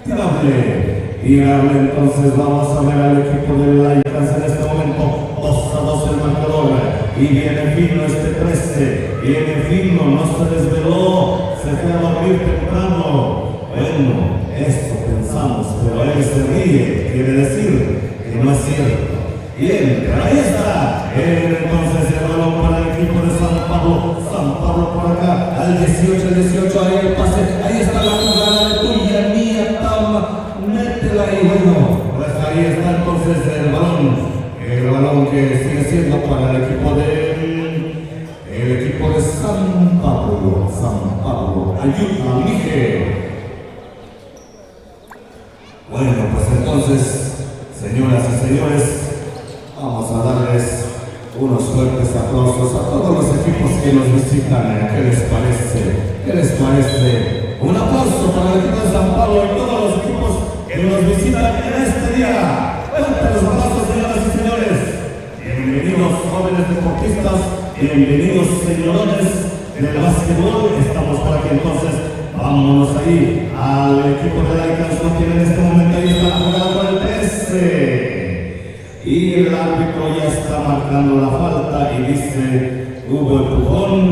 Tirable, entonces vamos a ver al equipo de Laicas en este momento, 2-2 el marcador, y viene fino este 13, viene fino, no se desveló, se fue a dormir temprano. Bueno, esto pensamos, pero él se ríe, quiere decir que no es cierto. Bien, pero ahí está, entonces el balón para el equipo de San Pablo por acá, al 18, ahí el pase, ahí está la jugada de tuya, mía, Tama. Métela ahí, bueno, pues ahí está entonces el balón que sigue siendo para el equipo de San Pablo, ayuda, Mije. Bueno, pues entonces, señoras y señores, vamos a darles unos fuertes aplausos a todos los equipos que nos visitan. ¿Qué les parece? ¿Qué les parece? Un aplauso para el equipo de San Pablo y todos los equipos que nos visitan en este día. Fuertes los aplausos, señoras y señores. Bienvenidos, jóvenes deportistas. Bienvenidos, señores del básquetbol. Estamos por aquí, entonces vámonos ahí al equipo de Laicas. No tiene en este momento, ahí está la jugada por el 13. Y el árbitro ya está marcando la falta y dice hubo empujón.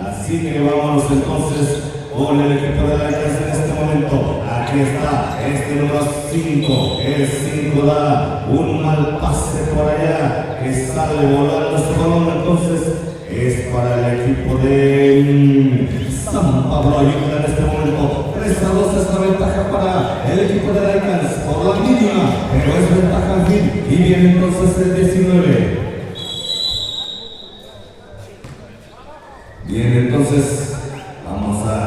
Así que vámonos entonces con el equipo de Laicas en este momento. Aquí está este número 5. El 5 da un mal pase por allá que sale volando su balón. Entonces es para el equipo de San Pablo. Ayuda en este momento. 3-2 es la ventaja para el equipo de Laicas por la mínima, pero es ventaja al fin. Y viene entonces el 19. Bien, entonces vamos a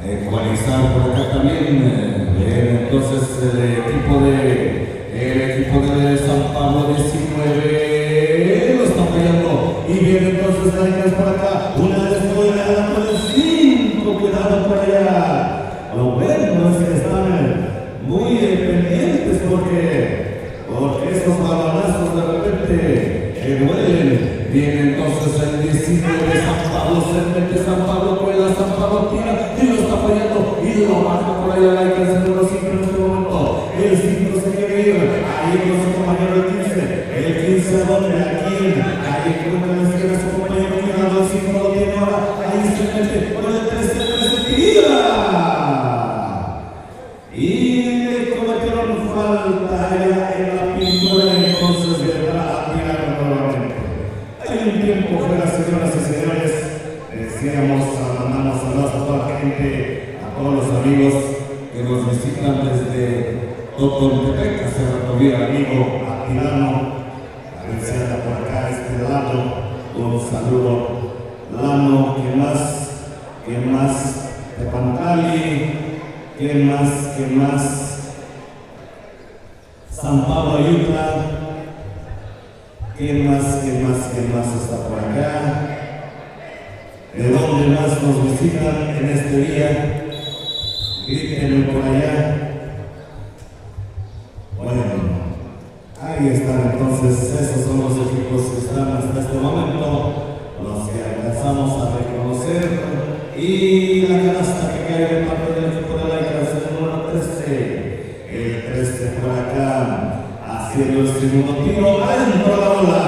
ecualizar por acá también. Bien, entonces el equipo de San Pablo 19 lo está apoyando. Y viene entonces Laicas por acá. Una vez muy adelante del 5. Cuidado por allá. Lo bueno es que están muy pendientes porque esos balonazos de repente duelen. Viene entonces el 19 San Pablo, se mete San Pablo, cuela San Pablo, tira y lo está fallando y lo baja por ahí a Laicas el número 5 en este momento. El 5 se quiere ir, ahí con su compañero el 15. El 15 a donde, aquí, ahí encuentra la izquierda su compañero, cuidado, el 5 lo tiene ahora, ahí se mete con el 13, tira. Y le cometieron falta allá en la pintura, entonces vendrá a tirar nuevamente. Hay un tiempo fuera, señoras y señores. Decíamos, mandamos saludos a toda la gente, a todos los amigos que nos visitan desde Totontepec, hace rato vi al amigo Atilano, a ver si anda por acá a este lado. Un saludo, Lano, ¿quién más? De Pantali. ¿Quién más? San Pablo Ayutla. ¿Quién más está por acá? ¿De dónde más nos visitan en este día? Grítenme por allá. Bueno, ahí están entonces, esos son los equipos que están hasta este momento, los que alcanzamos a reconocer. Y la canasta que cae de parte del equipo de Laicas, el número 13. El 13 por acá, haciendo el segundo tiro, adentro la bola.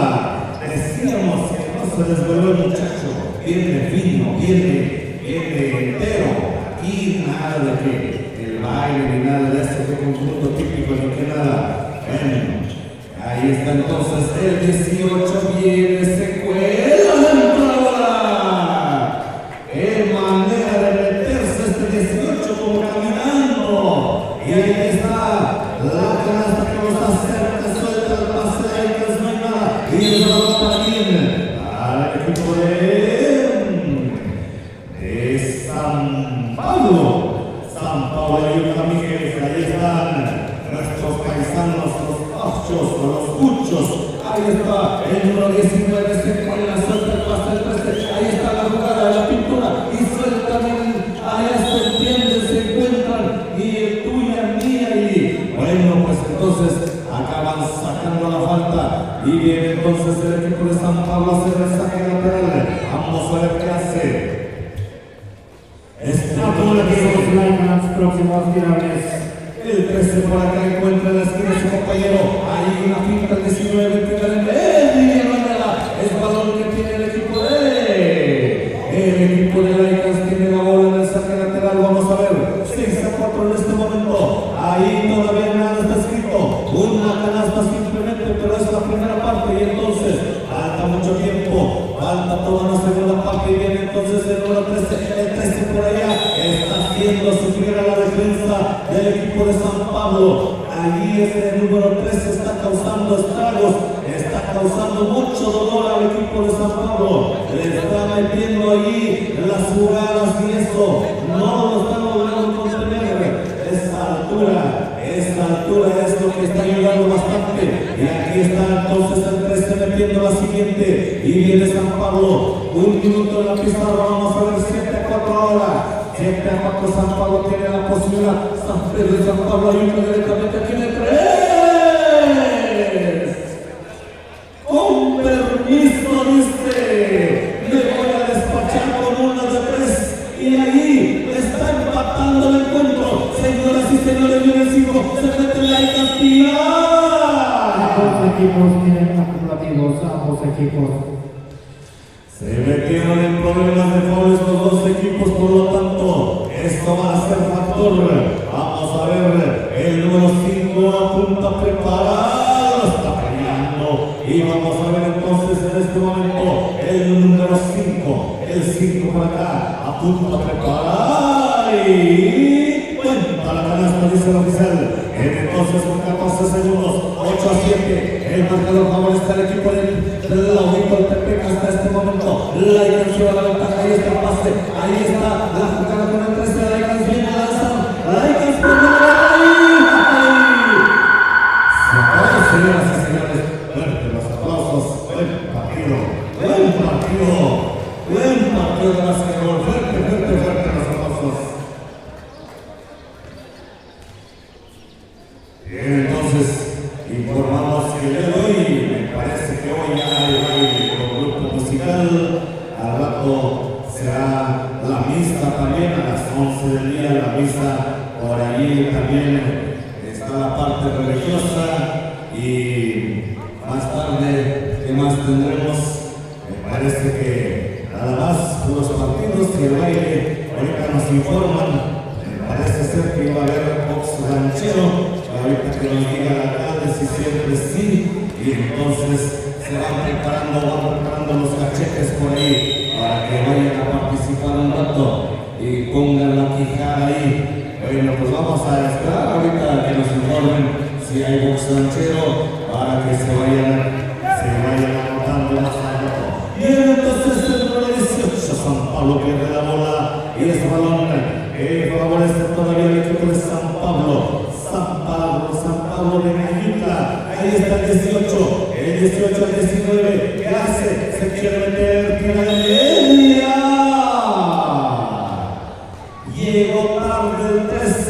Decíamos que no se desveló el muchacho, viene fino, viene entero. Aquí nada de que el baile ni nada de esto, de conjunto típico, ni que nada. Bueno, ahí está entonces el 18, viene, se cuela adentro la bola. Qué manera de meterse este 18 como caminando. Y ahí está la canasta que nos acerca, suelta el pase de Laicas, no hay nada. Y el balón para quién, al equipo de San Pablo. San Pablo y amigues, ahí están nuestros paisanos, los ochos, los cuchos. Ahí está el número 19, se cuela, suelta el pase del 13. parte y viene entonces el número 13, el 13 por allá, está haciendo sufrir a la defensa del equipo de San Pablo. Allí ese número 13 está causando estragos, está causando mucho dolor al equipo de San Pablo. Le está metiendo allí las jugadas y eso no lo están logrando contener. Esa altura es lo que está ayudando bastante. Y aquí está entonces el 13 metiendo la siguiente. Y viene San Pablo. 1 minuto en la pizarra. Vamos a ver 7-4 ahora. 7-4 San Pablo tiene la posibilidad. San Pedro y San Pablo ayudan directamente aquí en el 3. Con permiso, dice. Me voy a despachar con una de 3. Y ahí está empatando el encuentro. Señoras y señores, viene el 5. Se mete la cantidad. Ambos equipos tienen acumulativos, ambos equipos. Se metieron en problemas de foul estos dos equipos, por lo tanto, esto va a ser factor. Vamos a ver, el número 5 apunta preparado, está peleando. Y vamos a ver entonces en este momento el número 5, el 5 para acá, apunta preparado. Y cuenta la canasta, dice el oficial. Entonces con 14 segundos, 8-7, el marcador favorece al equipo del Laurito del Tepeca hasta este momento. Laicans lleva la ventaja, ahí está el pase, ahí está la jugada con el 13, Laicans viene a lanzar, Laicans viene a ahí. Se acabó, señoras y señores, fuerte los aplausos, buen partido de básquetbol, fuerte los aplausos. Bien, entonces informamos que el día de hoy, me parece que hoy ya hay un grupo musical, al rato será la misa también a las 11 del día, la misa por allí también está la parte religiosa y más tarde, ¿qué más tendremos? Me parece que nada más puros partidos y el baile, ahorita nos informan, me parece ser que iba a haber box ranchero. Ahorita que nos diga el alcalde si siempre sí, y entonces se van preparando los cachetes por ahí para que vayan a participar un rato y pongan la quijada ahí. Bueno, pues vamos a esperar ahorita que nos informen si hay box ranchero para que se vayan anotando más al rato. Y entonces el número 18, San Pablo pierde la bola y es balón favorece todavía el equipo de San Pablo. San Pablo de Mayutla, ahí está el 18 al 19, ¿qué hace? Se quiere meter, tira de media. Llegó tarde el 13.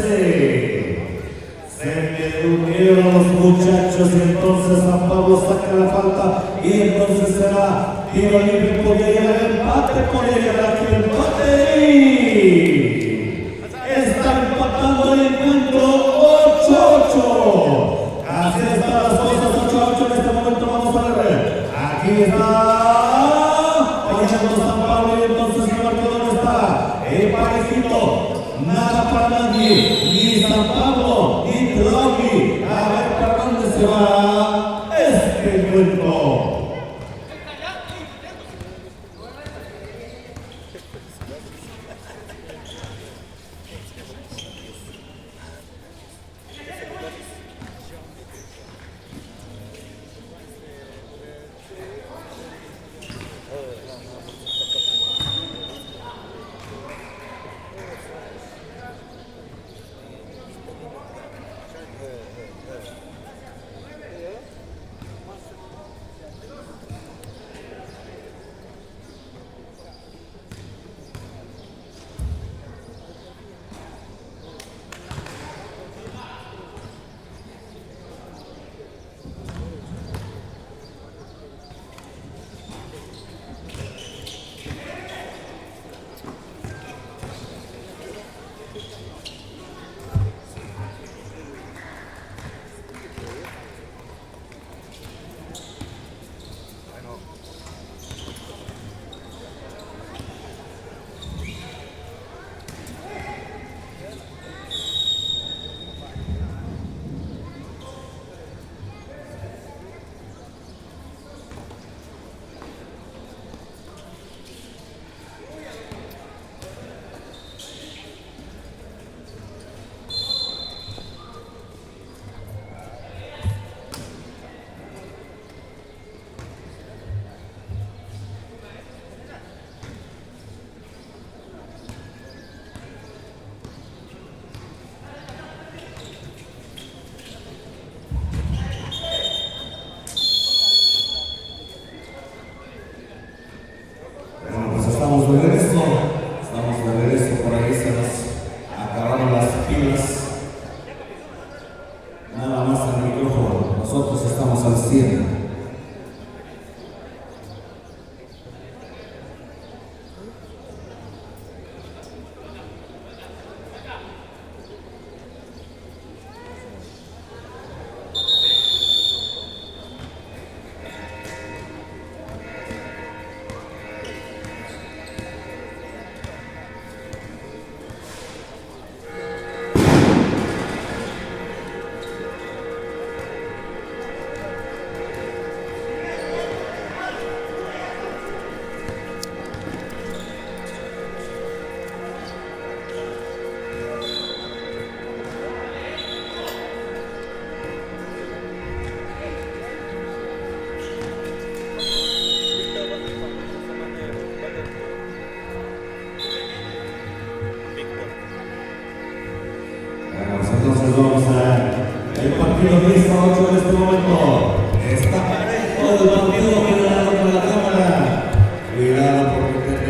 Se me durmieron los muchachos y entonces San Pablo saca la falta y entonces será tiro libre, podría llegar el empate, podría llegar aquí el empate. Está empatando el encuentro 8-8. Así están las cosas, 8-8 en este momento. Vamos a ver. Aquí está fallando San Pablo y entonces el marcador está parejito. Nada para nadie. Ni San Pablo, ni Tlawi. A ver para dónde se va este encuentro.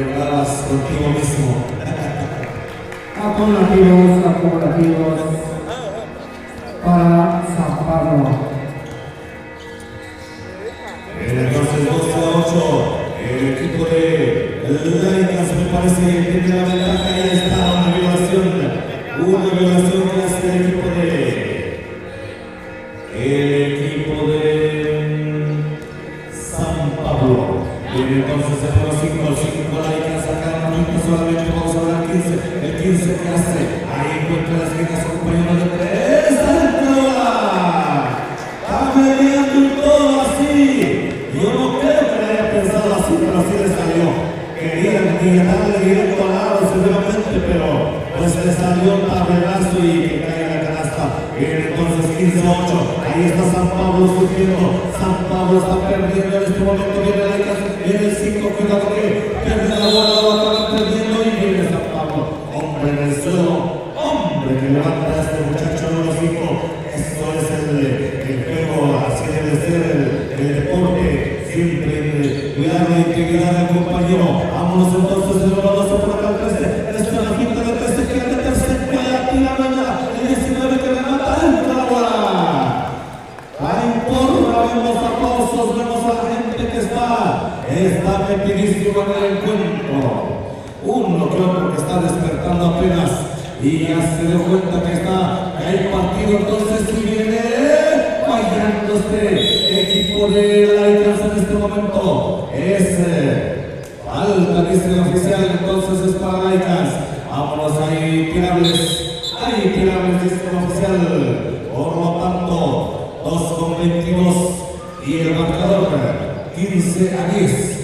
hablabas contigo mismo. Acumulativos para San Pablo. Entonces 12-8, el equipo de Laicas me parece que tiene la ventaja. Ahí está una violación que hace el equipo de San Pablo. Bien, entonces el número 5 Laicas saca una pinta solamente. Vamos a ver al 15, el 15 que hace, ahí encuentra las líneas compañeros de tres, está mediando y todo así. Yo no creo que le haya pensado así, pero así le salió. Quería darle directo al aro seguramente, pero pues le salió un tablazo y que cae en la canasta. Bien, entonces 15-8, ahí está San Pablo surgiendo. San Pablo está perdiendo en este momento. Viene Laicas, viene el 5, cuidado que pierde la bola, lo acaban perdiendo y viene San Pablo. Hombre en el suelo, hombre que levanta a este muchacho número 5. Esto es el juego, así debe ser el deporte, siempre cuidar la integridad del compañero. Vámonos entonces, el número 12 por acá, el 13. Esta es la pinta del 13, que el tercer puede tirar el 19 que remata, entra la bola. Ahí porra, vemos aplausos, vemos a la gente que está metidísimo en el encuentro. Uno que otro que está despertando apenas y ya se dio cuenta que hay partido, entonces si viene fallando este equipo de Laicas en este momento. Es falta, dice el oficial, entonces es para Laicas. Vámonos ahí, tirables, dice el oficial. Por lo tanto, 2:22 y el marcador 15-10.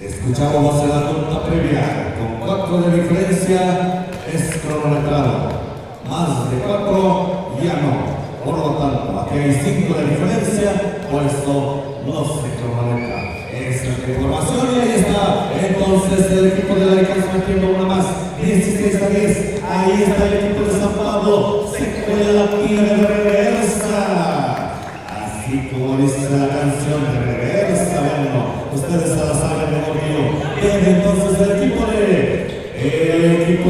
Escuchamos en la cuenta previa, con 4 de diferencia es cronometrado, más de 4 ya no. Por lo tanto, aquí hay 5 de diferencia, por eso no se cronometra. Esa es la información y ahí está. Entonces el equipo de Laicas metiendo una más, 16-10. Ahí está el equipo de San Pablo, se cuela la tira de reversa. Así como dice la canción de reversa, bueno, ustedes se la saben mejor que yo. Bien, entonces el equipo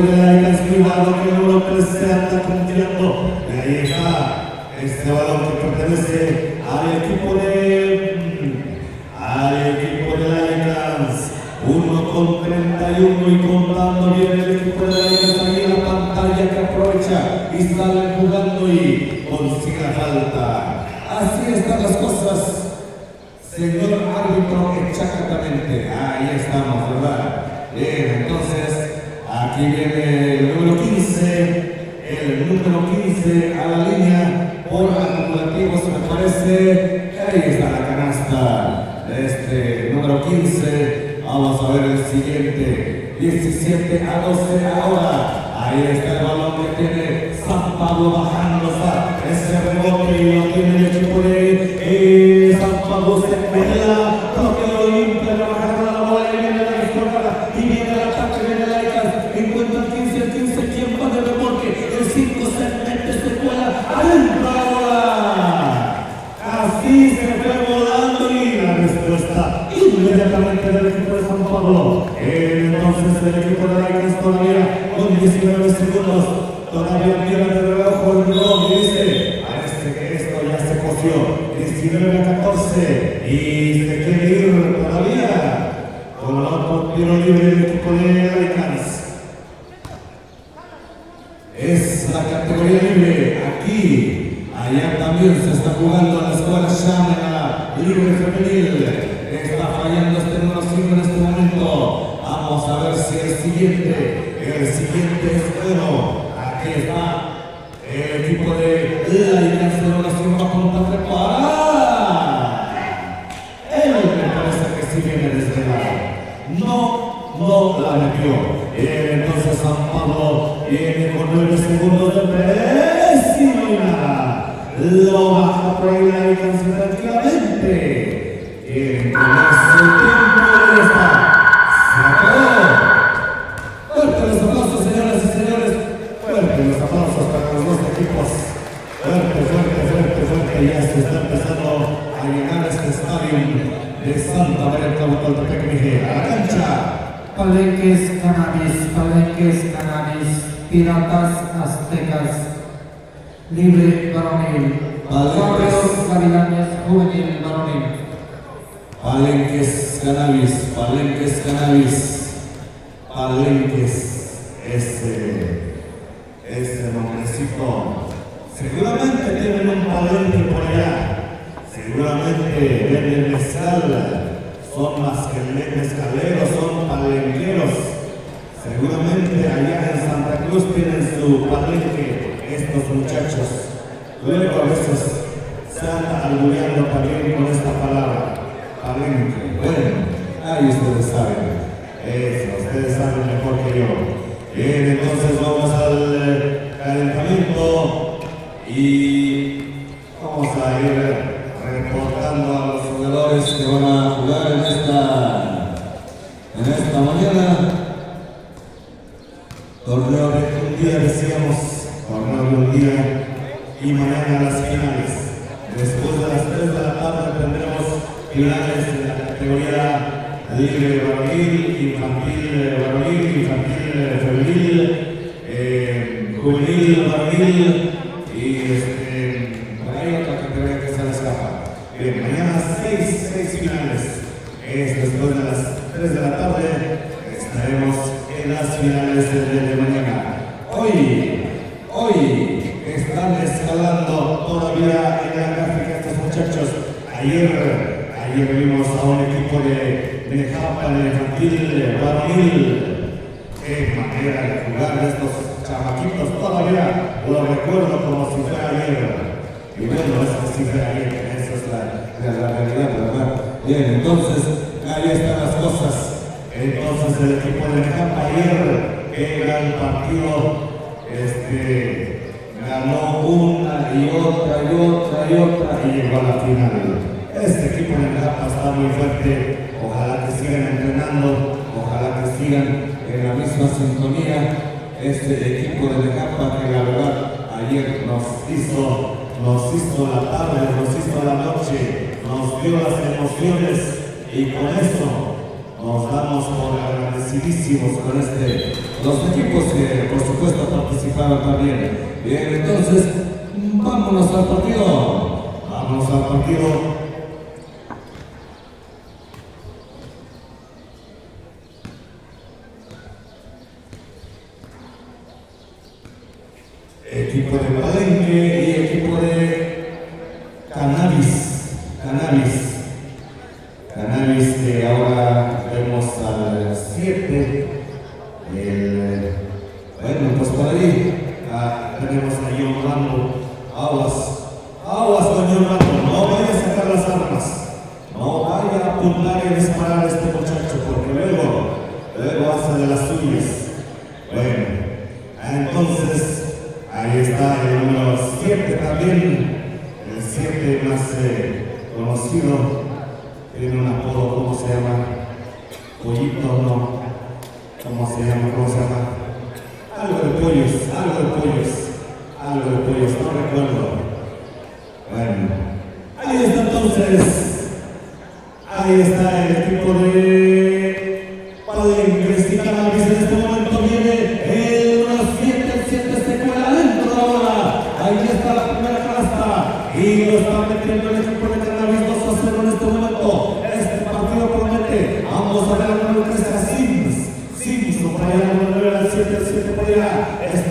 de Laicas, cuidado que el número 3 se anda confiando. Y ahí está este balón que pertenece al equipo de Laicas. 1:31 y contando bien el equipo de Laicas ahí en la pantalla, que aprovecha y sale jugando y consigue la falta. Así están las cosas, señor árbitro, exactamente. Ahí estamos, ¿verdad? Bien, entonces aquí viene el número 15 a la línea por acumulativos, me parece. Ahí está la canasta de este número 15. Vamos a ver el siguiente, 17-12 ahora. Ahí está el balón que tiene San Pablo bajando, ese rebote y lo tiene el equipo de San Pablo. Se cuela, toque lo limpia, le bajaron la bola y viene la descolgada y viene el ataque, viene Laicas, encuentra el 15, ¿quién va de remolque? El 5 se mete, se cuela, adentro la bola. Así se fue volando y la respuesta inmediatamente del equipo de San Pablo. Entonces el equipo de Laicas todavía con 19 segundos, todavía mira de reojo el reloj y dice, parece que esto ya se coció. 19-14 y se quiere ir todavía con otro tiro libre del equipo de Laicas. Es la categoría libre aquí. Allá también se está jugando la escuela Sham en la libre femenil. Está fallando este número 5 en este momento. Vamos a ver si el siguiente es bueno. Aquí está el equipo de Laicas, de una segunda punta preparada. Él me parece que sí viene desvelado. No la metió. Entonces San Pablo viene con 9 segundos de presión y no hay nada. Lo baja por ahí Laicas tranquilamente. Con ese tiempo ya está. Se acabó. Fuerte los aplausos, señoras y señores. Fuerte los aplausos para los dos equipos. Fuerte. Ya se está empezando a llenar este estadio de Santa María Tlahuatoltepec, Mejía. derecha. Palenques Cannabis, Piratas Aztecas, Libre Varonil, Barrios Gavilanes Juvenil Varonil. Palenques Cannabis, ese nombrecito. Seguramente tienen un palenque por allá, seguramente venden mezcal, son más que mezcaleros, son palenqueros. Seguramente allá en Santa Cruz tienen su palenque estos muchachos. Luego a veces se anda albureando también con esta palabra, palenque. Bueno, ahí ustedes saben. Eso, ustedes saben mejor que yo. Bien, entonces vamos al calentamiento y vamos a ir reportando a los jugadores que van a jugar en esta mañana. Torneo de un día, decíamos, torneo de un día y mañana las finales. Después de las 3 de la tarde tendremos finales de la categoría libre varonil, infantil femenil, juvenil varonil y por ahí otra categoría que se les escapa. Bien, mañana 6 finales. Después de las 3 de la tarde estaremos en las finales del día de mañana. Hoy están escalando todavía en la gráfica estos muchachos. Ayer vimos a un equipo de Japa en el infantil varonil. Qué manera de jugar de estos chamaquitos, todavía lo recuerdo como si fuera ayer. Y bueno, eso sí fue ayer, esa es la realidad, ¿verdad? Bien, entonces ahí están las cosas. Entonces el equipo de Japa ayer, qué gran partido, ganó una y otra y llegó a la final. Este equipo de Japa está muy fuerte. Ojalá que sigan entrenando, ojalá que sigan en la misma sintonía. Este equipo de Japa que la verdad ayer nos hizo la tarde, nos hizo la noche, nos dio las emociones y con eso nos damos por agradecidísimos con los equipos que por supuesto participaron también. Bien, entonces vámonos al partido. Equipo de Palenque y equipo de Cannabis, que ahora vemos al 7. Bueno, pues por ahí tenemos a John Rambo. Aguas con John Rambo, no vaya a sacar las armas, no vaya a apuntar y disparar a este muchacho, porque luego hace de las suyas. Bueno, entonces ahí está el número 7 también, el 7 más conocido, tiene un apodo, ¿cómo se llama? Pollito, no, ¿cómo se llama? Algo de pollos, no recuerdo. Bueno, ahí está entonces, ahí está el equipo de Palenque y Cannabis. En este momento viene el número 7 se cuela adentro ahora. Ahí está la primera canasta y lo está metiendo el equipo de Cannabis 2-0 en este momento. Este partido promete. Vamos a ver al número 3 a Sims, por allá el número 9 al 7 por allá.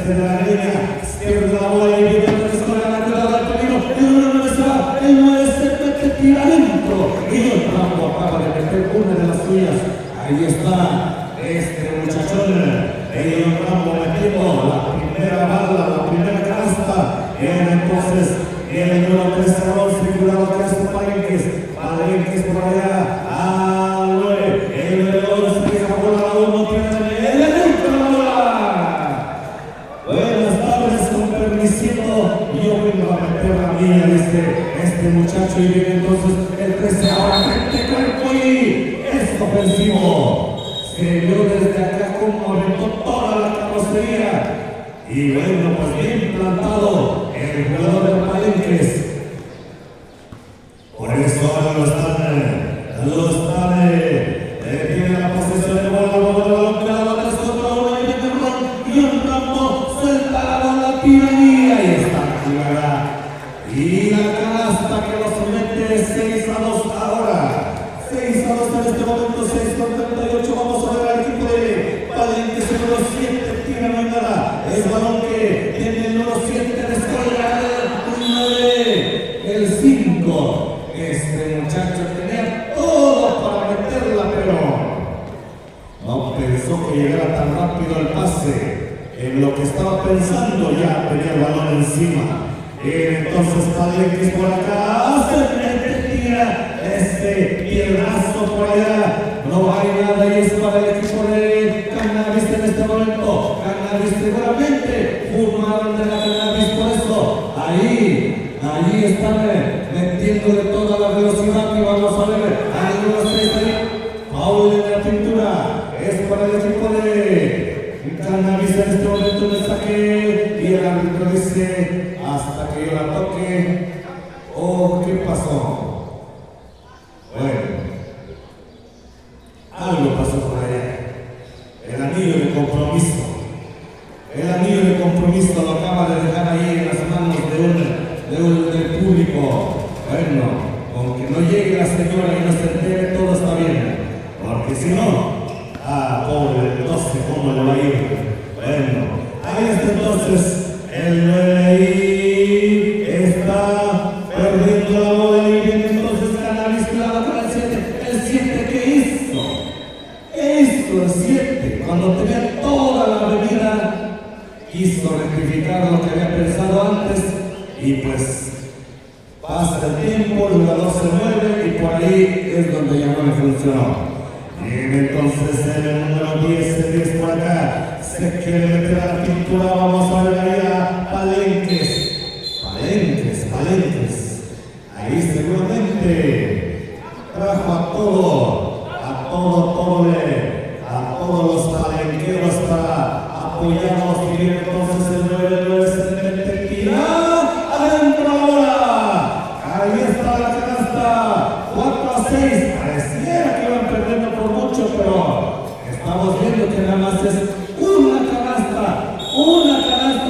De la línea, pierde la bola y viene el 3 con la entrada del camino. El número 9 se va, el 9 se mete, tira adentro. Y el Rambo acaba de meter una de las suyas. Ahí está este muchachón, el Rambo metiendo la primera bala, la primera canasta. Entonces, el número 3 a 11, cuidado que hace Palenques por allá. Al 9, el número 11 deja bola a 1, tiene el adentro la bola. Buenas tardes, con permisito, yo vengo a meter la mía, dice este muchacho, y viene entonces el 13 ahora frente cuerpo y es ofensivo. Se vio desde acá como aventó toda la carrocería y bueno, pues bien plantado el jugador de Palenques. Por eso ahora lo están tiene la posesión No pensó que llegara tan rápido el pase. En lo que estaba pensando ya tenía el balón encima. Entonces Palenques por acá, se tira piedrazo por allá. No hay nada y es para el equipo de Cannabis en este momento. Cannabis seguramente fumaron de la Cannabis, por eso ahí están metiéndole toda la velocidad y vamos a ver algunos foul en la pintura. Es para el equipo de Cannabis en este momento el saque y el árbitro dice hasta que yo la toque. Oh, ¿qué pasó? Bueno, algo pasó por allá. El anillo de compromiso. El anillo de compromiso lo acaba de dejar ahí en las manos del público. Bueno, con que no llegue la señora y no se entere, todo está bien. Porque si no, pobre, no sé cómo le va a ir. Bueno, ahí está entonces el 9 ahí. Está perdiendo la bola y viene entonces Cannabis clava para el 7. El 7, ¿qué hizo? ¿Qué hizo el 7? Cuando tenía toda la bebida, quiso rectificar lo que había pensado antes y pues pasa el tiempo, el jugador se mueve y por ahí es donde ya no le funcionó. Bien, entonces el número 10, el 10 por acá, se quiere meter a la pintura, vamos a ver ahí a Palenques. Ahí seguramente trajo a todos los palenqueros para apoyarnos. Y bien, entonces el 9 se mete, tira adentro ahora. Ahí está la canasta, 4-6. Pareciera que iban perdiendo por mucho, pero estamos viendo que nada más es una canasta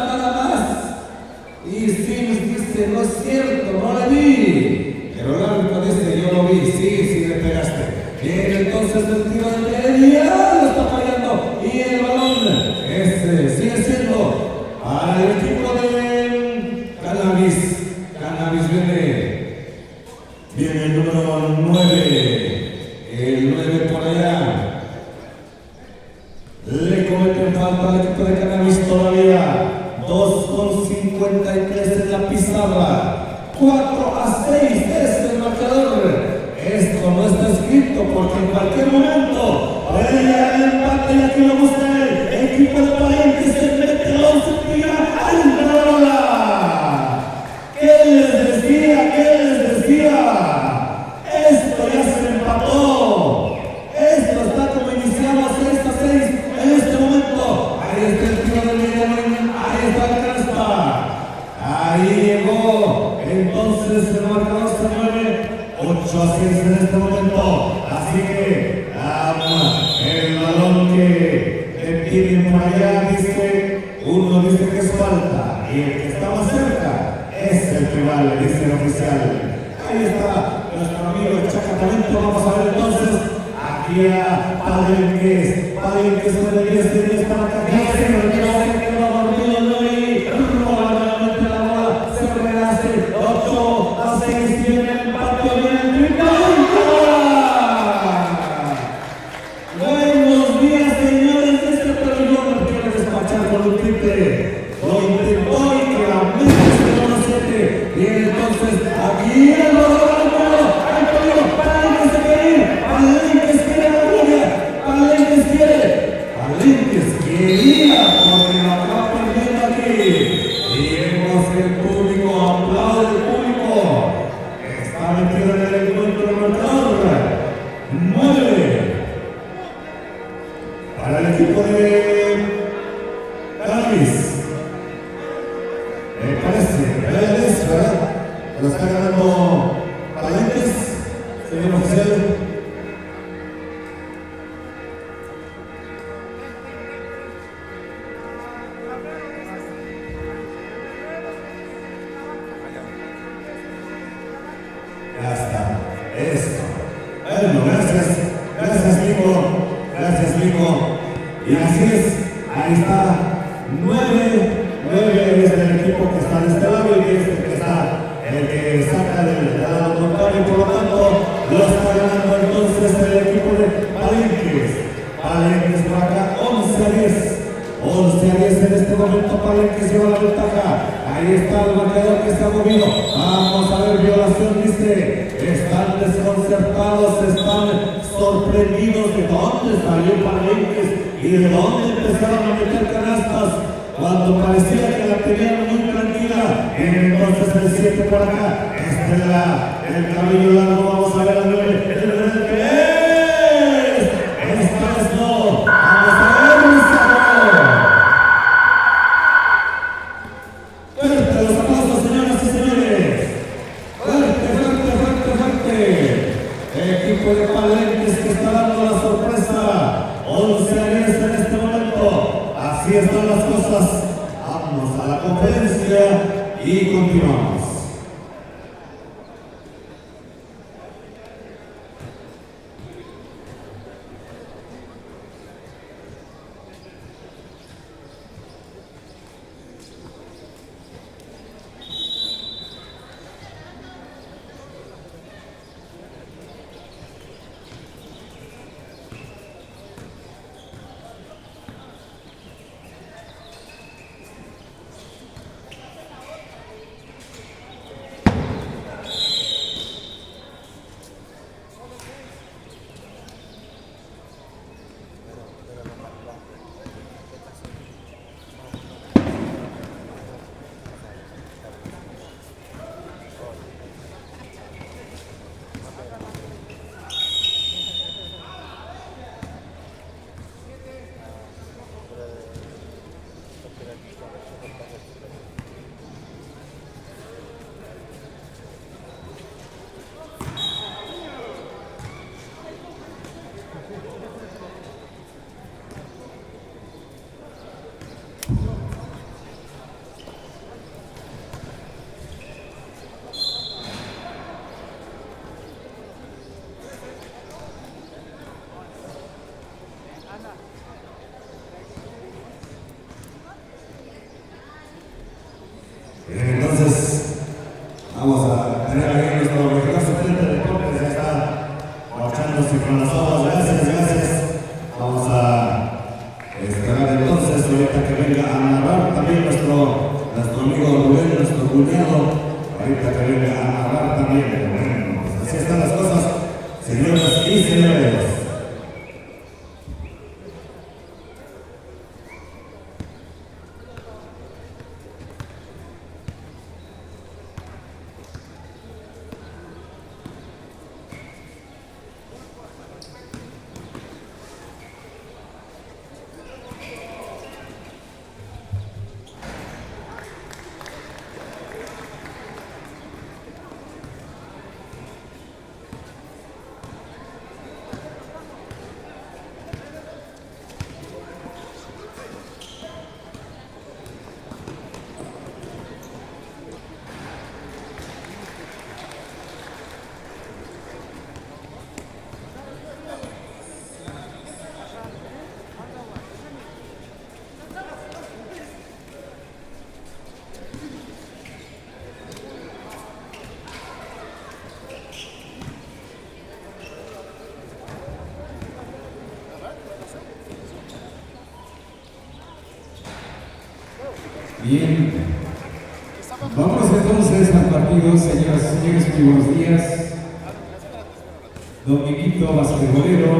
nada más. Y Sims dice, no es cierto, no le vi. Pero el árbitro dice, yo lo vi, sí le pegaste. Bien, entonces el tiro de media lo está fallando. Y el balón sigue siendo para el equipo de Cannabis. Cannabis viene el número 9. El 9 por allá. Le cometen falta al equipo de Cannabis todavía. 2:53 en la pizarra. 4-6 es el marcador. Esto no está escrito porque en cualquier momento puede llegar el empate y aquí lo busca el equipo de Palenques. Se mete el 11, tira adentro la bola. ¿Qué les decía? Esto ya se empató. Esto está como iniciado 6-6 en este momento. Ahí está el tiro de Medianoche. Ahí está la canasta. Ahí llegó. Entonces el marcador se mueve 8-6 en este momento. Así que el balón que tienen por allá uno dice que es falta y el que está más cerca es el que vale, dice el oficial. Ahí está nuestro amigo el Chacatalento. Vamos a ver entonces aquí a Palenques. Palenques con el 10 para acá. Buenos días, señores de este pabellón. No quiero despachar con un triple. Lo intentó y que la meta se lo 7. Bien, entonces aquí el balón. Palenques se quiere ir. Palenques quiere la gloria. Palenques quería porque lo acaba perdiendo aquí. Y vemos que el público aplaude, el público está metido en el encuentro del marcador. 9 para el equipo de Cannabis. Parece, ¿verdad? Lo está ganando Palenques, señor oficial. Ya está. Eso. Bueno, gracias, Nico. Y así es. Ahí está. 9 es el equipo que está de este lado y el que saca del lado contrario. Por lo tanto, lo está ganando entonces el equipo de Palenques. Palenques por acá, 11-10. 11-10 en este momento. Palenques lleva la ventaja. Ahí está el marcador que se ha movido. Vamos a ver, violación, dice. Están desconcertados, están sorprendidos de dónde salió Palenques y de dónde empezaron a meter canastas cuando parecía que la tenían muy tranquila. Entonces el 7 por acá, el cabello largo. Vamos a ver al 9, el 9 que es. Esta vez no. Vamos a ver el sabor. Fuerte los aplausos, señoras y señores. Fuerte, fuerte, fuerte, fuerte. Equipo de Palenques que está dando la sorpresa. 11-10 en este momento. Así están las cosas. Vamos a la conferencia y continuamos. Entonces, vamos a tener aquí nuestro regional suplente de deportes, ya está marchándose con las obras. Gracias, gracias. Vamos a esperar entonces ahorita que venga a narrar también nuestro amigo Rubén, nuestro cuñado, ahorita que venga a narrar también. Bueno, pues así están las cosas, señoras y señores. Bien, vamos entonces al partido, señoras y señores, muy buenos días. Dominguito basquetbolero,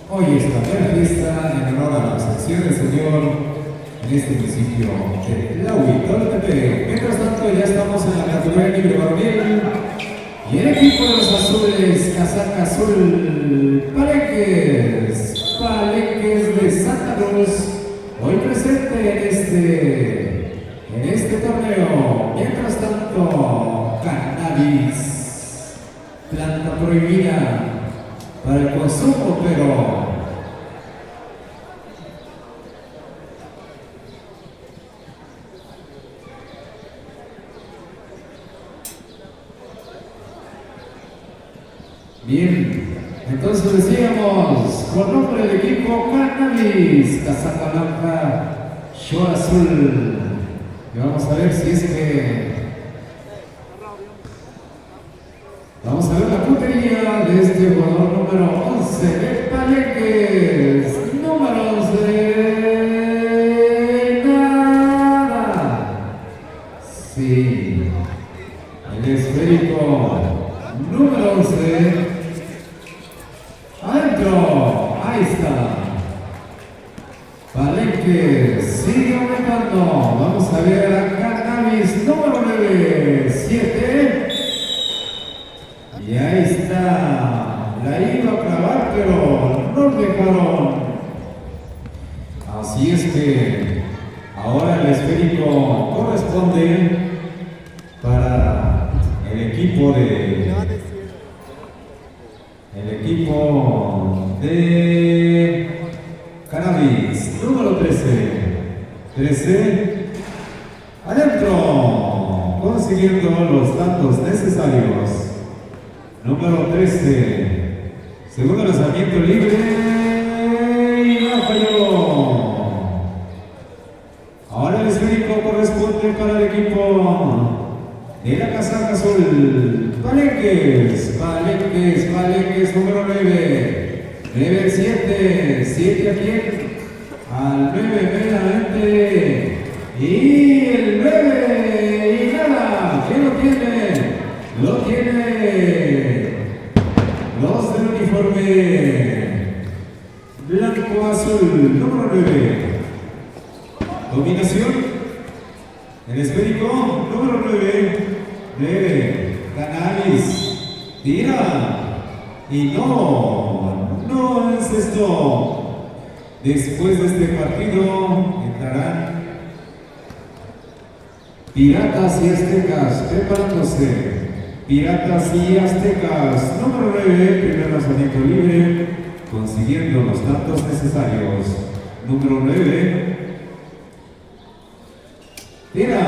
hoy es la primera fiesta en honor a la sección del señor en este municipio de Tlahuitoltepec. Mientras tanto, ya estamos en la categoría libre varonil y el equipo de los azules, casaca azul, Palenques de Santa Cruz, hoy presente en este torneo. Mientras tanto, cannabis, planta prohibida para el consumo, pero bien, entonces decíamos, con nombre del equipo Cannabis, casaca blanca, short azul. Y vamos a ver si es que... Vamos a ver la puntería de este jugador número 11 de Palenques, número 11, nada. Sí, el esférico número 11, adentro, ahí está. Palenques sigue aumentando. Vamos a ver a Cannabis número 9, 7. Y ahí está. La iba a clavar, pero no dejaron. Así es que ahora el esférico corresponde para el equipo de Cannabis número 13. 13 adentro, consiguiendo los datos necesarios. Número 13, segundo lanzamiento libre y no falló. Ahora el esférico corresponde para el equipo de la casaca azul. Palenques número 9. 9 al 7, 7 a quién? Al 9 meramente. Y el 9 y nada. ¿Quién lo tiene? Lo tiene los del uniforme blanco-azul, número 9. Dominación. El esférico, número 9. 9. Cannabis. Tira. Y no es esto. Después de este partido entrarán Piratas y Aztecas preparándose. Piratas y Aztecas, número 9, primer lanzamiento libre, consiguiendo los datos necesarios. Número 9. Tira,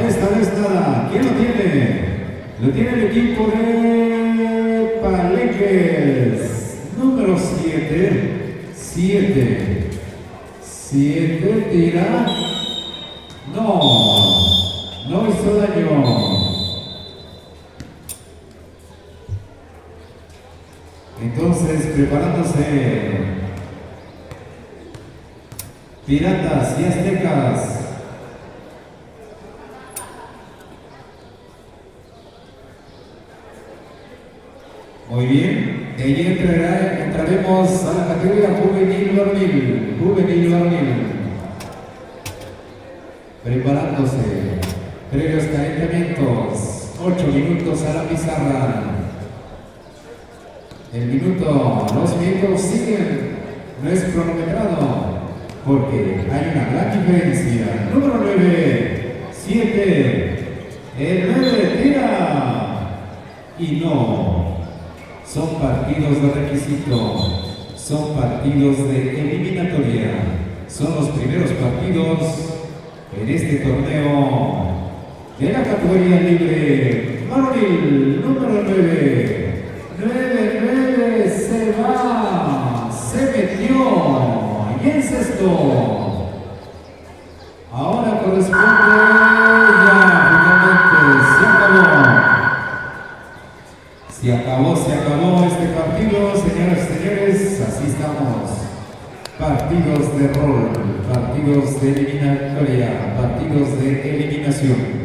esta vez nada. ¿Quién lo tiene? Lo tiene el equipo de Palenques. Número 7. 7 tira. No hizo daño. Entonces, preparándose Piratas y Aztecas. Muy bien, de allí entraremos a la categoría juvenil varonil. Preparándose, previos calentamientos, 8 minutos a la pizarra. Los minutos siguen, no es cronometrado, porque hay una gran diferencia. Número 9, 7, el 9 tira, y no. Son partidos de requisito, son partidos de eliminatoria, son los primeros partidos en este torneo de la categoría libre varonil. Número 9. 9 se va, se metió y en sexto. Ahora corresponde ya finalmente se acabó este partido, señoras y señores, así estamos. Partidos de rol, partidos de eliminatoria, partidos de eliminación.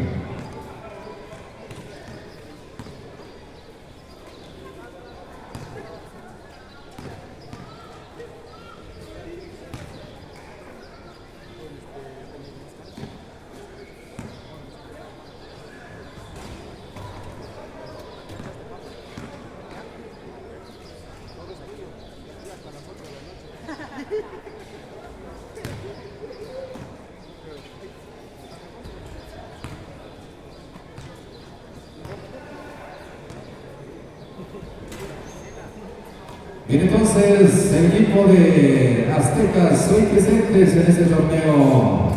Bien, entonces el equipo de Aztecas hoy presentes en este torneo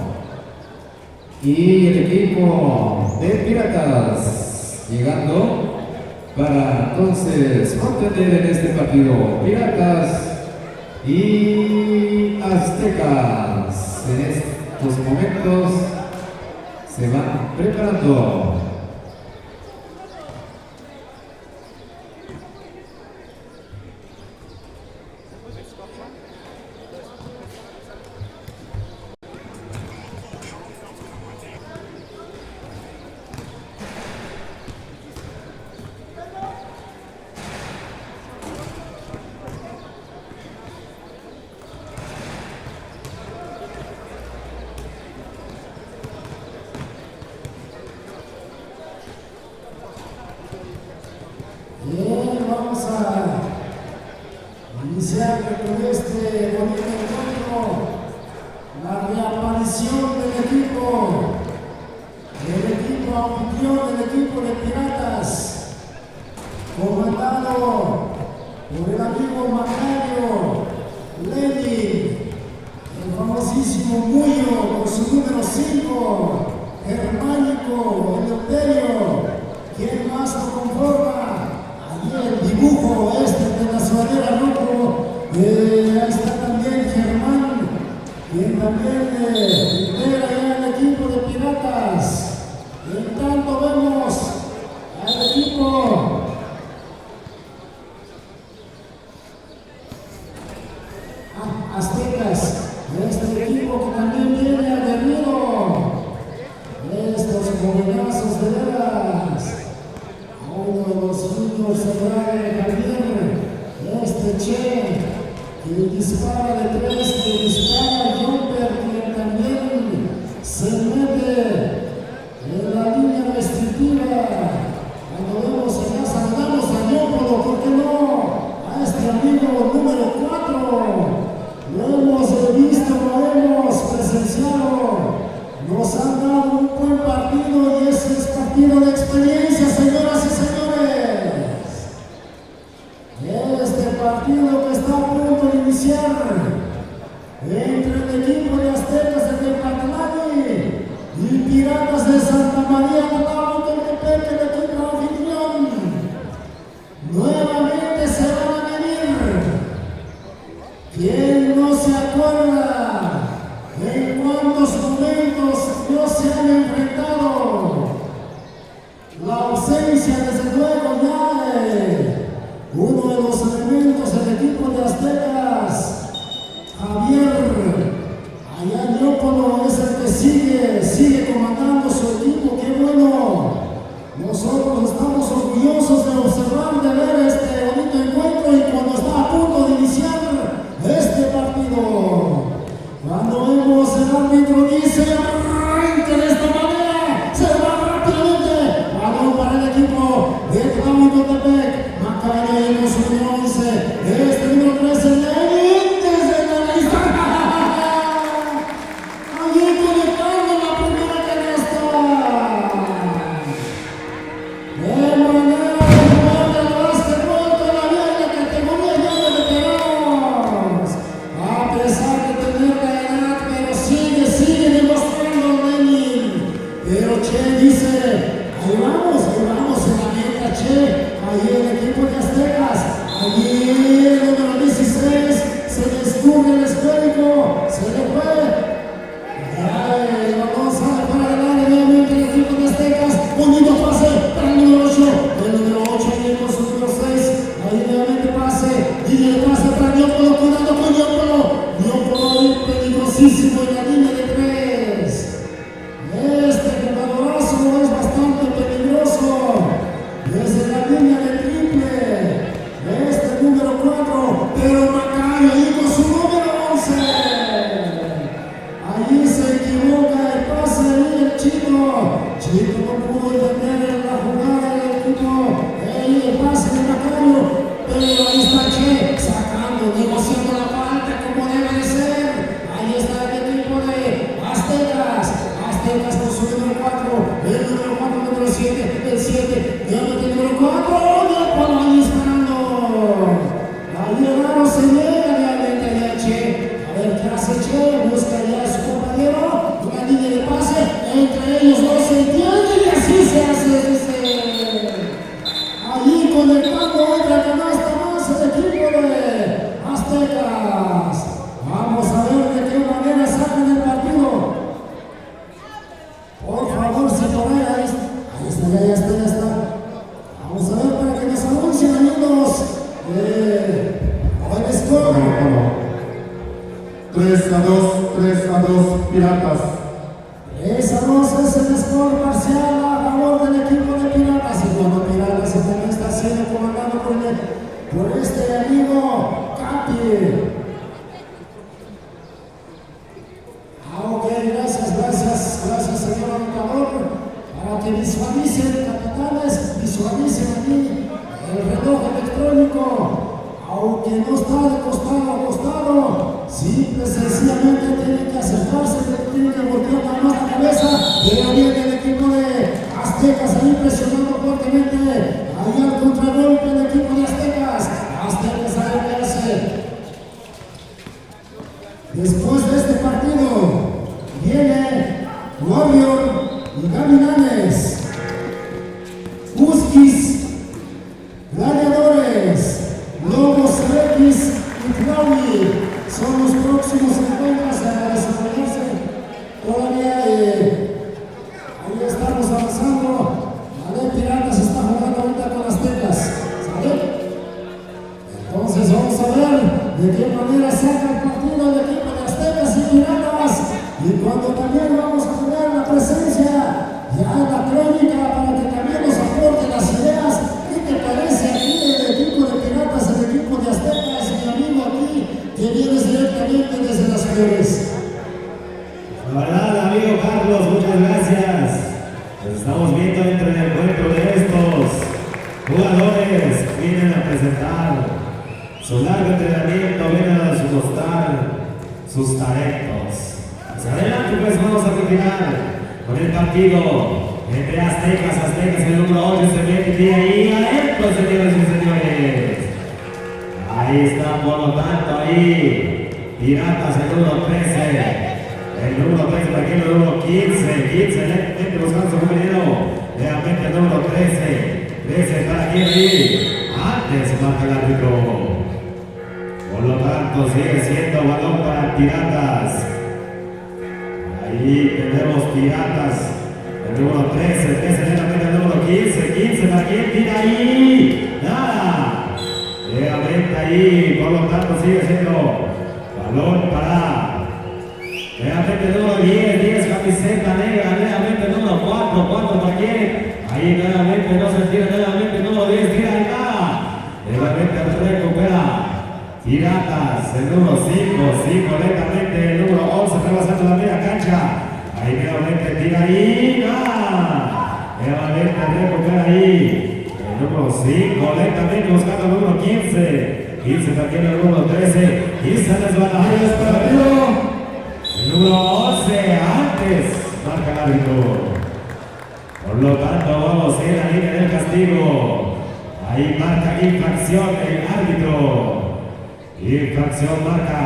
y el equipo de Piratas llegando para entonces contener en este partido. Piratas y Aztecas en estos momentos se van preparando. anfitrión del equipo de Piratas, comandado por el amigo Macario Lenin, el famosísimo Muyo con su número 5, Germánico, Eleuterio, quien más lo conforma, allí el dibujo de la sudadera rojo, ahí está también Germán, quien también integra ya el equipo de Piratas. En tanto vemos al equipo Aztecas, este equipo que también viene aguerrido, estos jovenazos de veras, uno de los niños de Javier, Che, que dispara de 3, que dispara Jumper, que también se mete en la línea restrictiva. Cuando vemos allá saludamos a Diópolo, ¿por qué no? A este amigo número 4. Lo hemos visto, lo hemos presenciado. Nos han dado un buen partido y ese es partido de experiencia, señoras y señores. Este partido que está a punto de iniciar entre el equipo de Aztecas de Patlani y Piratas de Santa María Tlahuac, el equipo anfitrión. Nuevamente se van a medir. ¿Quién no se acuerda en cuántos momentos no se han enfrentado? La ausencia, desde luego, ya de uno de los elementos del equipo de Aztecas, Javier, allá en Diópolo, es el que sigue comandando su equipo. ¡Qué bueno! Nosotros estamos orgullosos de observar, de ver este bonito encuentro y cuando está a punto de iniciar este partido. Cuando vemos el árbitro dice arranque de esta manera, se va rápidamente, balón para el equipo de Tlahuac, Macario con su número 11, este número 13, Lenin desde la distancia, allí conectando la primera canasta. De manera de jugar del básquetbol todavía en la categoría ya de veteranos, a pesar de tener la edad, pero sigue demostrando Lenin. Pero Che dice, ahí vamos en la meta, Che. Ahí el equipo de Aztecas, allí el número 16, se le escurre el esférico, se le fue. Ya el balón sale para ganar nuevamente el equipo de Aztecas, bonito pase para el número 8, ahí con su número 6, ahí nuevamente pase, y el pase para Diópolo, cuidado con Diópolo ahí peligrosísimo en la línea de 3. Este jugadorazo es bastante peligroso. Desde la línea de triple, este número 4, pero Macario ahí con su número 11. Allí se equivoca el pase ahí el Chico no pudo entender la jugada del equipo, ahí el pase de Macario, pero ahí está Che sacando, negociando la falta como debe de ser. Ahí está el equipo de Aztecas con su número 4, el número 4, número 7, el 7, el número 4, Diópolo ahí disparando. Ahí el aro se llega realmente allá Che. A ver qué hace Che, busca ya a su compañero, una línea de pase, entre ellos dos se entiende y así se hace, dice. Allí conectando otra canasta más el equipo de Aztecas. Vamos a ver de qué manera sacan el partido. Por favor, si por ahí está, ya está. Vamos a ver para que nos anuncien, amigos, el score. 3-2, Piratas. 3-2 es el score parcial a favor del equipo de Piratas. Y cuando Piratas también está siendo comandado por este amigo Capi. Ok, gracias señor anotador, para que visualicen, capitanes, visualicen aquí el reloj electrónico, aunque no está de costado a costado, simple sencillamente tienen que acercarse, tienen que voltear nada más la cabeza, pero viene el equipo de Aztecas ahí presionando fuertemente. Ahí al contragolpe el equipo de Aztecas. Aztecas sabe lo que hace. Después de este partido viene Warrior y Gavilanes, Huskies, Gladiadores, Lobos X y Flowey son los próximos encuentros a desarrollarse. Todavía ahí estamos avanzando. Vale, Piratas está jugando ahorita con Aztecas. ¿Sale? Entonces vamos a ver de qué manera saca el partido el equipo de Aztecas y Piratas. Y cuando también vamos a tener la presencia ya en la crónica para que también nos aporte las ideas. ¿Qué te parece aquí el equipo de Piratas, el equipo de Aztecas, mi amigo aquí, que viene directamente desde las flores? La verdad, amigo Carlos, muchas gracias. Nos estamos viendo entre el encuentro de estos jugadores que vienen a presentar su largo entrenamiento, vienen a mostrar sus talentos. Pues adelante, pues vamos a continuar con el partido entre Aztecas, el número 8 se mete ahí adentro, señores y señores. Ahí está, por lo tanto, ahí Piratas, el número 13. El número 13 para aquí, el número 15, lentamente buscando su compañero. Realmente el número 13 para aquí, antes marca el árbitro. Por lo tanto, sigue siendo balón para Piratas. Ahí tenemos Piratas, el número 13 lentamente el número 15 para quien tira ahí. Nada. Realmente ahí, por lo tanto, sigue siendo balón para. Realmente el número 10, camiseta negra, nuevamente el número 4 para quién. Ahí nuevamente no se tira, nuevamente el número 10 tira y nada. Nuevamente recupera Piratas, el número 5 lentamente el número 11 rebasando la media cancha. Ahí nuevamente tira ahí, nada. Nuevamente recupera ahí el número 5 lentamente buscando el número 15 para quién, el número 13. 15 desbalajes para arriba. El número 11, antes marca el árbitro. Por lo tanto, vamos a ir a la línea del castigo. Ahí marca infracción el árbitro. Infracción marca.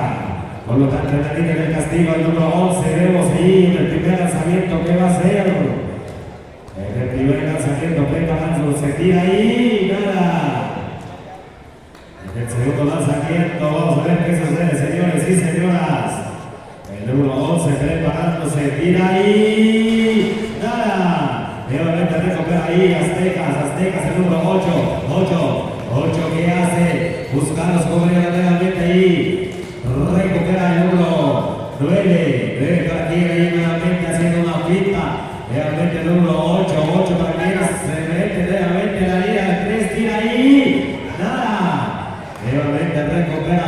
Por lo tanto, en la línea del castigo, el número 11, debemos ir. El primer lanzamiento, ¿qué va a hacer? En el primer lanzamiento, Pepa Manso se tira ahí, nada. En el segundo lanzamiento, vamos a ver qué sucede, señores y señoras. El número 11 preparándose, tira ahí, nada. Nuevamente recupera ahí Aztecas, el número 8 que hace, buscar los compañeros nuevamente ahí. Recupera el número 9 para aquí, ahí nuevamente haciendo una pinta. Nuevamente el número 8 para que se mete nuevamente la línea 3, tira ahí, nada. Nuevamente recupera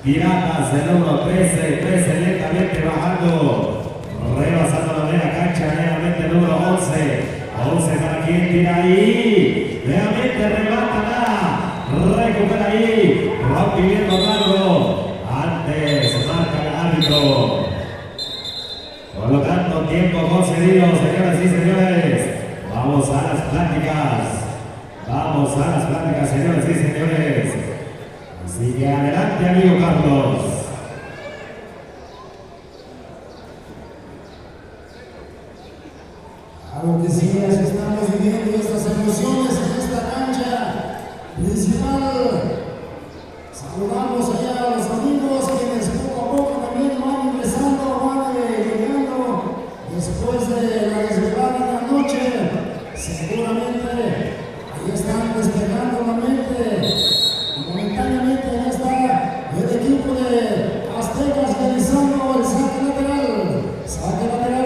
Piratas, el número 13 lentamente bajando, rebasando la media cancha, nuevamente el número 11 para quien tira ahí, nuevamente remata nada, recupera ahí, rompimiento largo, antes marca el árbitro. Por lo tanto, tiempo concedido, señoras y señores. Vamos a las pláticas, señoras y señores. Así que adelante, amigo Carlos. Claro que sí, así estamos viviendo estas emociones en esta cancha principal. Saludamos allá a los amigos quienes poco a poco también van ingresando, van llegando después de la desvelada de la noche. Seguramente ahí están despejando la mente. Momentáneamente ya está el equipo de Aztecas realizando el saque lateral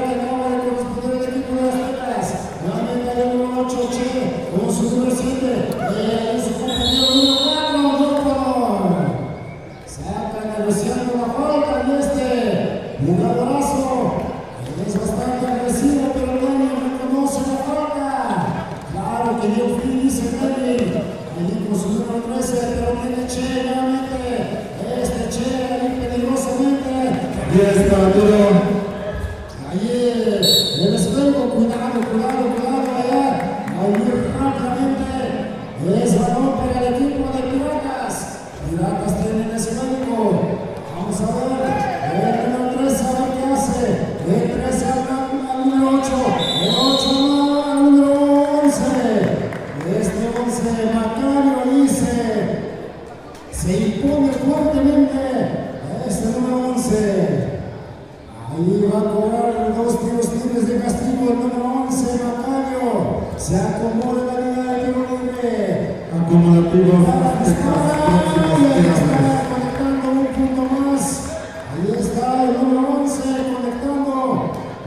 que acaba de corresponder al equipo de Aztecas. Nuevamente el número 8 Che con su número 7 y su compañero número 4 saca negociando la falta y este jugadorazo es bastante agresivo, pero el daño reconoce la falta. Claro que dio fin, dice Melvin. Ahí con su número 13, pero tiene Che nuevamente. Este Che ahí peligrosamente. Aquí está Arturo. Ahí el espejo, cuidado. Y va a cobrar 2 tiros libres de castigo el número 11, Macario. Se acomoda en la línea de tiro libre. Acumulativos Para Aztecas, próximos ahí está viernes. conectando un punto más. Ahí está el número 11 conectando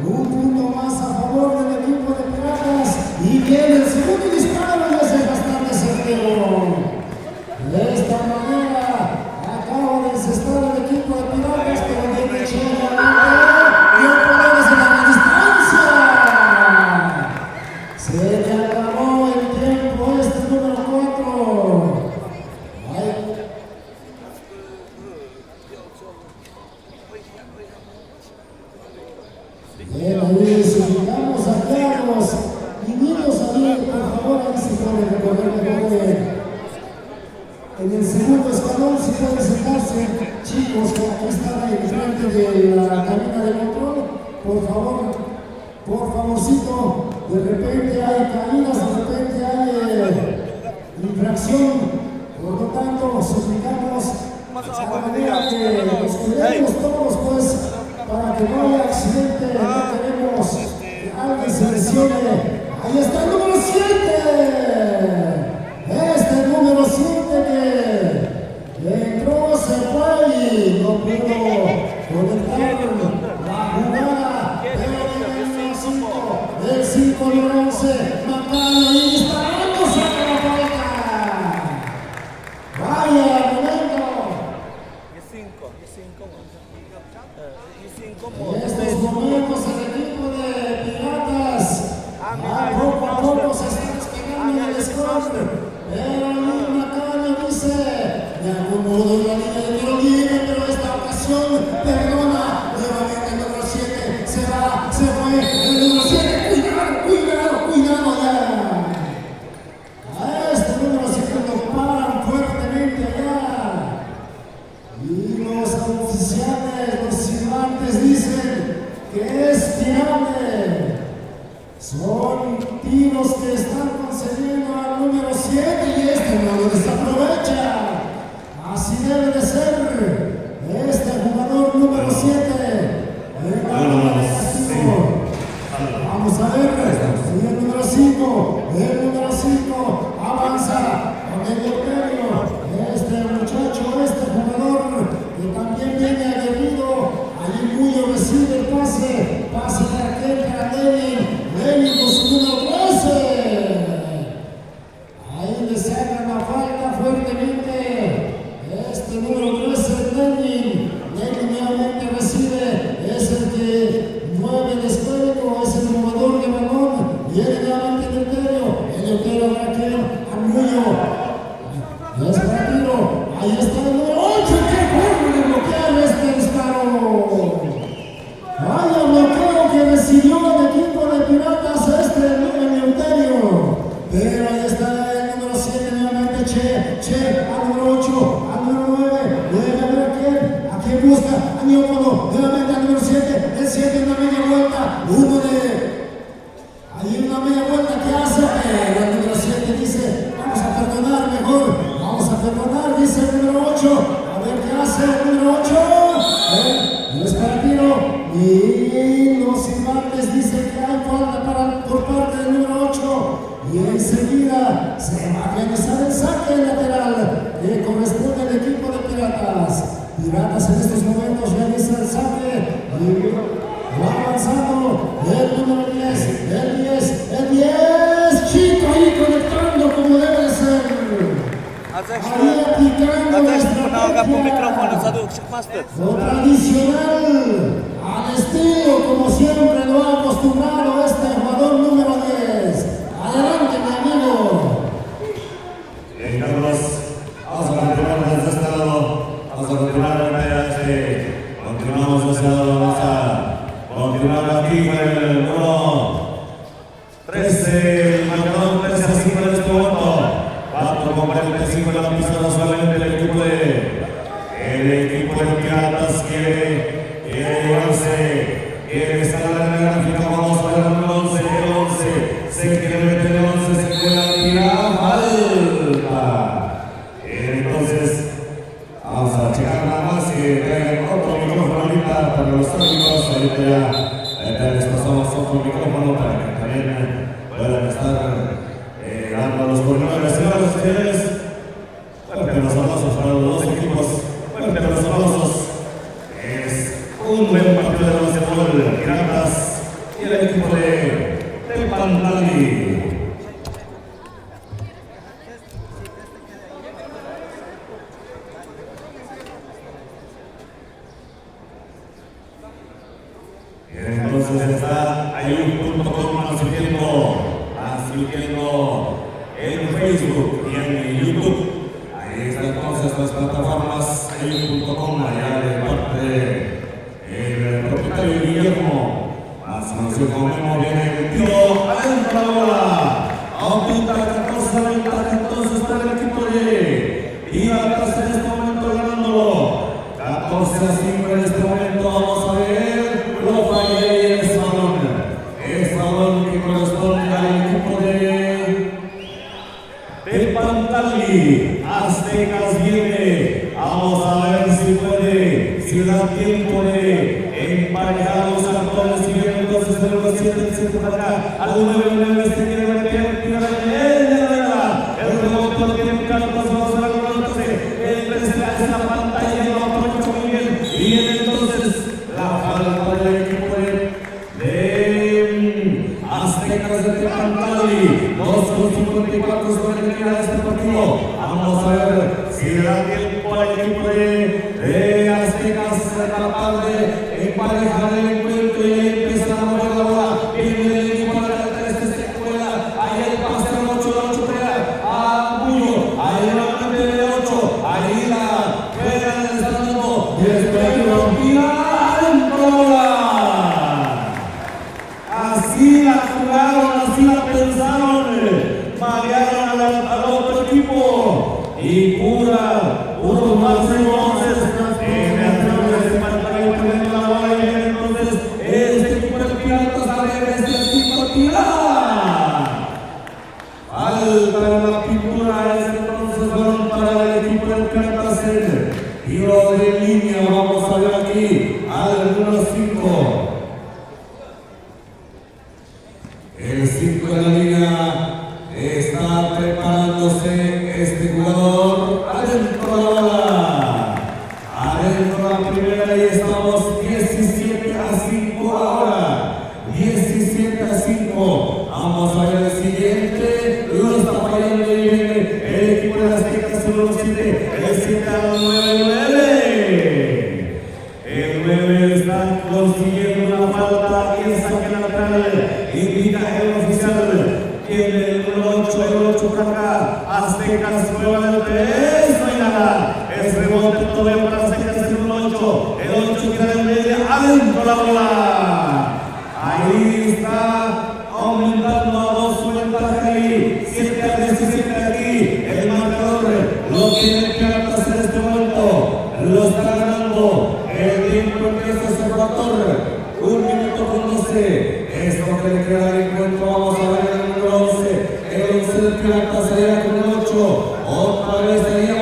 un punto más a favor del equipo de Piratas. Y viene el segundo disparo y ese es bastante certero. De esta manera acaba de encestar el equipo de Piratas, pero viene Chela y oponentes en la distancia. Se le acabó el tiempo este número 4. Bien, ahí suplicamos a Carlos y niños ahí, por favor, ahí se pueden recorrer mejor. En el segundo escalón, si pueden sentarse, chicos que aquí están enfrente de la cabina de control, por favorcito, de repente hay caídas, de repente hay infracción, por lo tanto, suplicamos a la manera que nos cuidemos todos, pues, para que no haya accidente, no queremos que alguien se lesione. Ahí está el número 7. Este número 7 que entró, se fue y no pudo conectar la jugada. Pero el 5, el 5 número 11, Macario y disparando, saca la falta. Vaya momento. En estos momentos el equipo de Piratas poco a poco se está despegando del score. Pero el Macario dice, me acomodo en la línea de tiro libre, pero esta ocasión perdona. Nuevamente el número 7 se va, se fue. El número 7, cuidado ya. A este número 7 lo paran fuertemente allá. Y los oficiales, los silbantes dicen que es tirable. Son tiros que están concediendo al número 7 y este no lo desaprovecha. Así debe de ser. Este jugador número 7. Vamos a ver. Y el número 5. El número 5 avanza con el Euterio. Este muchacho, este jugador que también viene aguerrido. Allí Muyo recibe el pase. Pase de aquel para Lenin. Lenin con su número 13. Ahí le sacan la falta fuertemente. Este número 13 Lenin. Lenin nuevamente recibe. Es el que mueve el esférico. Es el jugador de balón. Viene nuevamente el Euterio. El Euterio de aquel a Muyo. Es para tiro. Ahí está el número 8. ¡Qué forma de bloquear este disparo! Vaya bloqueo que recibió el equipo de Piratas, el Euterio. Pero ahí está el número 7 nuevamente, Che, al número 8, al número 9. Debe haber a quién busca, a Niópodo, nuevamente al número 7, el 7 una media vuelta, hay una media vuelta que hace, pero el número 7 dice, vamos a perdonar mejor, dice el número 8, a ver qué hace el número 8. No es para tiro. Y los silbantes dicen que hay falta por parte del número 8 y enseguida se va a realizar el saque lateral que corresponde al equipo de Piratas. Piratas en estos momentos realiza el saque y va avanzando el número 10, el 10, Chico ahí conectando como debe ser. Ahí aplicando la estrategia lo tradicional, al estilo como siempre lo ha acostumbrado este jugador número 10. Adelante, mi amigo. Bien, Carlos, vamos a continuar desde este lado, vamos a continuar continuamos desde este lado, vamos a continuar aquí con el número 13, el marcador 13 a 5 en este momento. 4:45 en la pista, solamente el equipo de Piratas quiere llevarse, quiere estar en la gráfica. Vamos a ver el 11, se quiere meter el 11, se puede tirar, falta. Entonces, vamos a checar nada más que traigan otro micrófono ahorita para los amigos, ahorita ya les pasamos otro micrófono para que también puedan estar dando los pormenores. Señoras y señores, fuerte los aplausos para los dos equipos, fuerte los aplausos. Es un buen partido de básquetbol, Piratas y el equipo de Tepantali. Entonces está ayun.com asistiendo en Facebook y en YouTube. Ahí están entonces las plataformas ayun.com, allá de parte del propietario Guillermo. Más conocido como Memo, viene el tío adentro la bola. Aumenta 14 la ventaja entonces para el equipo de Piratas en este momento ganándolo. 14-5 en este momento, vamos a ver. Lo fallé el salón. Es balón que corresponde al equipo de Pantali. Aztecas viene. Vamos a ver si puede, si da tiempo de emparejar los cartones. Y viene entonces el 7 para acá. Al 9 se quiere meter. Tira el rebote lo tiene Carlos. Vamos a ver el 13 hace la pantalla y lo aprovecha muy bien. Y entonces la falta del equipo de Aztecas de Tepantali. 2:54 se va a terminar este partido. Vamos a ver si le da tiempo al equipo de Aztecas de tratar de emparejar el encuentro y empiezan a mover la bola. Viene el equipo de la 3 se cuela. Ahí el pase al 8 pega a Bullo. Ahí nuevamente el 8. Ahí la pega del estando. Y así la jugaron, así la pensaron, marearon al otro equipo y puro más entonces la bola y entonces este equipo de Piratas a ver este equipo tira. Falta en la pintura, es entonces balón para el equipo de Piratas en tiro de línea. Vamos a ver aquí al número 5. El 5 de la línea está preparándose este jugador. Adentro la bola. Adentro la primera y estamos 17-5 ahora. 17-5. Vamos a ver el siguiente. Lo está fallando y viene el equipo de las Aztecas en los 7. El 7 al 9. El 9 está consiguiendo una falta y el saque lateral. Indica el oficial. Tiene el número 8, el 8 para acá. Aztecas juega el 3. No hay nada. Es rebote todavía para Aztecas el número 8. El 8 queda en media. Adentro la bola. Ahí está aumentando a 2 su ventaja ahí. 7-17 aquí. El marcador lo tiene Piratas en este momento. Lo está ganando. El tiempo empieza a ser factor. 1 minuto con 12. Es lo que le queda al encuentro. Vamos a ver el número 11. El 11 de Piratas allá con el 8. Otra vez ahí a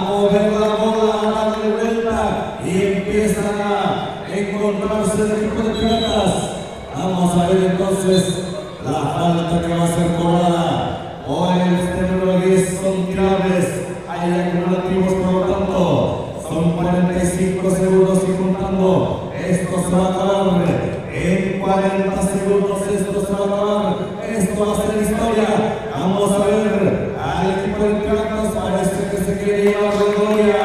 mover la bola, a darle vuelta. Y empiezan a encontrarse el equipo de Piratas. Vamos a ver entonces la falta que va a ser cobrada. Por el número 10 son tirables. Hay acumulativos, por lo tanto. Son 45 segundos y contando. Esto se va a acabar. En 40 segundos esto se va a acabar. Esto va a ser historia. Vamos a ver al equipo de Piratas. Parece que se quiere llevar la gloria.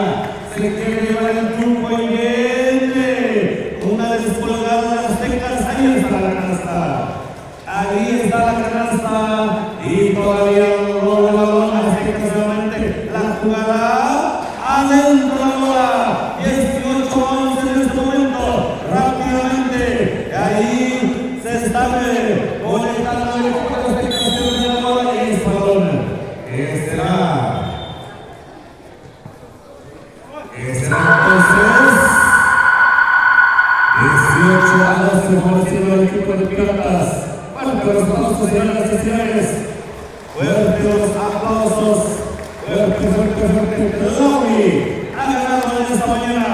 Se quiere llevar el triunfo y viene una descolgada de las Aztecas. Ahí está la canasta. Ahí está la canasta. Y todavía no el balón. Aztecas nuevamente la jugada. Adentro la bola. 18-11 en este momento. Rápidamente. Ahí se está conectando el equipo de Aztecas de la bola y es balón. Será entonces 18-12 favoreciendo al equipo de Piratas. Fuerte los aplausos, señoras y señores. Fuerte los aplausos. Fuerte. Lobby ha ganado en esta mañana.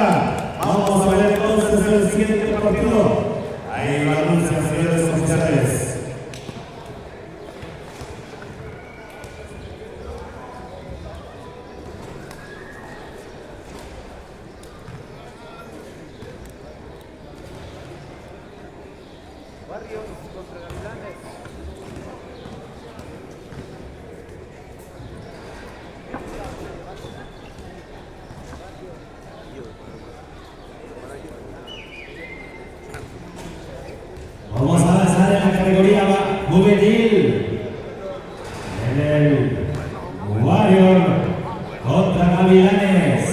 Vamos Vamos a ver entonces el siguiente partido. Ahí lo anuncian, señores oficiales. Barrios contra Gavilanes. Vamos a avanzar en la categoría juvenil. En el Warrior contra Gavilanes.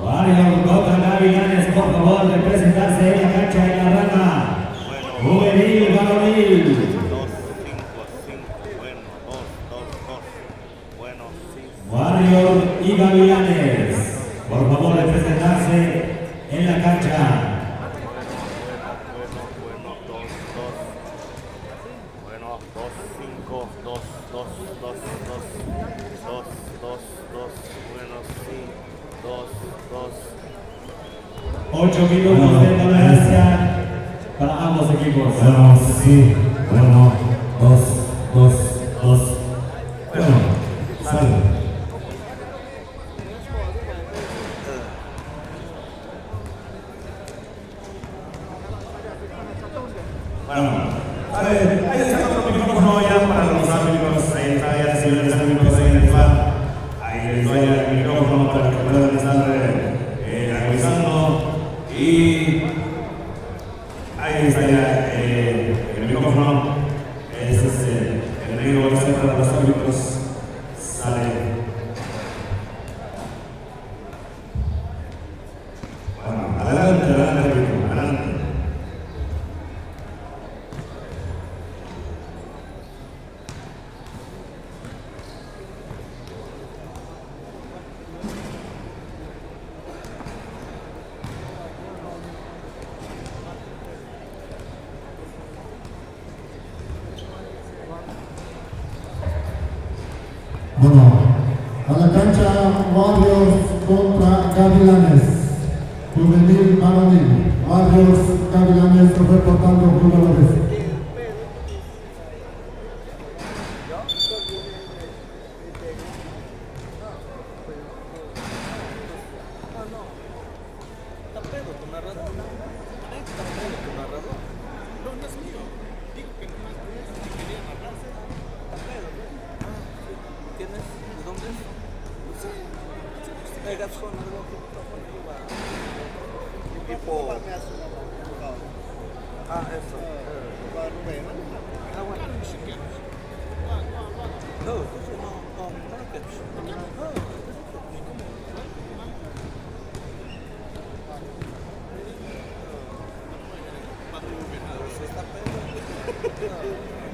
Warrior contra Gavilanes, por favor, de presentarse en la cancha de la rama. Juvenil, varonil. 2-5. Warrior y Gavilanes, por favor, de presentarse en la cancha. Bueno, 2-5, 2. Bueno, sí. 2. 8 minutos de tolerancia para ambos equipos. Bueno, sí. Bueno, 2. Bueno, sale. Bueno, ahí está otro micrófono ya para los amigos, ahí está ya, señores amigos en el fan. Ahí les doy el micrófono para que puedan estar realizando. Y ahí está ya el micrófono. Ese es el amigo para los árbitros. Sale. Bueno, adelante, árbitro, adelante. Bueno, a la cancha Warriors contra Gavilanes. Juvenil, varonil. Warriors, Gavilanes reportando jugadores. ¿Quién es? ¿De dónde es? No sé. El Garzón, equipo. Ah, eso. Ah, bueno. No,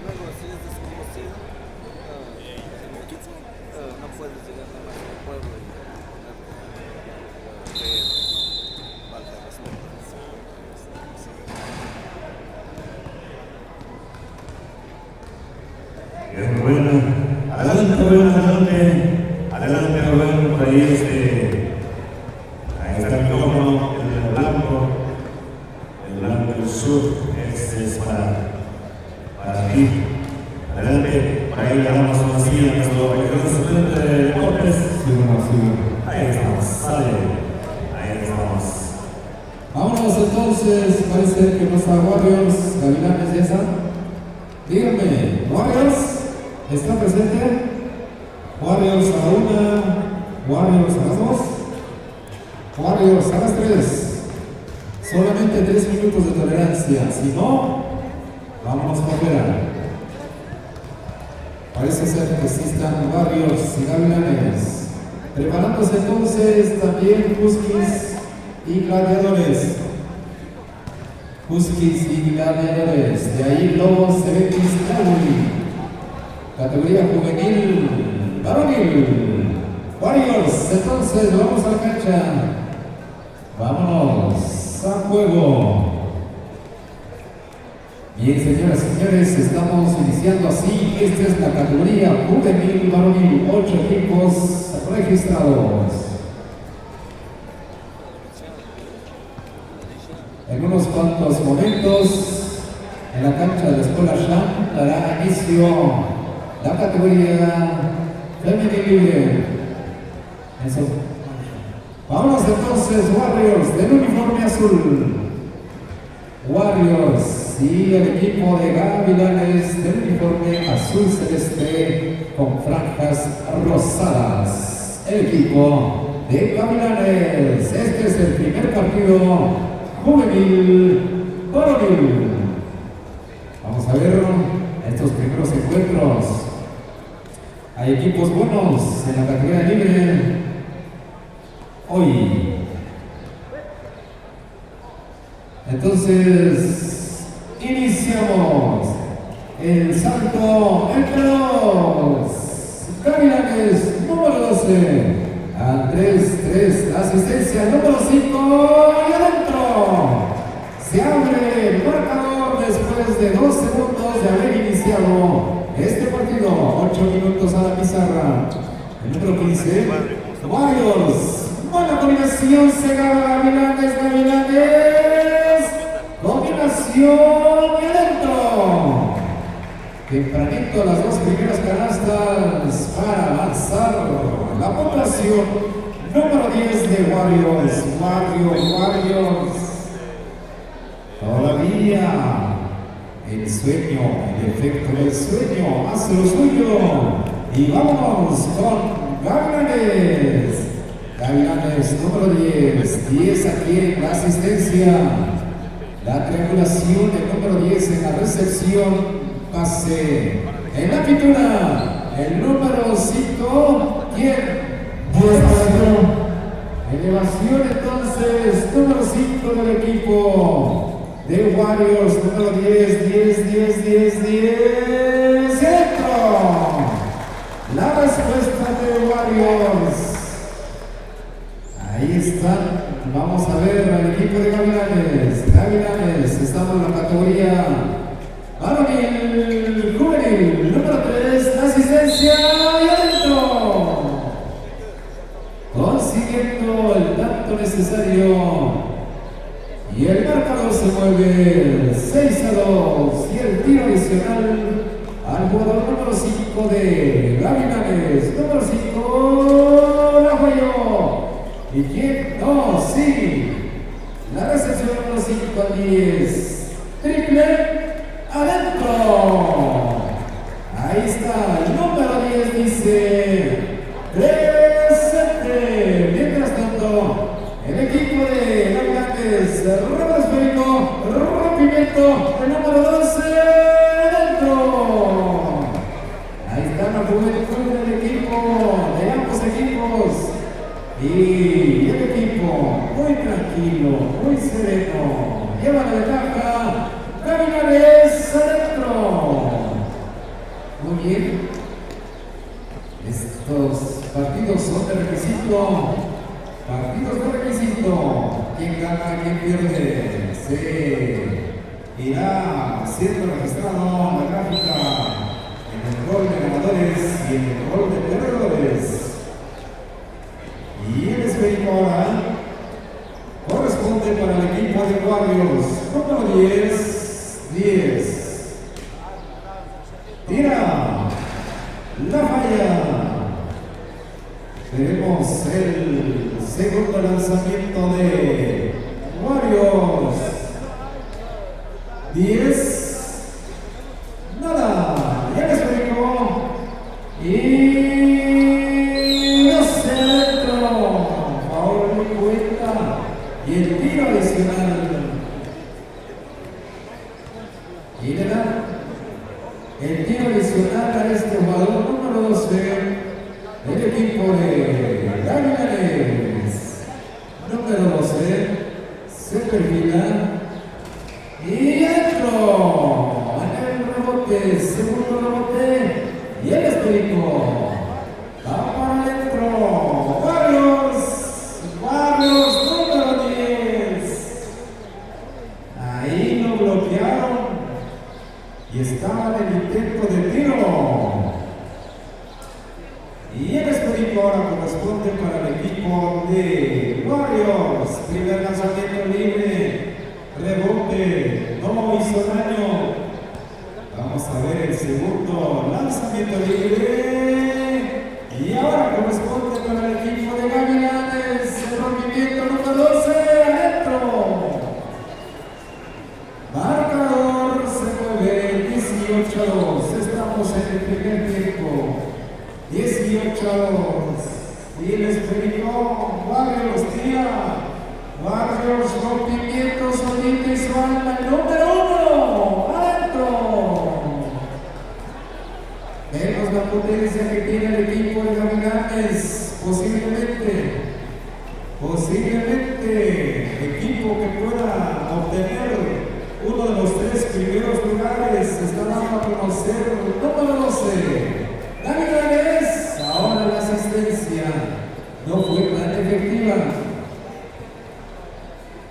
luego si es desconocido, no puedes llegar a más al pueblo y falta de respeto. Bien, bueno. Adelante, Rubén, adelante, Rubén, por ahí ahí está el micrófono, el blanco del sur, este es para ti. Adelante, por ahí le damos una silla a nuestro suplente de deportes. Sí, bueno. Ahí estamos, sale, ahí estamos. Vámonos entonces, parece que no está Warriors, Gavilanes ya está. Díganme, Warriors, ¿está presente? Warriors a la 1, Warriors a las 2, Warriors a las 3. Solamente 3 minutos de tolerancia, si no, vámonos para afuera. Parece ser que sí están Warriors y Gavilanes. Preparándose entonces también Huskies y Gladiadores. Huskies y Gladiadores. De ahí Lobos CBX Lauri. Categoría juvenil, varonil. Warriors, entonces vamos a la cancha. Vámonos a juego. Bien, señoras y señores, estamos iniciando así. Esta es la categoría juvenil, varonil, 8 equipos registrados. En unos cuantos momentos, en la cancha de la Escuela Sham, dará inicio la categoría femenil libre. Eso. Vámonos entonces, Warriors del uniforme azul. Warriors y el equipo de Gavilanes del uniforme azul celeste con franjas rosadas. El equipo de Gavilanes. Este es el primer partido juvenil varonil. Vamos a ver estos primeros encuentros. Hay equipos buenos en la categoría libre hoy. Entonces, iniciamos el salto entre los Gavilanes número 12 al 3-3, la asistencia número 5 y adentro. Se abre el marcador después de 2 segundos de haber iniciado este partido. 8 minutos a la pizarra. El número 15, Warriors. Buena combinación, se gana Gavilanes. Combinación y adentro. Tempranito las dos primeras canastas para avanzar la puntuación. Número 10 de Warriors. Warriors. Todavía el sueño, el efecto del sueño hace lo suyo. Y vámonos con Gavilanes. Gavilanes número 10. 10 aquí en la asistencia. La triangulación del número 10 en la recepción. Pase en la pintura. El número 5. ¿Quién? Elevación entonces. Número 5 del equipo de Warriors. Número 10. ¡Centro! La respuesta de Warriors. Ahí están. Vamos a ver al equipo de Gavilanes. Estamos en la categoría varonil juvenil. Número 3. Asistencia y adentro. Consiguiendo el tanto necesario. Y el marcador se mueve 6-2. Y el tiro adicional al jugador número 5 de Gavilanes. Número 5, la falló. ¿Y quién? No, sí. La recepción número 5 al 10. Triple adentro. Ahí está. El número 10 dice presente. Mientras tanto, el equipo de Gavilanes, robo esférico, rompimiento, el número 12 adentro. Ahí está la juventud del equipo, de ambos equipos. Y el equipo muy tranquilo, muy sereno, lleva la ventaja. Gavilanes adentro. Muy bien. Estos partidos son de requisito. Partidos de requisito. ¿Quién gana, quién pierde? Se irá siendo registrado la gráfica en el rol de ganadores y en el rol de perdedores. Y el esférico ahora corresponde para el equipo de Warriors. Número 10. Tira. La falla. Tenemos el segundo lanzamiento de Warriors. 10. Nada. Y el esférico. Y 12 adentro. Ahora me cuenta. Y el tiro adicional. Y le da el tiro adicional a este jugador número 12. El equipo de Gavilanes. Número 12. Se perfila. Y adentro. En el rebote. Segundo rebote. Y el esférico. Va para adentro. Warriors número 10. Ahí lo bloquearon. Y estaba en el intento de tiro. Y el esférico ahora corresponde para el equipo de Warriors. Primer lanzamiento libre. rompimientos, solito y su alma, el número 1, adentro. Vemos la potencia que tiene el equipo de Gavilanes, posiblemente equipo que pueda obtener uno de los 3 primeros lugares. Está dando a conocer el número 12, Gavilanes. Ahora la asistencia no fue tan efectiva.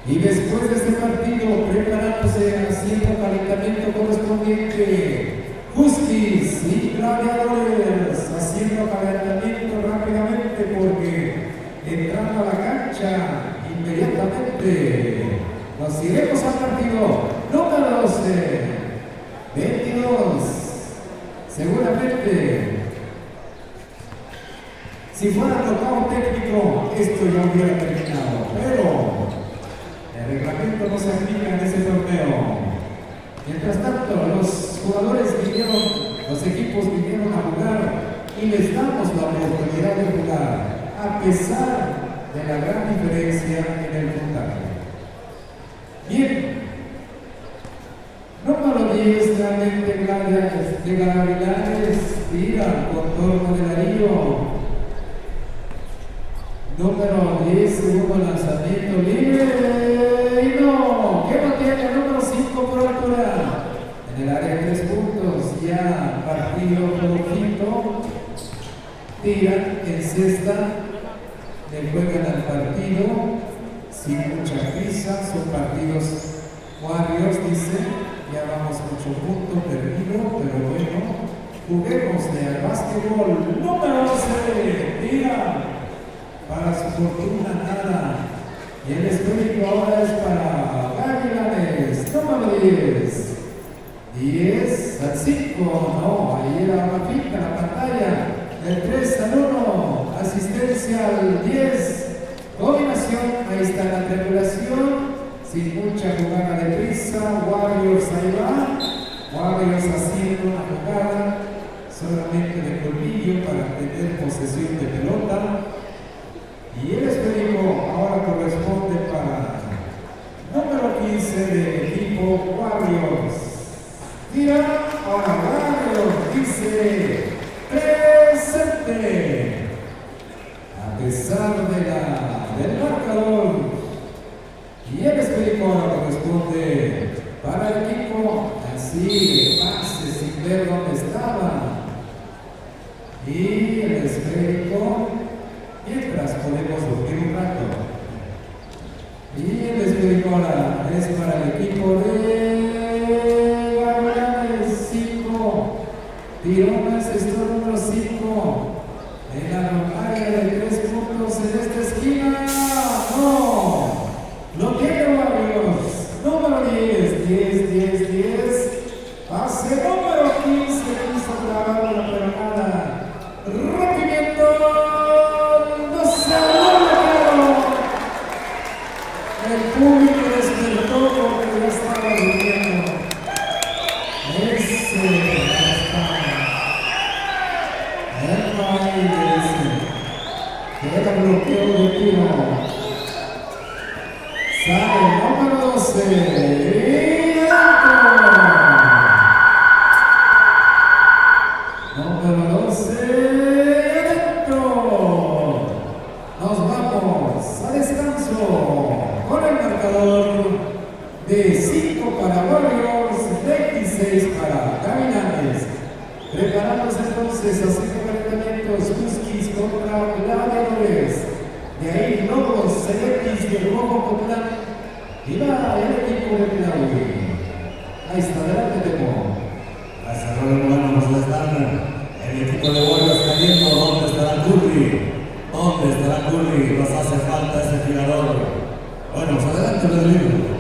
Y después de este partido, preparándose, haciendo calentamiento correspondiente, Huskies y Gladiadores haciendo calentamiento rápidamente porque entrando a la cancha inmediatamente nos iremos al partido número 12, 22. Seguramente, si fuera tocado técnico, esto ya hubiera terminado, pero el reglamento no se aplica en ese torneo. Mientras tanto, los jugadores vinieron, los equipos vinieron a jugar y les damos la oportunidad de jugar, a pesar de la gran diferencia en el puntaje. Bien, número 10, realmente de Gavilanes, tira contorno del anillo. Número 10, segundo lanzamiento libre. Y no, ¿qué no tiene? Número 5 por altura. En el área de 3 puntos, ya partido flojito. Tiran en cesta, le juegan al partido sin mucha prisa. Son partidos Warriors, dice. Ya vamos 8 puntos perdido, pero bueno, juguemos de básquetbol. Número 11, tira. Para su fortuna nada. Y el esférico ahora es para Gavilanes. Número 10. 10 al 5. No, ahí era una finta la pantalla. Del 3 al 1. Asistencia al 10. Combinación. Ahí está la triangulación. Sin mucha jugada de prisa. Warriors ahí va. Warriors haciendo una jugada solamente de colmillo para tener posesión de pelota. Y el esférico ahora corresponde para número 15 del equipo Warriors. Tira, ahora Warriors dice presente. A pesar del marcador. Y el esférico ahora corresponde para el equipo. Así, el pase sin ver dónde estaba. Y el esférico. Mientras podemos dormir un rato. Y el esférico ahora es para el equipo de Gavilanes 5. Tirones, esto número 5. En la área de 3 puntos en esta esquina. No. Lo tiene Warriors. Número 10. 10. Pase número 15. Quiso clavar la pelota. Rompimiento. El público despertó porque ya estaba durmiendo. Ese ya está. El baile ese. Era bloqueo de tiro. Sale número 12. Y adentro. Número 12. Adentro. Nos vamos a descanso con el marcador de 5 para Warriors, 26 para Gavilanes. Preparándose entonces haciendo calentamientos Huskies contra Gladiadores. De ahí Lobos Selectis del Rojo Popular y va el equipo de Claudio. Ahí está, adelante Temo. Gracias, Robert, nos la están el equipo de Warriors cayendo. ¿Dónde estará Curry? ¿Dónde estará Curry? Nos hace falta ese tirador. Bueno, adelante, Rodrigo.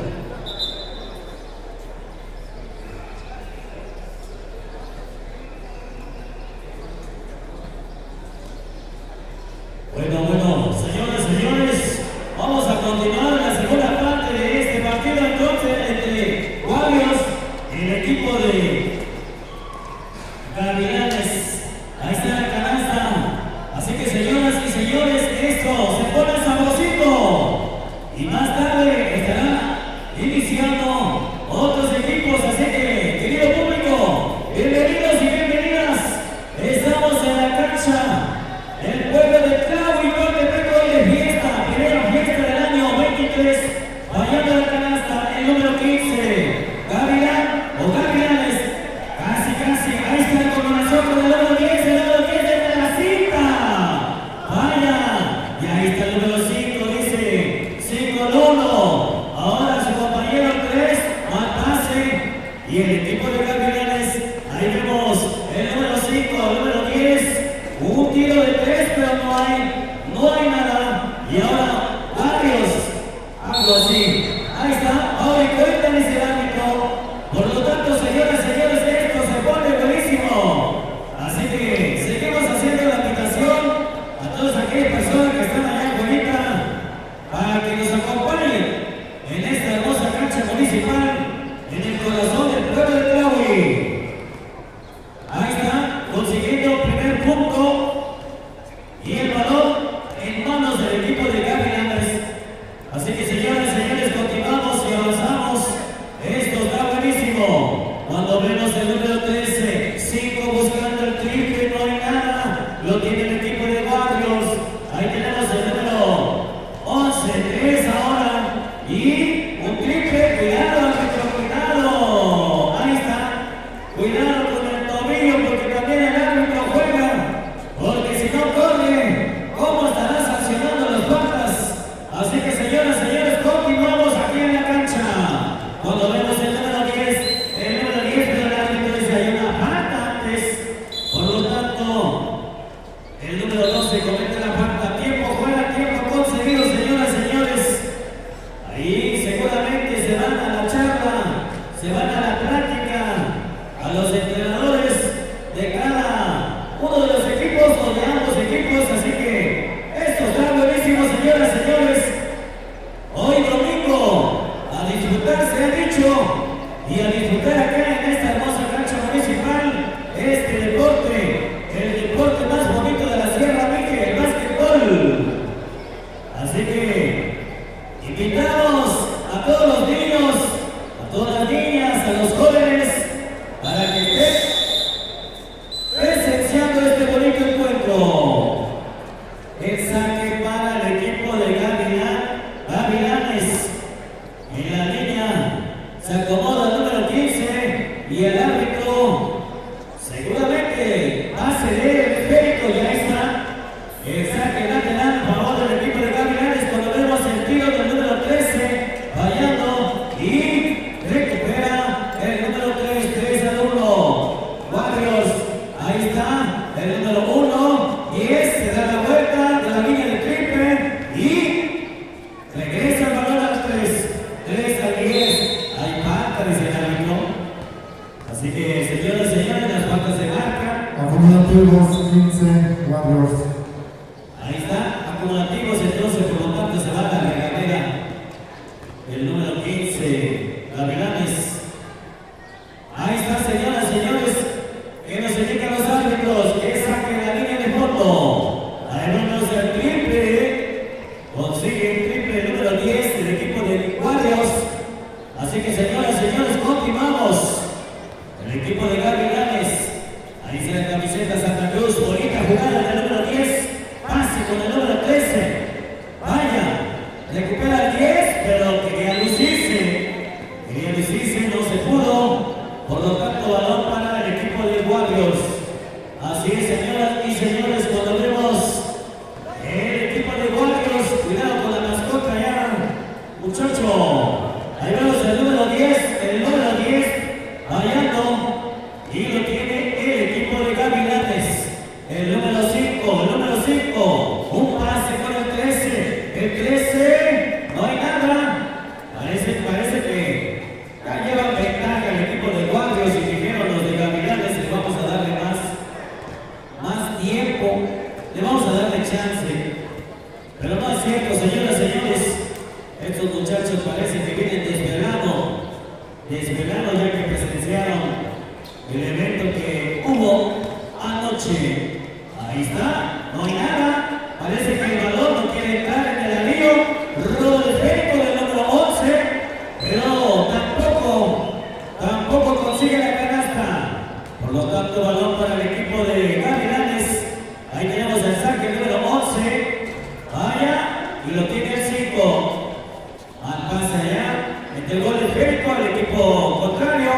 Bueno, señores, vamos a continuar la segunda parte de este partido entonces entre Warriors y el equipo de Gavilanes. Ahí está la canasta. Así que señoras y señores, esto se pone sabrosito. Y más tarde estarán Ahí está, ahora cuentan ese árbitro. Por lo tanto, señoras y señores, esto se pone buenísimo. Así que seguimos haciendo la invitación a todas aquellas personas que están allá afuera para que nos acompañen en esta hermosa cancha municipal en el corazón del pueblo de Tlahui. Ahí está, consiguiendo primer punto y el balón en manos del equipo de Gavilanes. Así que señores, señores, continuamos y avanzamos. Esto está buenísimo. Cuando vemos el número 13, 5 buscando el triple, no hay nada. Lo tiene el equipo de Barrios. Ahí tenemos el número 11, 3 ahora. Y un triple, cuidado, cuidado. Ahí está. Cuidado con el tobillo porque también el árbitro juega. Porque si no corre, ¿cómo estará sancionando las faltas? Así que señoras y señores, continuamos aquí en la cancha. Cuando vemos el número 10, pero el árbitro dice hay una falta antes. Por lo tanto, el número 12 comete la falta. Tiempo fuera, tiempo conseguido, señoras y señores. Ahí seguramente se van a la charla, se van a la práctica, a los entrenadores de cada uno de los equipos o de ambos equipos. Así que esto está buenísimo, señoras y señores. Hoy domingo, a disfrutar se ha dicho, y a disfrutar acá en esta hermosa cancha municipal, este deporte, el deporte más bonito de la Sierra Mije, el básquetbol. Así que invitamos a todos los niños, a todas las niñas, a los jóvenes, para que estén presenciando este bonito encuentro. El saque para el equipo de Gavilanes. En la línea se acomoda el número 15 y el árbitro seguramente hace leer el esférico y ahí está. El saque lateral a favor del equipo de Gavilanes cuando vemos el tiro del número 13 fallando y recupera el número 3 al 1. Barrios, ahí está el número 1, 10, se da la vuelta de la línea de triple y regresa el balón al 3 al 10. Hay falta, dice el árbitro. Así que, señoras y señores, las faltas se marcan. Acumulativos 15 Warriors. Ahí está, acumulativos, entonces por lo tanto se va a la regadera. El número 15, Gavilanes. Ahí está, señoras y señores, que nos indican los árbitros que saquen la línea de fondo. Ahí vemos el triple, consigue el triple el número 10 del equipo de Guardios. Así que, señoras y señores, continuamos. El equipo de Gavilanes, ahí está la camiseta Santa Cruz, bonita jugada del número 10, pase con el número 13, vaya, recupera el 10, pero quería lucirse, no se pudo, por lo tanto balón para el equipo de Guardios. Así es, señoras y señores, cuando vemos el equipo de Guardios, cuidado con la mascota ya, muchacho, ahí vemos el número 10, fallando, y lo tiene el equipo de Gavilanes. El número 5, un pase con el 13, no hay nada. Parece que ya llevan ventaja el equipo de Guardios y dijeron los de Gavilanes que vamos a darle más tiempo, le vamos a darle chance. Pero no es cierto, señoras y señores, estos muchachos parece que vienen desvelando ya que presenciaron el evento que hubo anoche. Ahí está, no hay nada, parece que el balón no quiere entrar en el anillo, robo el esférico del número 11, pero tampoco consigue la canasta. Por lo tanto, balón para el equipo de Gavilanes. Ahí tenemos el saque número 11, vaya, y lo tiene el 5. Al pase allá, entregó el esférico al equipo contrario,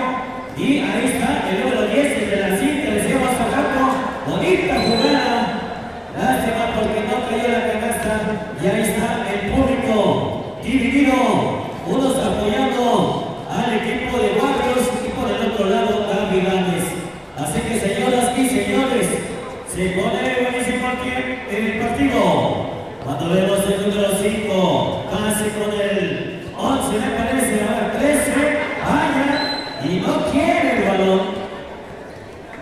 y ahí está el número 10, el de la cinta, le sigue más abajo, bonita jugada, lástima porque no cayó la canasta, y ahí está el público dividido, unos apoyando al equipo de Barrios y por el otro lado Gavilanes. Así que, señoras y señores, se pone buenísimo aquí en el partido. Cuando vemos el número 5, pase con el 11 me parece, ahora 13, vaya, y no quiere el balón,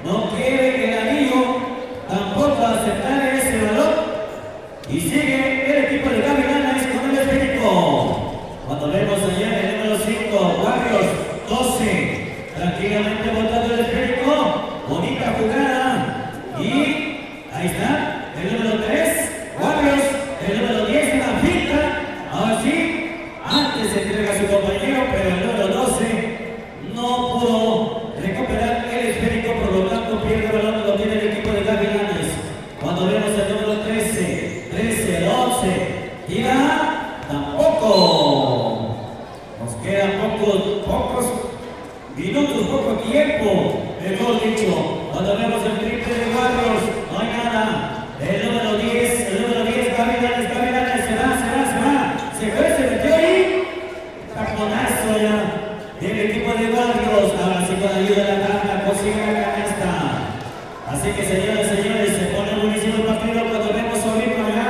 no quiere el anillo, tampoco aceptar ese balón, y sigue el equipo de Gavilanes con el esférico. Cuando vemos allá el número 5, Warriors, 12, tranquilamente botando el esférico, bonita jugada, y ahí está, el número 3, Warriors, el número 10 en la pinta, ahora sí, antes se entrega a su compañero, pero el número 12 no pudo recuperar el esférico, por lo tanto pierde el balón, lo tiene el equipo de Gavilanes. Cuando vemos el número 13, 11, tira, tampoco. Nos quedan pocos minutos, poco tiempo, mejor dicho. Cuando vemos el triple de Warriors, no hay nada. El número 10, Gavilanes, se va. Se metió ahí. Taponazo ya del equipo de Warriors. Ahora sí, con ayuda de la tabla consigue la canasta. Así que señores, se pone buenísimo el partido cuando vemos ahorita allá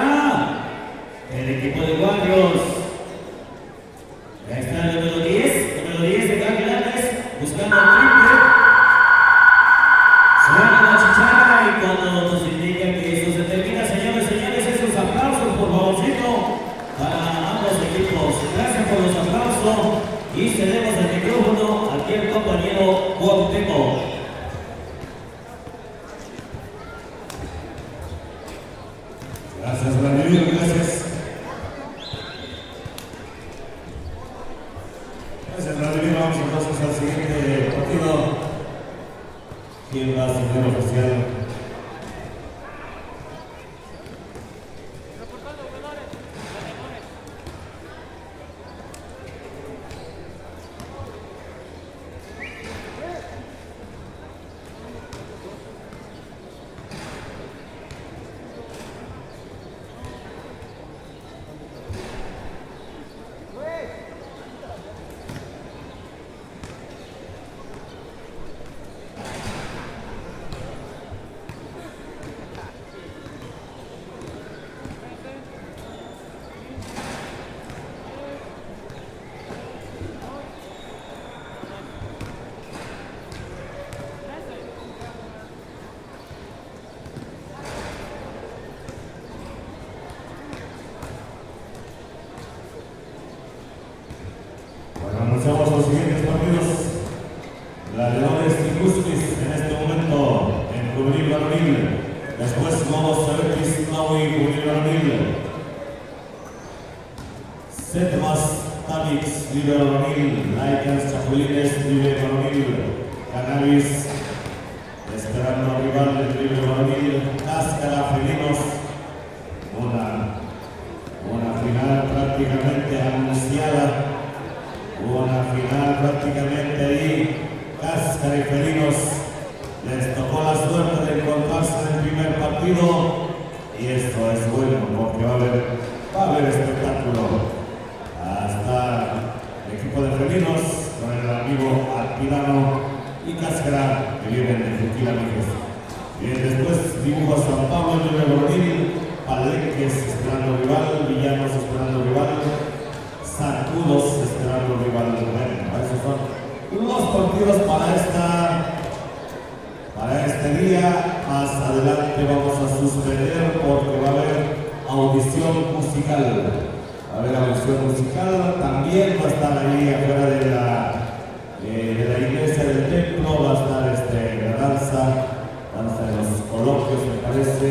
el equipo de Warriors. Ya está el número 10 de Gavilanes buscando el triple. Suena la chicharra y cuando nos indican que eso se termina, señores, esos aplausos por favorcito para ambos equipos. Gracias por los aplausos y cedemos el micrófono aquí al compañero Cuauhtémoc. Gracias, Vladimir, gracias. Gracias, Vladimir. Vamos entonces al siguiente partido. ¿Quién va a ser el oficial? Anunciamos los siguientes partidos. La Leones y Justis en este momento en juvenil varonil. Después Novos Cebetis, Maui, juvenil varonil. Setmas, Tamix, libre varonil. Lycans, Chapulines, libre varonil. Cannabis, esperando rival, libre varonil. Cáscara, Felinos. Una final prácticamente anunciada. Una final prácticamente ahí, Cáscara y Felinos les tocó la suerte de encontrarse en el primer partido y esto es bueno porque va a haber espectáculo. Hasta el equipo de Felinos con el amigo Alpidano y Cáscara que vienen de Juquila, amigos. Bien, después dibujo a San Pablo, Libre Varonil, Palenques esperando rival, Villanos esperando rival, Sacudos esperando rival. Bueno, esos son los partidos para este día. Más adelante vamos a suspender porque va a haber audición musical. También va a estar ahí afuera de la iglesia del templo, va a estar la danza, los coloquios, me parece.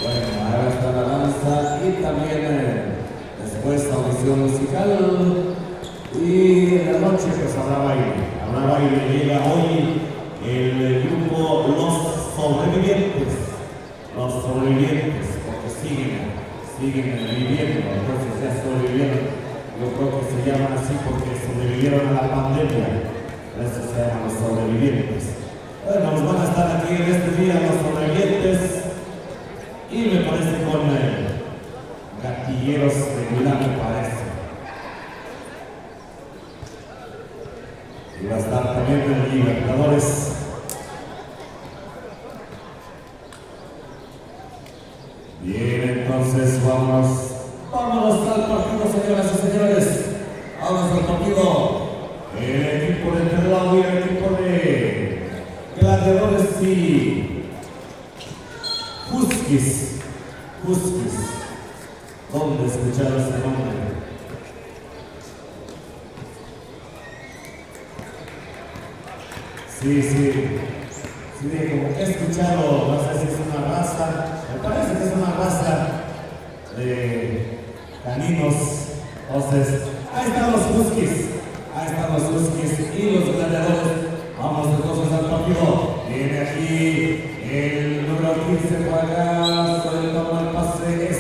Bueno, ahora está la danza y también después audición musical y en la noche pues habrá baile. Llega hoy el grupo Los Sobrevivientes, porque siguen viviendo, entonces ya sobrevivieron. Yo creo que se llaman así porque sobrevivieron a la pandemia, por eso se llaman Los Sobrevivientes. Bueno, nos van a estar aquí en este día Los Sobrevivientes y me parece con Gatilleros de Milán, me parece. Y va a estar también en Libertadores. Bien, entonces vámonos al partido, señoras y señores. al partido. El equipo de Terlau y el equipo de Gladiadores y Huskies. ¿Dónde escuchar ese nombre? Sí, como que he escuchado, no sé si es una raza, me parece que es una raza de caninos. Entonces, ahí están los Huskies y los Gladiadores. Vamos entonces al partido. Viene aquí el número 15 por acá, soltando el pase, es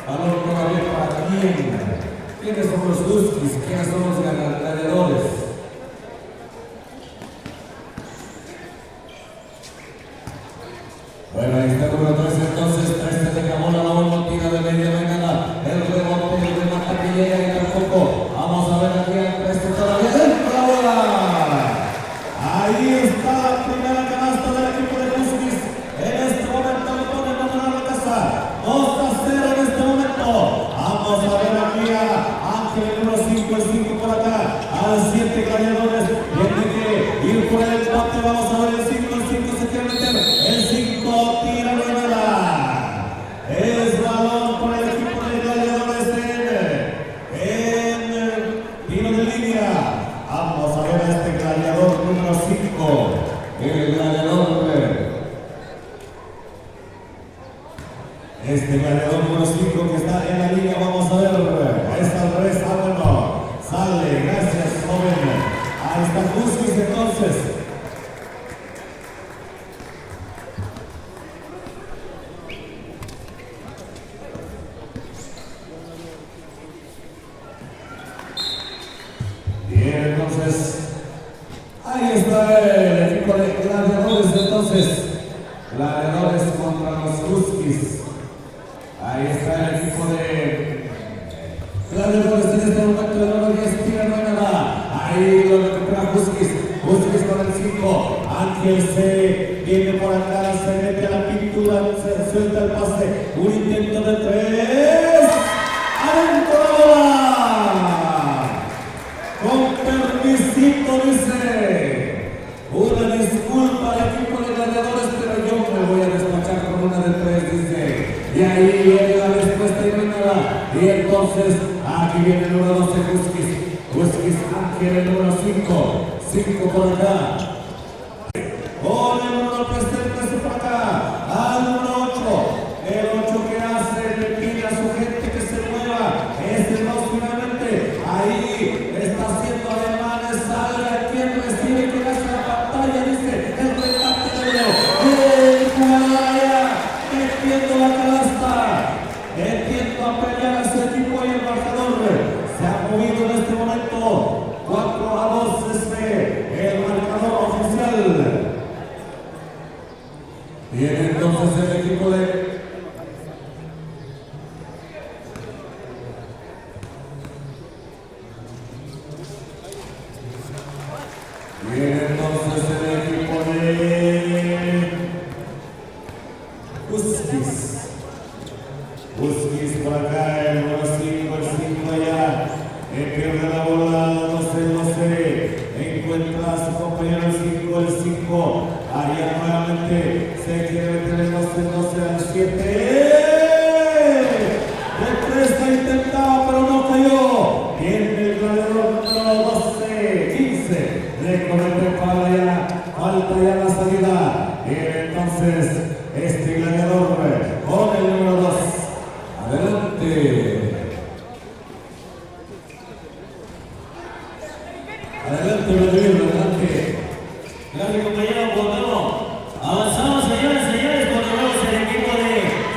balón todavía para quién. ¿Quiénes son los Huskies? ¿Quiénes son los Gladiadores? Bueno, ahí está el número 13, entonces 13 de Camola, la bomba tira de media vengada, el rebote, el remate que llega y tampoco. Vamos a ver aquí al 13 todavía dentro la bola. Ahí está la primera canasta del equipo de Huskies. En este momento le pone el número a la casa. 2-0 en este momento. Vamos a ver aquí a Ángel, el número 5, el 5 por acá, al 7 Gladiadores. Tiene que ir por el empate. Vamos a ver el 5 se quiere meter. El 5 tira nueva. Es balón por el equipo de Gladiadores en tiro de línea. Vamos a ver a este gladiador número 5. El gladiador. Este gladiador número 5 que está en la línea. Vamos a ver. Es al revés. Bueno. Sale. Gracias, joven. Ahí está Huskies entonces. Bien, entonces, ahí está el equipo de Gladiadores, entonces, Gladiadores contra los Huskies. Ahí está el equipo de Gladiadores en este momento, el número 10, tira nueva. Ahí lo recupera Huskies con el 5. Ángel se viene por acá, se mete a la pintura, se suelta el pase, un intento de 3. ¡Adentro la bola! Con permisito, dice. Una disculpa al equipo de Gladiadores, pero yo me voy a despachar con una de 3, dice. Y ahí viene la respuesta y no hay nada. Y entonces, aquí viene el número 12, Huskies, Ángel, el número 5 por acá. Con el número 13 por acá. Al número 8. El 8 que hace, le pide a su gente que se mueva. Es el 2 finalmente. Ahí está haciendo alemanes. Sale quien recibe, que hace la pantalla. Dice el remate de Leo. El jugador metiendo la canasta. Metiendo a pelear a su equipo y el marcador se ha movido en este momento. 4-2 el marcador oficial. Viene entonces el equipo de Huskies por acá, el número 5, el 5 allá, pierde la bola, 12, encuentra a su compañero el 5, allá nuevamente, se quiere meter el 12 al 7, de 3 la intentaba pero no cayó, viene el gladiador número 12, 15, le comete falta ya la salida, entonces este gladiador con el número 2. Adelante. Adelante, adelante. Gracias, compañero. Cuando avanzamos, señores, cuando vemos el equipo de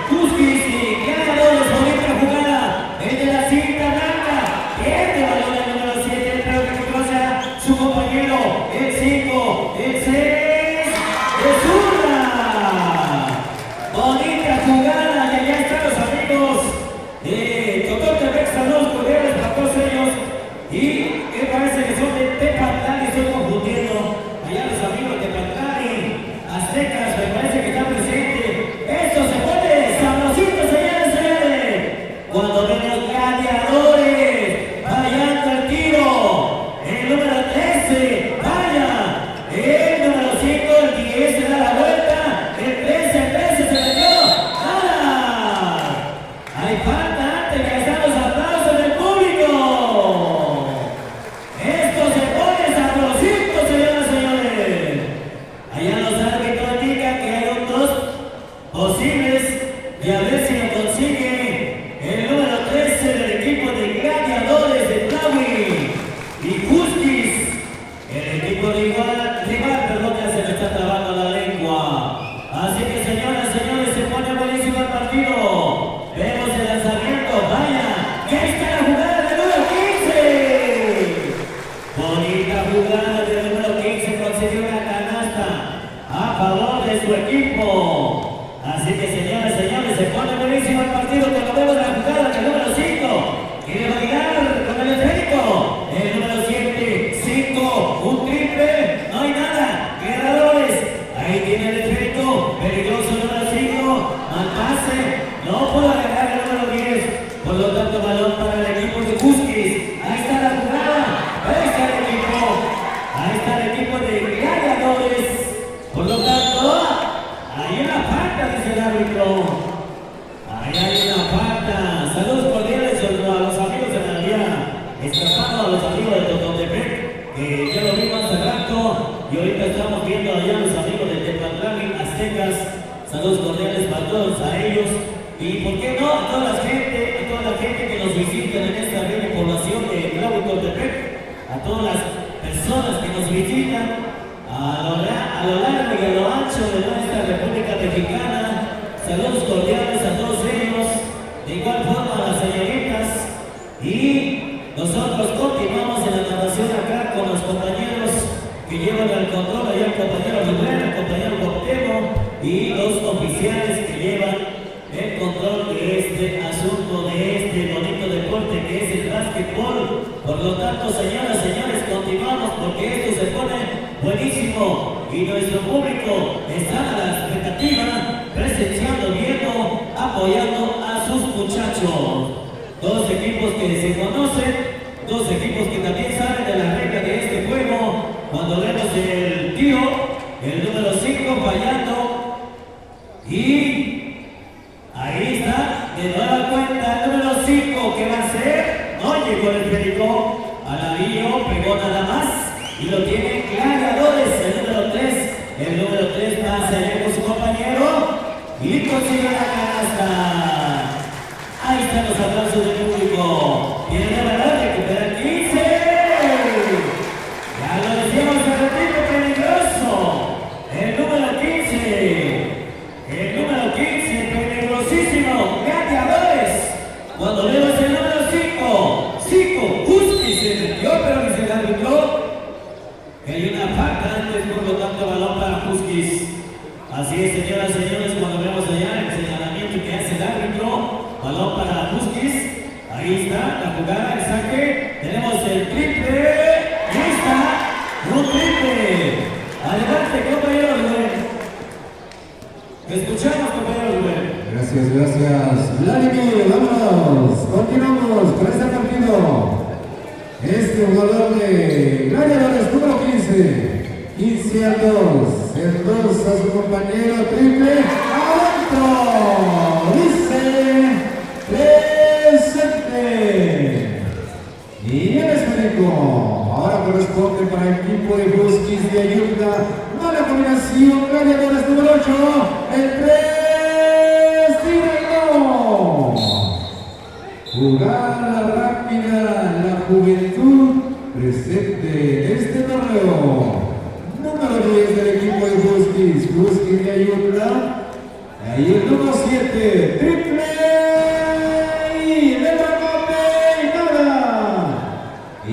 Huskies y Gladiadores, bonita jugada desde la cinta blanca. Pierde el balón el número 7, creo que conoce a su compañero, el 5, el 6, de zurda. Bonita jugada, y allá están los amigos de Tototepex, saludos cordiales para todos ellos. Y me parece que son de Tepatlán, estoy confundiendo. Allá los amigos de Tepatlán y Aztecas, me parece que están presentes. Esto se pone sabrosito, señores. Cuando ven los Gladiadores, fallando el tiro. equipo rival, perdón, ya se me está trabando la lengua. Así que señoras, señores, se pone buenísimo el partido. Vemos el lanzamiento, vaya, que ahí está la jugada del número 15. Bonita jugada del número 15, consiguió una canasta a favor de su equipo. Así que señoras, señores, se pone buenísimo el partido cuando vemos la jugada del número 5. Quiere bailar con el esférico. El número 7, 5, un triple, no hay nada. Ganadores, ahí tiene el esférico. Peligroso el número 5, mal pase. No pudo agarrar el número 10. Por lo tanto, balón para el equipo de Huskies. Ahí está la jugada. Ahí está el equipo. Ahí está el equipo de Gladiadores. Por lo tanto, hay una falta, dice el árbitro. Ahí hay una falta. Saludos cordiales a los amigos de la vía, escapando a los amigos de Tototepec, que ya lo vimos hace rato y ahorita estamos viendo allá a los amigos de Tepatlán, Aztecas. Saludos cordiales para todos a ellos y por qué no a toda la gente que nos visita en esta bella población de Tlahuitoltepec, a todas las personas que nos visitan a lo largo y a lo ancho de nuestra República Mexicana. Saludos cordiales a todos ellos, de igual forma a las señoritas, y nosotros continuamos en la narración acá con los compañeros que llevan el control, allá el compañero Rubén, el compañero Boctero y los oficiales que llevan el control de este asunto, de este bonito deporte que es el básquetbol. Por lo tanto, señoras, señores, continuamos porque esto se pone buenísimo y nuestro público está a la expectativa, presenciando, viendo, apoyando a sus muchachos. Dos equipos que se conocen, dos equipos que también saben de la regla de este juego. Cuando vemos el tiro, el número 5 fallando y ahí está, de nueva cuenta, el número 5 que va a ser, no llegó el esférico, Alavío pegó nada más y lo tiene Gladiadores, el número 3 pasa allá con su compañero y consigue la canasta. Ahí están los aplausos del público. Tiene la verdad de recuperar 15. Ya lo decíamos, el retiro peligroso. El número 15, peligrosísimo. Gladiadores. Cuando vemos el número 5, Huskies se metió, pero dice el árbitro que hay una falta antes, por lo tanto, balón para Huskies. Así es, señoras y señores, cuando vemos allá el señalamiento que hace el árbitro, balón para Huskies. Ahí está la jugada, el saque. Tenemos el triple. Ahí está, un triple. Adelante, compañero Rubén. Escuchamos, compañero Rubén. Gracias. Vladimir, vámonos. Continuamos con este partido. Este jugador de Gladiadores número 15. 15 a 2. El 2 a su compañero triple. ¡Adentro! Dice presente. Y el esférico. Ahora corresponde para el equipo de Huskies de Ayutla. Mala combinación. Gladiadores número 8. El 3. Tira y no. Jugada rápida. La juventud presente en este torneo. Número 10 del equipo de Huskies de Ayutla. Ahí el número 7, triple y de rebote y nada. Y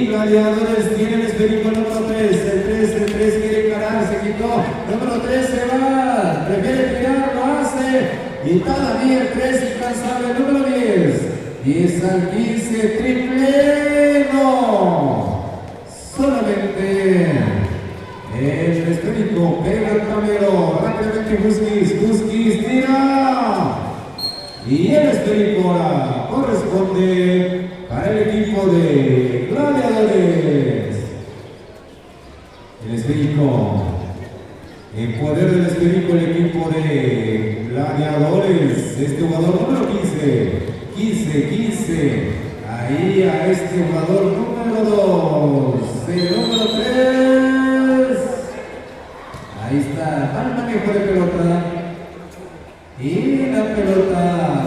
Gladiadores tiene el esférico número 3. El 3 quiere encarar, se quitó. Número 3 se va, prefiere tirar, lo hace. Y todavía el 3 incansable, número 10. 10 al 15, triple, no. Solamente el esférico pega el camero, rápidamente Huskies tira. Y el esférico ahora corresponde para el equipo de Gladiadores. El esférico, en poder del esférico el equipo de Gladiadores. Este jugador número 15. Ahí a este jugador número 2. El número 3. Ahí está, mal manejo de pelota. Y la pelota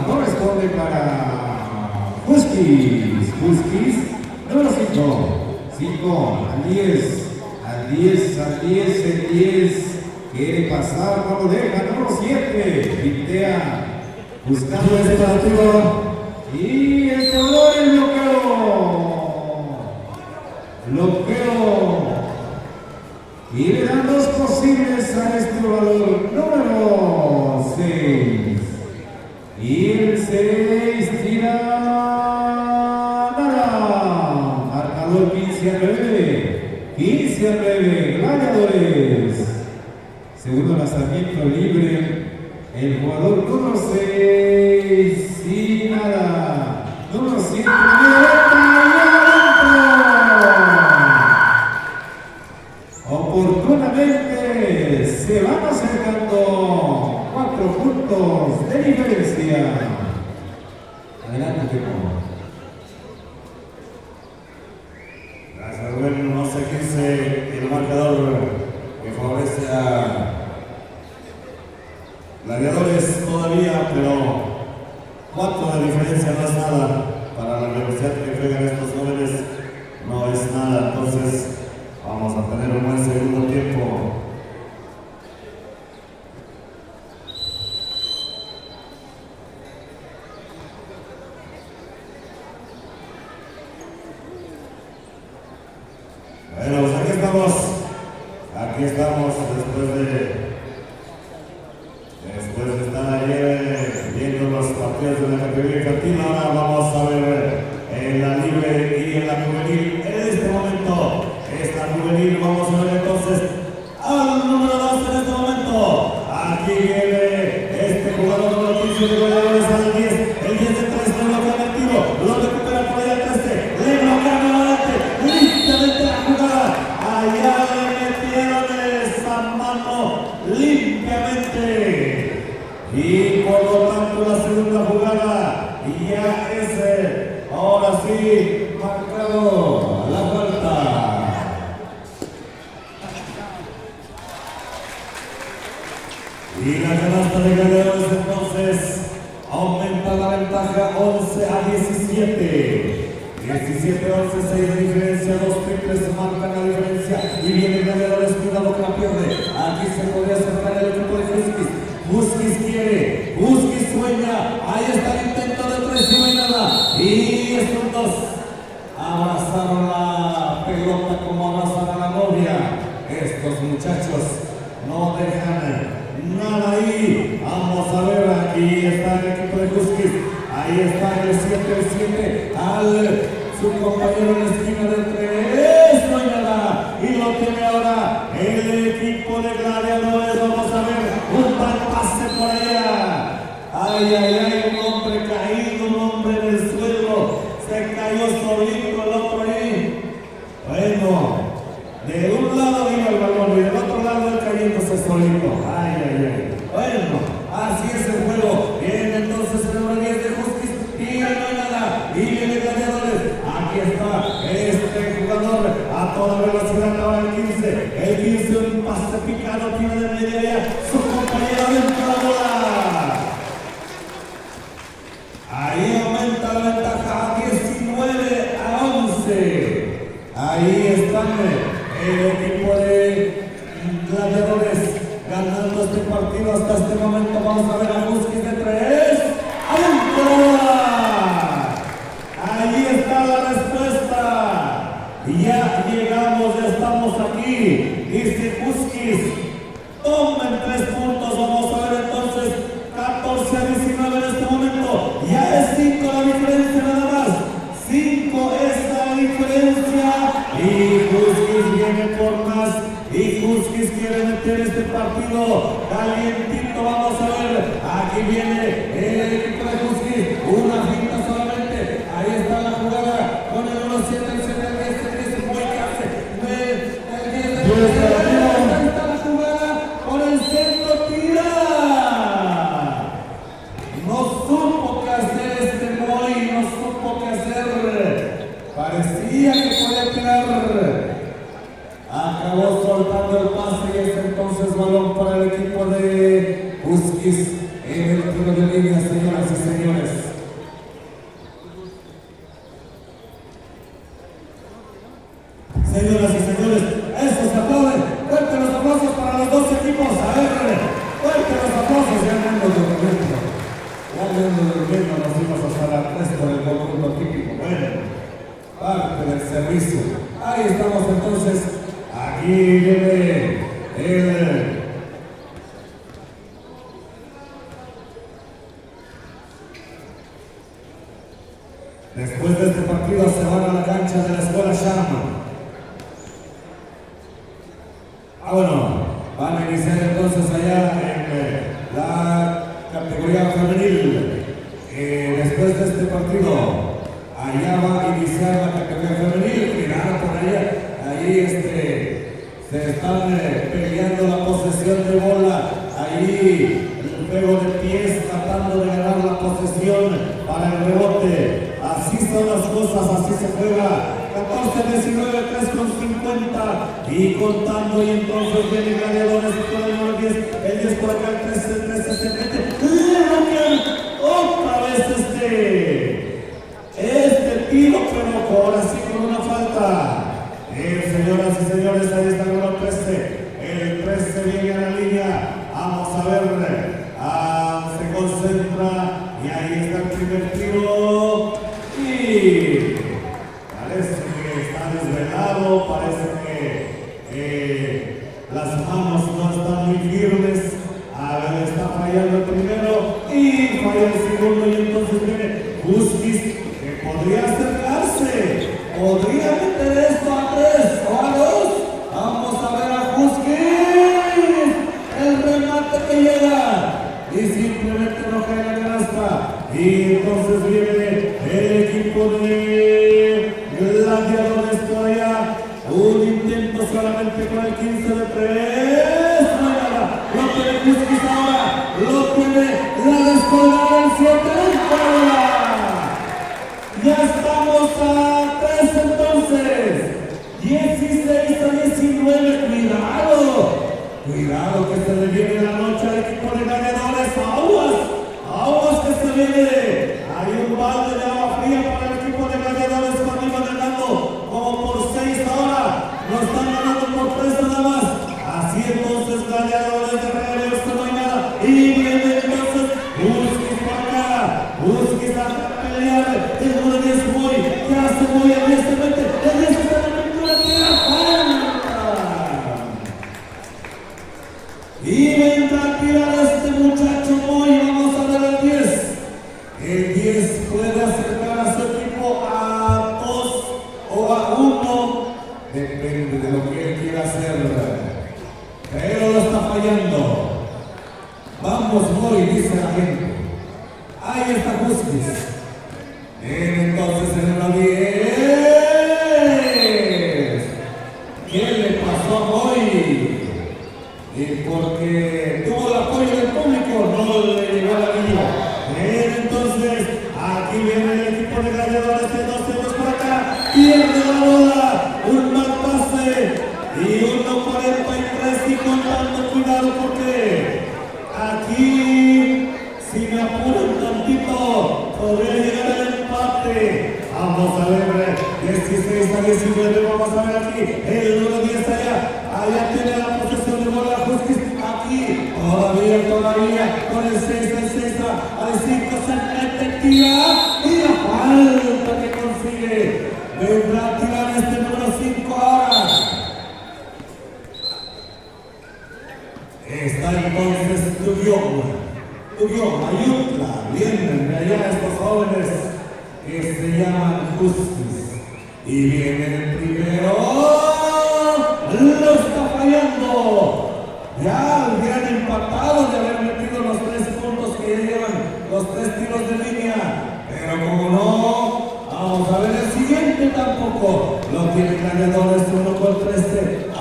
corresponde para Huskies. Número 5 al 10. Al 10, el 10. Quiere pasar, no lo deja, número 7. Pintea. Buscando ese partido. Y el jugador el bloqueo. Y le dan dos posibles a este jugador número 6. Y el 6 tira nada. Marcador 15-9. 15-9. Gladiadores. Segundo lanzamiento libre. El jugador número 6. Y nada. Número 7. Oportunamente se van acercando 4 puntos de diferencia. Adelante, Temo. Gracias, Rubén. No sé qué dice el marcador que favorece a Gladiadores todavía, pero 4 de diferencia no es nada. Para la velocidad que juegan estos jóvenes no es nada. Entonces vamos a tener un buen segundo tiempo. Bueno, pues aquí estamos después de estar ayer viendo los partidos de la categoría infantil. Ahora vamos a ver en la libre y en la juvenil. En este momento, esta juvenil, vamos a ver entonces al número 2 en este momento. Aquí viene este jugador número 15 de Gladiadores al 10. El 10 de 3 le bloquea el tiro, lo recupera por allá al 13. Le bloquea nuevamente, limpiamente la jugada. Allá le metieron esa mano limpiamente. Y por lo tanto la segunda jugada ya es ahora sí marcado la falta. Y la canasta de Gladiadores entonces aumenta la ventaja 11-17. 17-11, 6 de diferencia, 2 triples marcan la diferencia. Y viene Gladiadores, cuidado que la pierde. Aquí se podría acercar el equipo de Huskies. Huskies quiere, Huskies sueña. Ahí está el intento de 3 y no hay nada. Y estos dos abrazaron la pelota como abrazan a la novia. Estos muchachos no dejan nada ahí. Vamos a ver, aquí está el equipo de Huskies. Ahí está el 7 al su compañero en la esquina de 3. No hay nada. Y lo tiene ahora el equipo de Gladiadores. Vamos a ver un mal pase por allá. Un hombre caído, un hombre en el suelo. Se cayó solito el otro ahí. Bueno, de un lado iba el balón y del otro lado él cayéndose solito. Bueno, así es el juego. Viene entonces el número 10 de Huskies y no hay nada. Y viene Gladiadores. Aquí está este jugador a toda velocidad. Ahora el 15. El 15, un pase picado, tira de media ya. Su compañero dentro de la bola. Ahí aumenta la ventaja 19-11. Ahí están el equipo de Gladiadores ganando este partido hasta este momento. Vamos a ver a Huskies de 3. ¡Adentro! Ahí está la respuesta. Ya llegamos, ya estamos aquí. Dice Huskies, tomen 3 puntos. Vamos a ver entonces 14-19 en este momento. Ya es 5 la diferencia nada más. 5 es la diferencia. Y Huskies viene por más. Y Huskies quiere meter este partido calientito. Vamos a ver. Aquí viene el equipo de Huskies. Una finta solamente. Ahí está la jugada con el número 7, el 7, el 10, el 10, muy casi. El 10, ahí está la jugada con el centro. Tira. No supo qué hacer este Moy. No supo qué hacer. Parecía que podía tirar. Acabó soltando el pase y es entonces balón para el equipo de Huskies en el tiro de línea, señoras y señores. Señoras y señores, eso se Aquí viene el... Después de este partido se van a la cancha de la Escuela Sharma. Bueno, van a iniciar entonces allá en la categoría femenil. Después de este partido, allá va a iniciar la categoría femenil. Mirad por allá, ahí se están peleando la posesión de bola. Ahí el juego de pies tratando de ganar la posesión para el rebote. Así son las cosas, así se juega. 14-19, 3:50 y contando, y entonces viene Gladiadores con el número 10, el 10 por acá, el 13 se mete, otra vez este tiro, pero ahora sí con una falta. Señoras y señores, ahí está el número 13, el 13 viene a la línea, vamos a ver, se concentra y ahí está el primer tiro y... Parece que está desvelado, parece que las manos no están muy firmes. A ver, está fallando el primero y falla el segundo, y entonces viene Huskies, que podría acercarse, podría meter esto a 3 o a 2. Vamos a ver a Huskies, el remate que llega y simplemente no cae la canasta. Y entonces viene el equipo de Gladiadores por allá, un intento solamente con el 15 de 3, no hay nada, lo tiene Huskies ahora, lo tiene la descolgada del 7, ya estamos a 3 entonces, 16-19, cuidado que se le viene la noche al equipo de Gladiadores, aguas que se viene, hay un balde de agua fría para el equipo de Gladiadores cuando iban ganando como por 6 ahora, lo están ganando por 3 nada más, así entonces Gladiadores de regreso, no hay nada, y viene entonces Huskies por acá, Huskies a pelear, el número 10 Moy, que hace Moy el 10 se mete, el 10 está en la pintura, tira falta, y vendrá a tirar este muchacho Moy, vamos a ver el 10. El 10 puede acercar a su equipo a 2 o a 1, depende de lo que él quiera hacer, pero lo está fallando. Vamos, Moy, dice la gente. Ahí está Huskies. Entonces en la 10. ¿Qué le pasó a Moy? Y porque tuvo el apoyo del público, no le llegó a la línea. Entonces, aquí viene el equipo de Gladiadores de 2 por acá, pierde la bola, un mal pase y 1:43 y contando, cuidado porque aquí, si me apuran tantito, podría llegar el empate. Vamos a ver, 16-19, vamos a ver aquí, el número 10 allá tiene la posesión de bola Huskies, aquí, todavía, con el 6, al 5 se mete, tira, y la falta que consigue, vendrá a tirar este número 5 ahora. Está entonces Tuguión, Ayutla, vienen de allá estos jóvenes que se llaman Huskies, y viene el primero, lo está fallando. Ya hubieran empatado de haber metido los 3 puntos que ya llevan, los 3 tiros de línea, pero como no, vamos a ver el siguiente tampoco, lo tiene Gladiadores 1:13,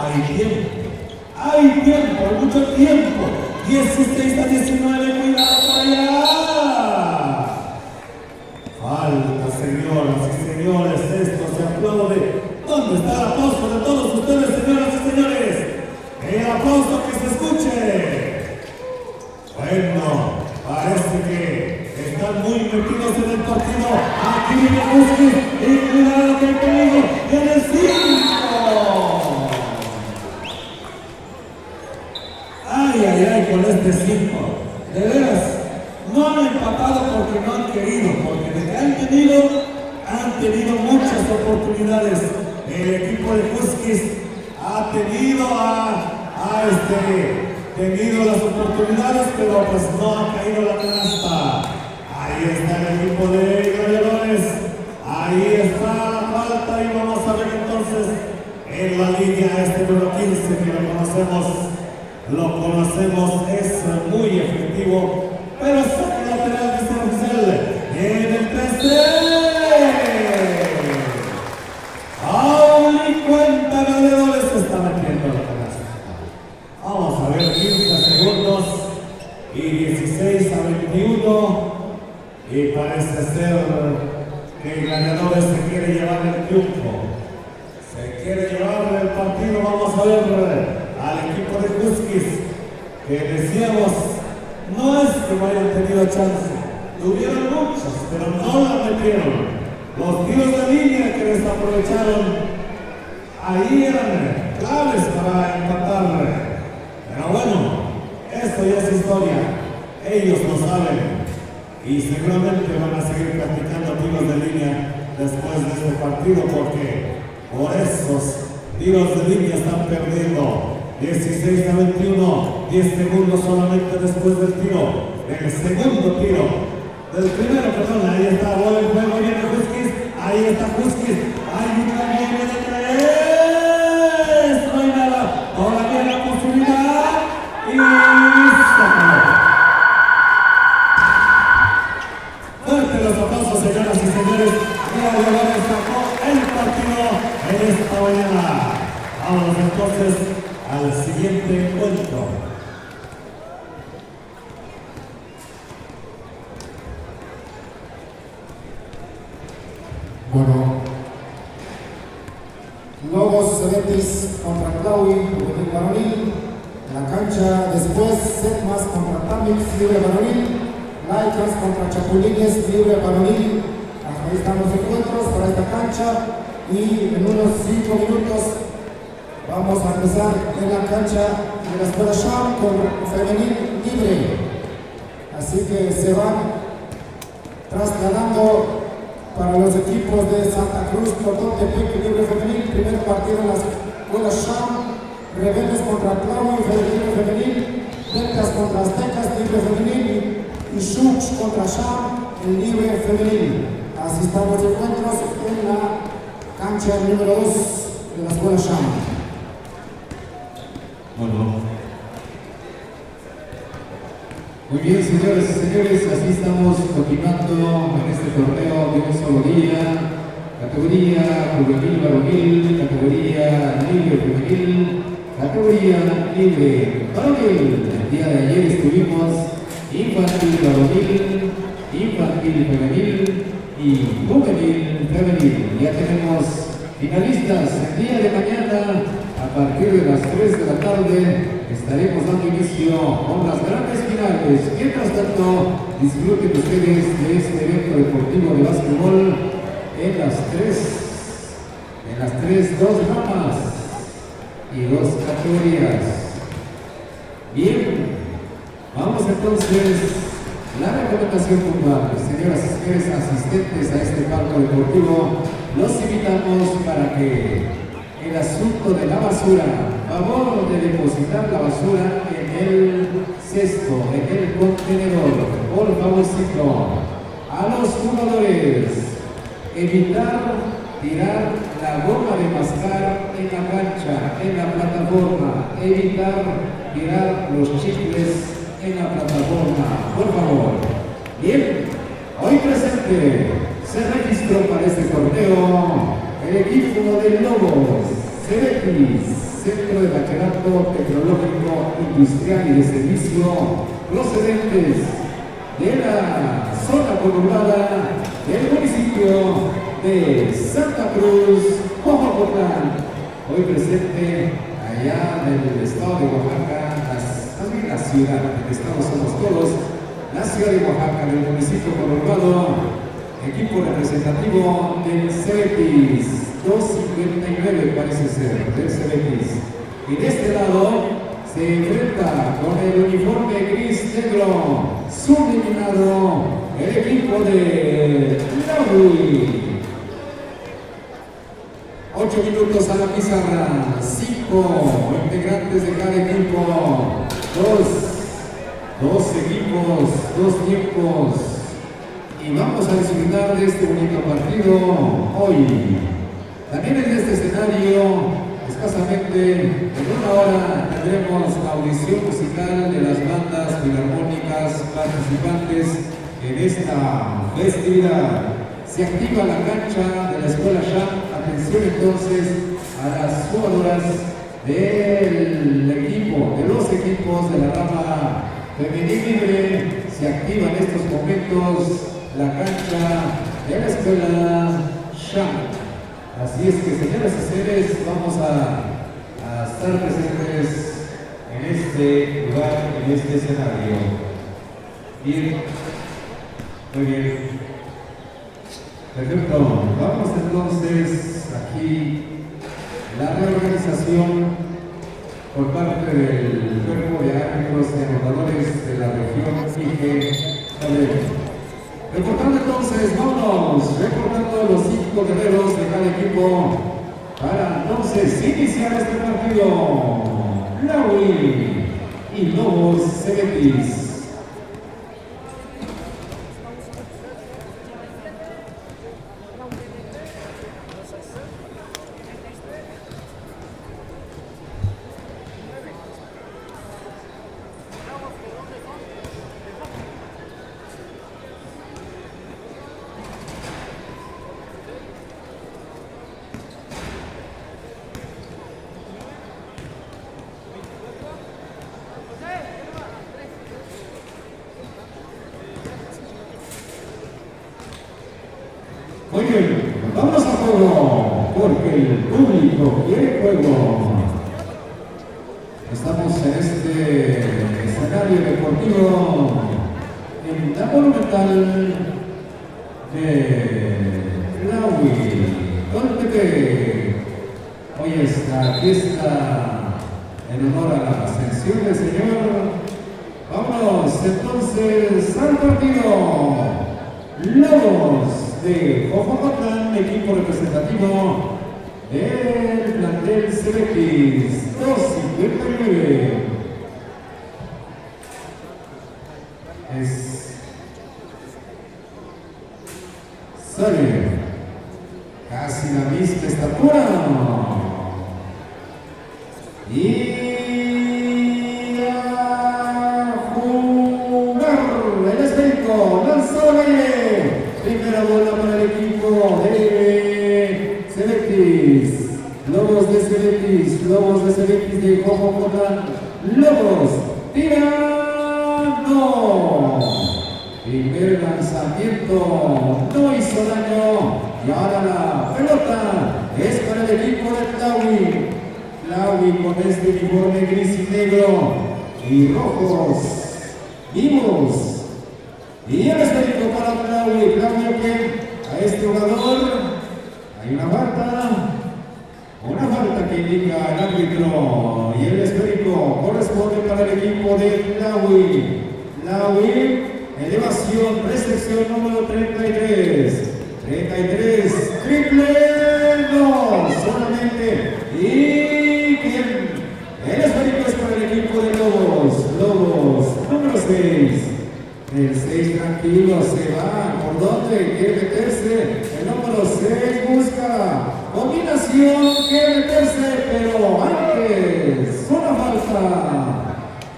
hay tiempo, mucho tiempo, 16-19, cuidado por allá. Falta, señoras y señores, esto se aplaude. ¿Dónde está el aplauso de todos ustedes, señoras y señores? El aplauso que se escuche. Bueno, parece que están muy metidos en el partido. Aquí viene Huskies y cuidado que el peligro viene el 5. Ay, con este 5. De veras, no han empatado porque no han querido, porque de que han tenido muchas oportunidades. El equipo de Huskies ha tenido tenido las oportunidades, pero pues no ha caído la canasta. Ahí está el equipo de Gladiadores. Ahí está la falta y vamos a ver entonces en la línea este número 15 que lo conocemos, es muy efectivo, pero saca lateral de este oficial en el 13. Aún y cuenta Gladiadores se está metiendo la canasta. Vamos a ver 15 segundos y 16 a 21 y parece ser que Gladiadores se quiere llevar el triunfo. Se quiere llevar el partido. Vamos a ver al equipo de Huskies, que decíamos, no es que no hayan tenido chance, tuvieron muchos, pero no la metieron. Los tiros de línea que desaprovecharon, ahí eran claves para empatar. Pero bueno, esto ya es historia, ellos lo saben y seguramente van a seguir practicando tiros de línea después de este partido, porque por esos tiros de línea están perdiendo. 16 a 21, 10 segundos solamente después del tiro, el segundo tiro, del primero, perdón, ahí está, bola en juego, viene Huskies, ahí está Huskies, hay una línea de 3, no hay nada, todavía la posibilidad, y se acabó. Fuerte los aplausos, señoras y señores, Gladiadores sacó el partido en esta mañana. Vámonos entonces al siguiente encuentro. Bueno, Lobos Cebetis contra Clauy, juvenil varonil. La cancha después, Setmas contra Tamix, libre varonil. Laicas contra Chapulines, libre varonil. Ahí están los encuentros para esta cancha y en unos 5 minutos vamos a empezar en la cancha de la Escuela Sham con femenil libre. Así que se van trasladando para los equipos de Santa Cruz, Tototepec, libre femenil. Primer partido en la Escuela Sham. Rebeldes contra Claudio, libre femenil. Deltas contra Aztecas, libre femenil. Y Shux contra Sham, el libre femenil. Así están los encuentros en la cancha número 2 de la Escuela Sham. Bueno. Muy bien, señores y señores, así estamos continuando en este torneo de un solo día. Categoría juvenil varonil, categoría libre femenil, categoría libre varonil. El día de ayer estuvimos infantil varonil, infantil femenil y juvenil femenil. Ya tenemos finalistas. El día de mañana, a partir de las 3 de la tarde, estaremos dando inicio con las grandes finales. Mientras tanto, disfruten ustedes de este evento deportivo de básquetbol en las tres, 2 ramas y 2 categorías. Bien, vamos entonces. La recomendación puntual, señoras y señores asistentes a este palco deportivo, los invitamos para que el asunto de la basura, favor de depositar la basura en el cesto, en el contenedor, por favorcito. A los jugadores, evitar tirar la goma de mascar en la cancha, en la plataforma, evitar tirar los chicles en la plataforma, por favor. Bien, hoy presente se registró para este torneo el equipo de Lobos Cebetis, Centro de Bachillerato Tecnológico Industrial y de Servicio, procedentes de la zona conurbada del municipio de Santa Cruz, Oaxaca. Hoy presente allá en el estado de Oaxaca, la ciudad, el estado somos todos, la ciudad de Oaxaca, del municipio conurbado, equipo representativo del Cebetis, 259 parece ser, del Cebetis. Y de este lado se enfrenta con el uniforme gris negro, subeliminado, el equipo de Lauri. 8 minutos a la pizarra, 5 5 integrantes de cada equipo, dos equipos, 2 tiempos, y vamos a disfrutar de este bonito partido hoy. También en este escenario, escasamente en una hora, tendremos la audición musical de las bandas filarmónicas participantes en esta festividad. Se activa la cancha de la Escuela Sham. Atención entonces a las jugadoras del equipo, de los equipos de la rama femenil libre. Se activa en estos momentos la cancha de la Escuela Sham. Así es que, señoras y señores, vamos a estar presentes en este lugar, en este escenario. Bien, muy bien. Perfecto. Vamos entonces aquí la reorganización por parte del cuerpo de árbitros y anotadores de la región IGE. Reportando entonces, vámonos, reportando los 5 guerreros de cada equipo para entonces iniciar este partido. Laui y Lobos Cebetis. Muy bien, vamos a juego, porque el público quiere juego. Estamos en este escenario deportivo en la Monumental de Laui, donde hoy esta fiesta en honor a la ascensión del Señor. Vamos entonces al partido. Lobos de Jojocotlán, equipo representativo del plantel Cebetis, 259. Sale casi la misma estatura y a jugar el esférico, lanzó al aire. Primera bola para el equipo de Cebetis. Lobos de Cebetis de Jojocotlán. Lobos, tirando. Primer lanzamiento, no hizo daño. Y ahora la pelota es para el equipo de Laui. Laui con este uniforme gris y negro y rojos vivos. Y el esférico para Laui. Laui que a este jugador hay una falta que indica el árbitro. Y el esférico corresponde para el equipo de Laui. Laui, elevación, recepción número 33. 33, triple, no, solamente. Y bien, el esférico es para el equipo de Lobos. Lobos, número 6. El 6 tranquilo, se va. ¿Por dónde? Quiere meterse. El número 6 busca combinación, quiere meterse, pero antes, una falta.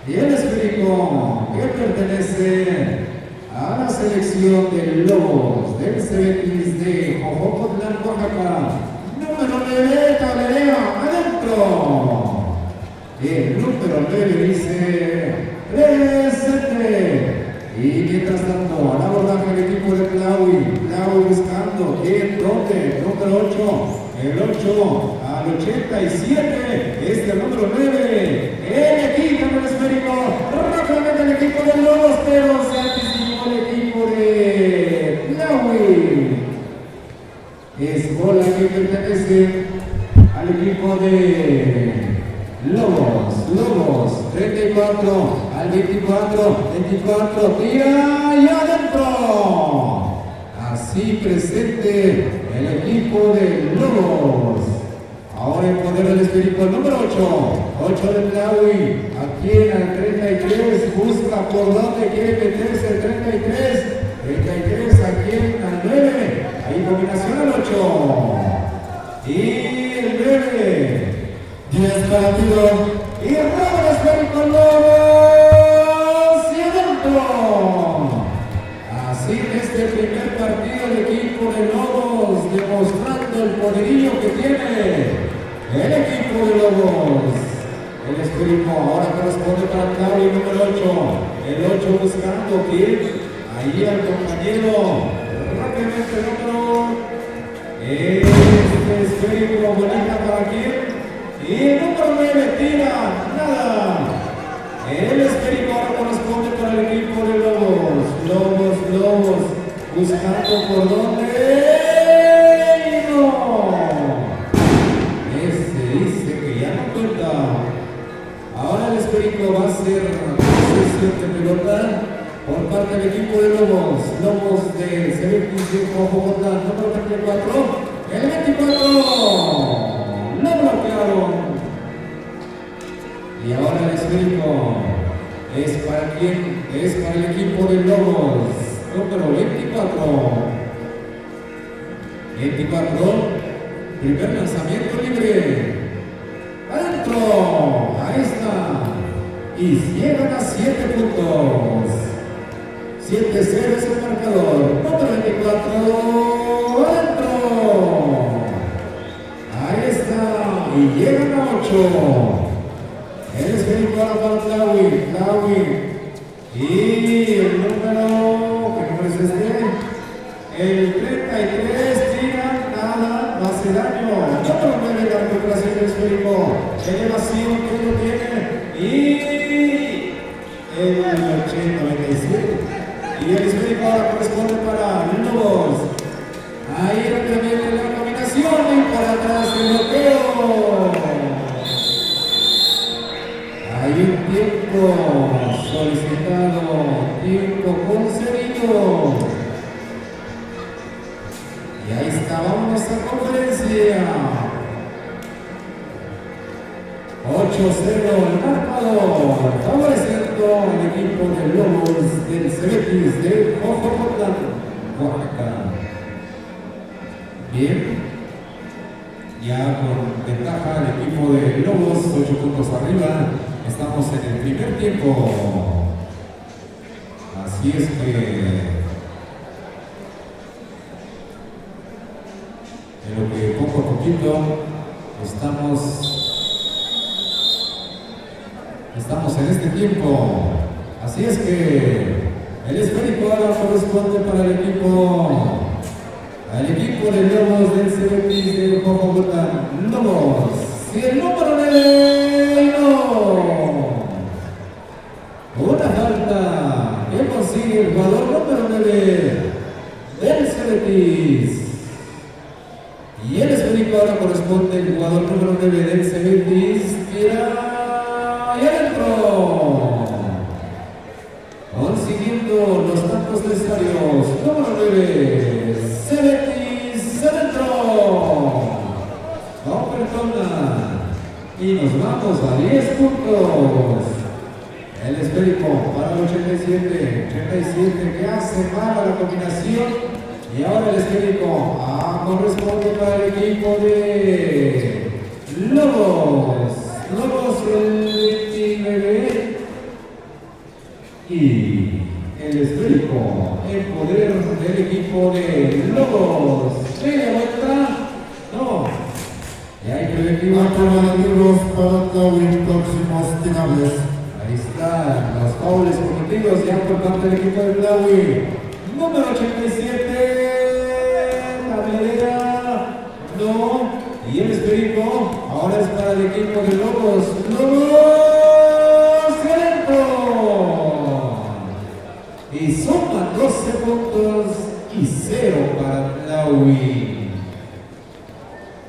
Y el esférico que pertenece a la selección de Lobos del Cebetis de Jojocotlán, Oaxaca. Número 9, tablerea adentro. El número 9 dice presente. Y mientras tanto, al abordaje del equipo de Laui buscando, ¿quién? ¿Dónde? Número 8, el 8 al 87, este número 9, el equipo del esférico, rápidamente el equipo de Lobos, pero se anticipó el equipo de Laui. Es bola que pertenece al equipo de Lobos, 34 al 24, tira y adentro. Así presente el equipo de Lobos. Ahora el poder del espíritu, el número 8 del Tlahui, aquí en el 33, busca por dónde quiere meterse el 33 aquí en el 9, ahí combinación al 8, y el 9, 10 para tiro. y el nuevo espíritu Lobos, y adentro. Así en este primer partido el equipo de Lobos demostrando el poderío que tiene. El equipo de Lobos, el espíritu ahora corresponde para Claudio número 8, el 8 buscando que ahí al compañero, rápidamente el número, este espíritu bonita para quién, y el número 9 tira, nada, el espíritu ahora corresponde para el equipo de Lobos, buscando por dónde, y no. Dice que ya no cuenta. Ahora el espíritu va a ser posesión de pelota por parte del equipo de Lobos de Cebetis de Bogotá, número 34, el 24, lo bloquearon. Y ahora el espíritu es para quién, es para el equipo de Lobos, número 24, primer lanzamiento libre. Adentro. Ahí está. Y llegan a 7 puntos. 7-0 es el marcador. Número 24. Adentro. Ahí está. Y llegan a 8. El espíritu ahora para Tlahui. Y el número, ¿qué número es este? El 33 tira, nada, no hace daño. Número 9 la recuperación del espíritu. Elevación que lo tiene. Y el 97. Y el espíritu ahora corresponde para Lobos. Ahí rápidamente la combinación y para atrás el bloqueo. Hay un tiempo solicitado, tiempo concedido. Y ahí está, vamos a conferencia. 8-0 el marcador, favoreciendo al equipo de Lobos del Cebetis de Jojocotlán, Oaxaca. Bien, ya con ventaja el equipo de Lobos, 8 puntos arriba. Estamos en el primer tiempo. Así es que en lo que poco a poquito estamos en este tiempo. Así es que el esférico ahora corresponde para el equipo de Lobos del Cebetis de Bogotá. Lobos, y el número 9, no. Una falta que consigue el jugador número 9 del Cebetis. Y el esférico ahora corresponde al jugador número 9 del Cebetis. Tira y adentro. Consiguiendo los tantos necesarios. Número 9, Cebetis adentro. No perdona. Y nos vamos a 10 puntos. El esférico para el 87 que hace mala la combinación. Y ahora el esférico corresponde para el equipo de Lobos el 29. Y el esférico en poder del equipo de Lobos. Media vuelta. No. Y hay preventivo. Alternativos para Tlahui, próximos tirables. Ahí están los faules cometidos ya por parte del equipo de Tlahui. Número 87, la medida, no, y el espíritu, ahora es para el equipo de Lobos, adentro, y suman 12 puntos y 0 para Tlahui.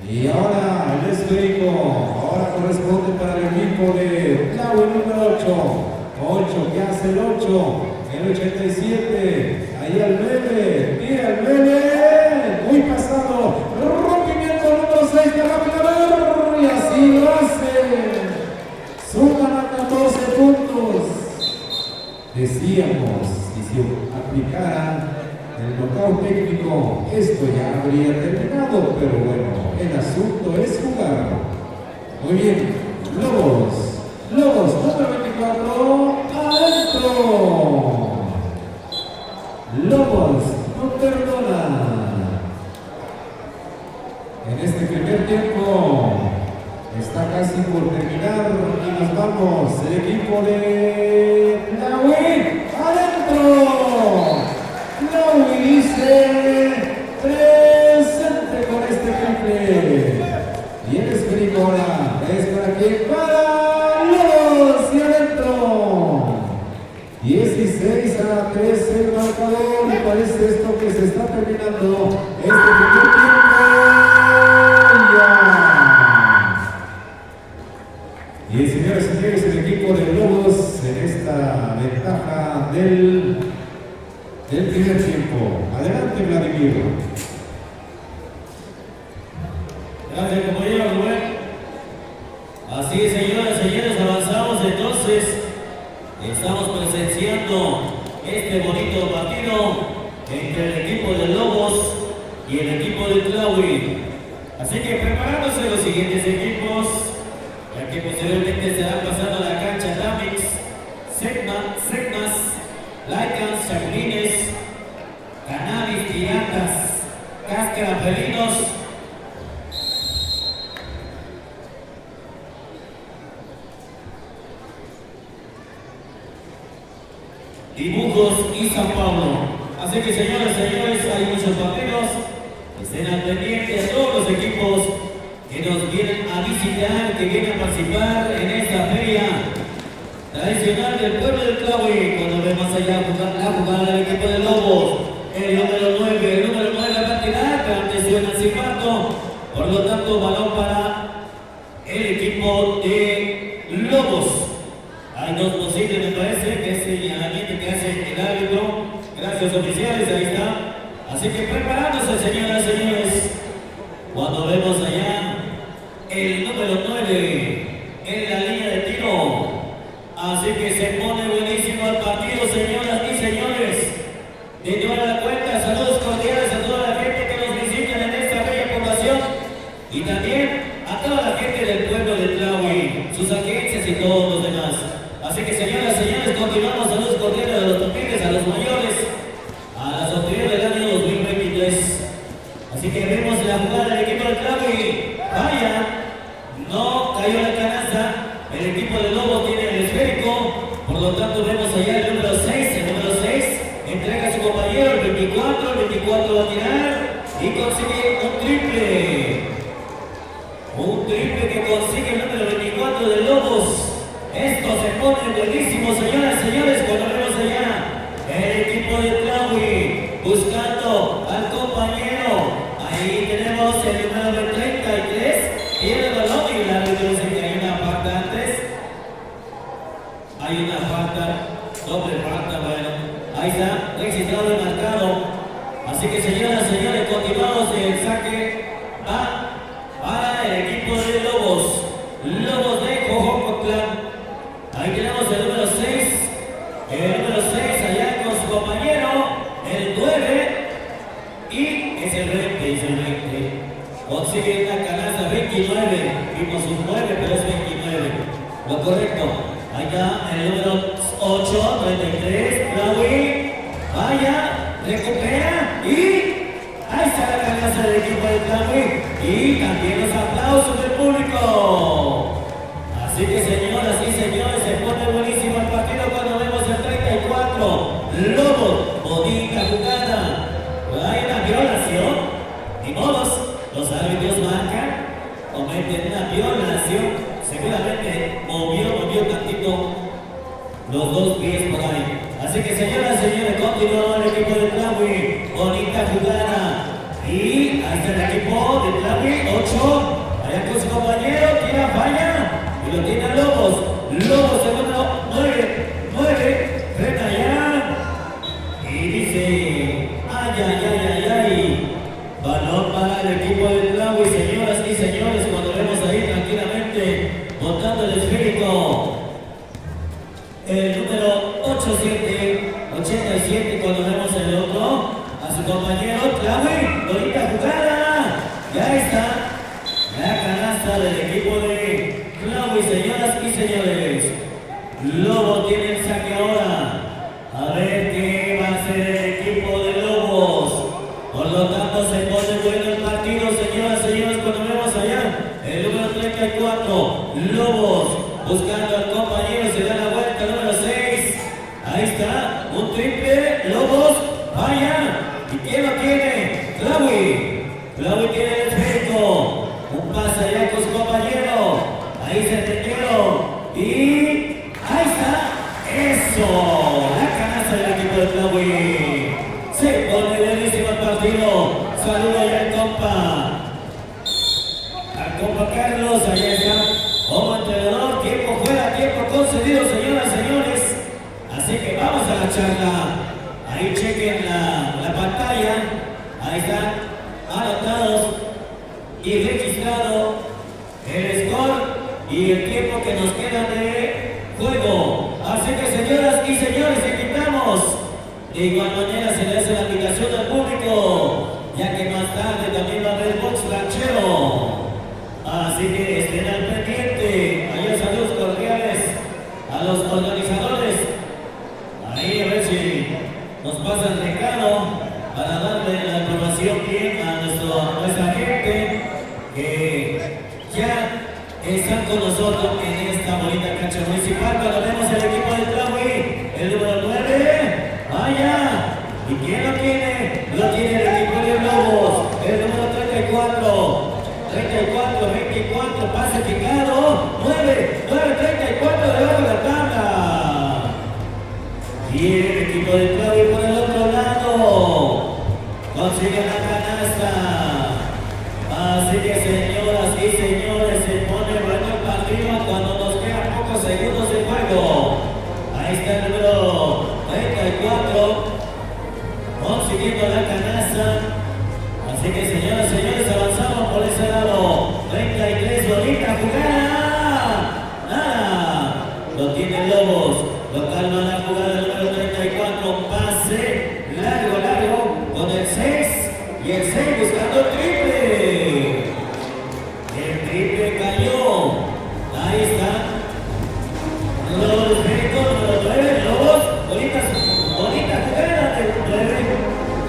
Y ahora el espíritu, ahora corresponde para el equipo de Tlahui número 8, que hace el 8, el 87, ahí al 9, tira el 9, muy pasado, rompimiento número 6 de rápido, decíamos, si se aplicara el nocaut técnico, esto ya habría terminado, pero bueno, el asunto es jugar. Muy bien, Lobos, número 24, adentro. Lobos, no perdona. En este primer tiempo está casi por terminar y nos vamos, el equipo de Nahui, adentro. Nahui dice presente con este triple. Y el esférico ahora es para quien, para Lobos y adentro. 16-3 el marcador, me parece esto que se está terminando este primer tiempo. Y señores y señores, el equipo de Lobos en esta ventaja del primer tiempo. Adelante, Vladimir. Gracias, compañero Rubén. Así es, señoras y señores, avanzamos entonces. Estamos presenciando este bonito partido entre el equipo de Lobos y el equipo de Tlahui. Así que preparándose los siguientes equipos, ya que posteriormente estarán pasando a la cancha Damix, Segmas, Lycans, Chapulines, Cannabis, Piratas, Cáscara, Felinos, Dibujos y San Pablo. Así que señoras y señores, hay muchos partidos. Estén al pendiente a todos los equipos que nos vienen a visitar, que vienen a participar en esta feria tradicional del pueblo del Tlahui. Cuando vemos allá la jugada del equipo de Lobos, el número 9 va a tirar, pero antes suena el silbato. Por lo tanto, balón para el equipo de Lobos. Hay dos posibles, me parece, que es señalamiento que hace el árbitro. Gracias, oficiales, ahí está. Así que preparándose, señoras y señores. Cuando vemos allá el número 9 en la línea de tiro. Así que se pone buenísimo el partido, señoras y señores. De nueva cuenta, saludos cordiales a toda la gente que nos visita en esta bella población. Y también a toda la gente del pueblo de Tlahui, sus agencias y todos los demás. Así que señoras y señores, continuamos. Saludos cordiales a los topiles, a los mayores, a las autoridades del año 2023. Así que vemos la jugada del equipo del Tlahui. Vaya, no cayó la canasta. El equipo de Lobo tiene el esférico. Por lo tanto vemos allá el número 6. El número 6 entrega a su compañero, el 24. El 24 va a tirar y consigue un triple. Un triple que consigue el número 24 de Lobos. Esto se pone buenísimo, señoras y señores, cuando vemos allá el equipo de Tlahui buscando al compañero. Ahí tenemos el número 33, tiene el balón y el árbitro dice que hay una falta antes. Hay una falta, doble falta, bueno, ahí está, registrado y marcado. Así que señoras y señores, continuamos el saque. Va para el equipo de Lobos. Lobos de Jojocotlán. Ahí tenemos el número 6, allá con su compañero, el 9, y es el 20, consigue una canasta 29, vimos un 9, pero es 29, lo correcto. Ahí está el número 8, 33, Tlahui, vaya, recupera, y ahí está la canasta del equipo de Tlahui, y también los aplausos del público. Así que señoras y señores, se pone buenísimo el partido cuando vemos el 34. Lobos, bonita jugada. Hay una violación. Ni modos, los árbitros marcan, cometen una violación. Seguramente movió tantito los dos pies por ahí. Así que señoras y señores, continúa el equipo de Tlahui. Bonita jugada. Y hasta el equipo de Tlahui, 8. Allá con su compañero, tira, falla. Y lo tiene Lobos. Lobos, el número 9, frente allá. Y dice, ay. Balón para el equipo de Tlahui, señoras y señores, cuando vemos ahí tranquilamente botando el esférico. El número 8 87 cuando vemos el otro, a su compañero Tlawi, bonita jugada, ya está la canasta del equipo de Tlawi, señoras y señores. Lobo tiene el saque ahora, a ver qué va a hacer el equipo de Lobos. Por lo tanto se pone bueno el partido, señoras y señores, cuando vemos allá el número 34, Lobos, buscando al compañero, se da la vuelta, número 6, ahí está, un triple, Lobos, vaya, ¿y quién lo tiene? Tlawi tiene el esférico, un pase allá con su compañero, ahí se metieron, y ahí está, eso, la canasta del equipo de Tlawi, se pone buenísimo el partido, saluda ya al compa Carlos, allá está, como entrenador, tiempo fuera, tiempo concedido, señoras y señores, así que vamos a la charla, ahí chequen la pantalla, ahí están anotados y registrado el score y el tiempo que nos queda de juego, así que señoras y señores, invitamos, de igual manera se le hace la invitación al público, ya que más tarde también va a haber box ranchero. Así que estén al pendiente, allá saludos cordiales a los organizadores, ahí a ver si nos pasa el recado para darle la aprobación bien a nuestra gente que ya están con nosotros en esta bonita cancha municipal. Cuando vemos el equipo de Tlawi, el número 9, vaya, ¿y quién lo tiene? Lo tiene el equipo de Lobos, el número 34, 24, pase picado, 9, 34 debajo de la tabla. Y el equipo de Tlawi por el otro lado consigue la canasta. Así que señoras y señores, se pone bueno el partido cuando nos quedan pocos segundos de juego. Ahí está el número 34 consiguiendo la canasta. Así que señoras y señores, avanzamos por ese lado. 33, bonita jugada. Nada. Lo tiene Lobos. Lo calma la jugada número 34. Pase largo con el 6. Y el 6 buscando el triple. El triple cayó. Ahí está. Lobos, número 9. Lobos. Bonita jugada del 9.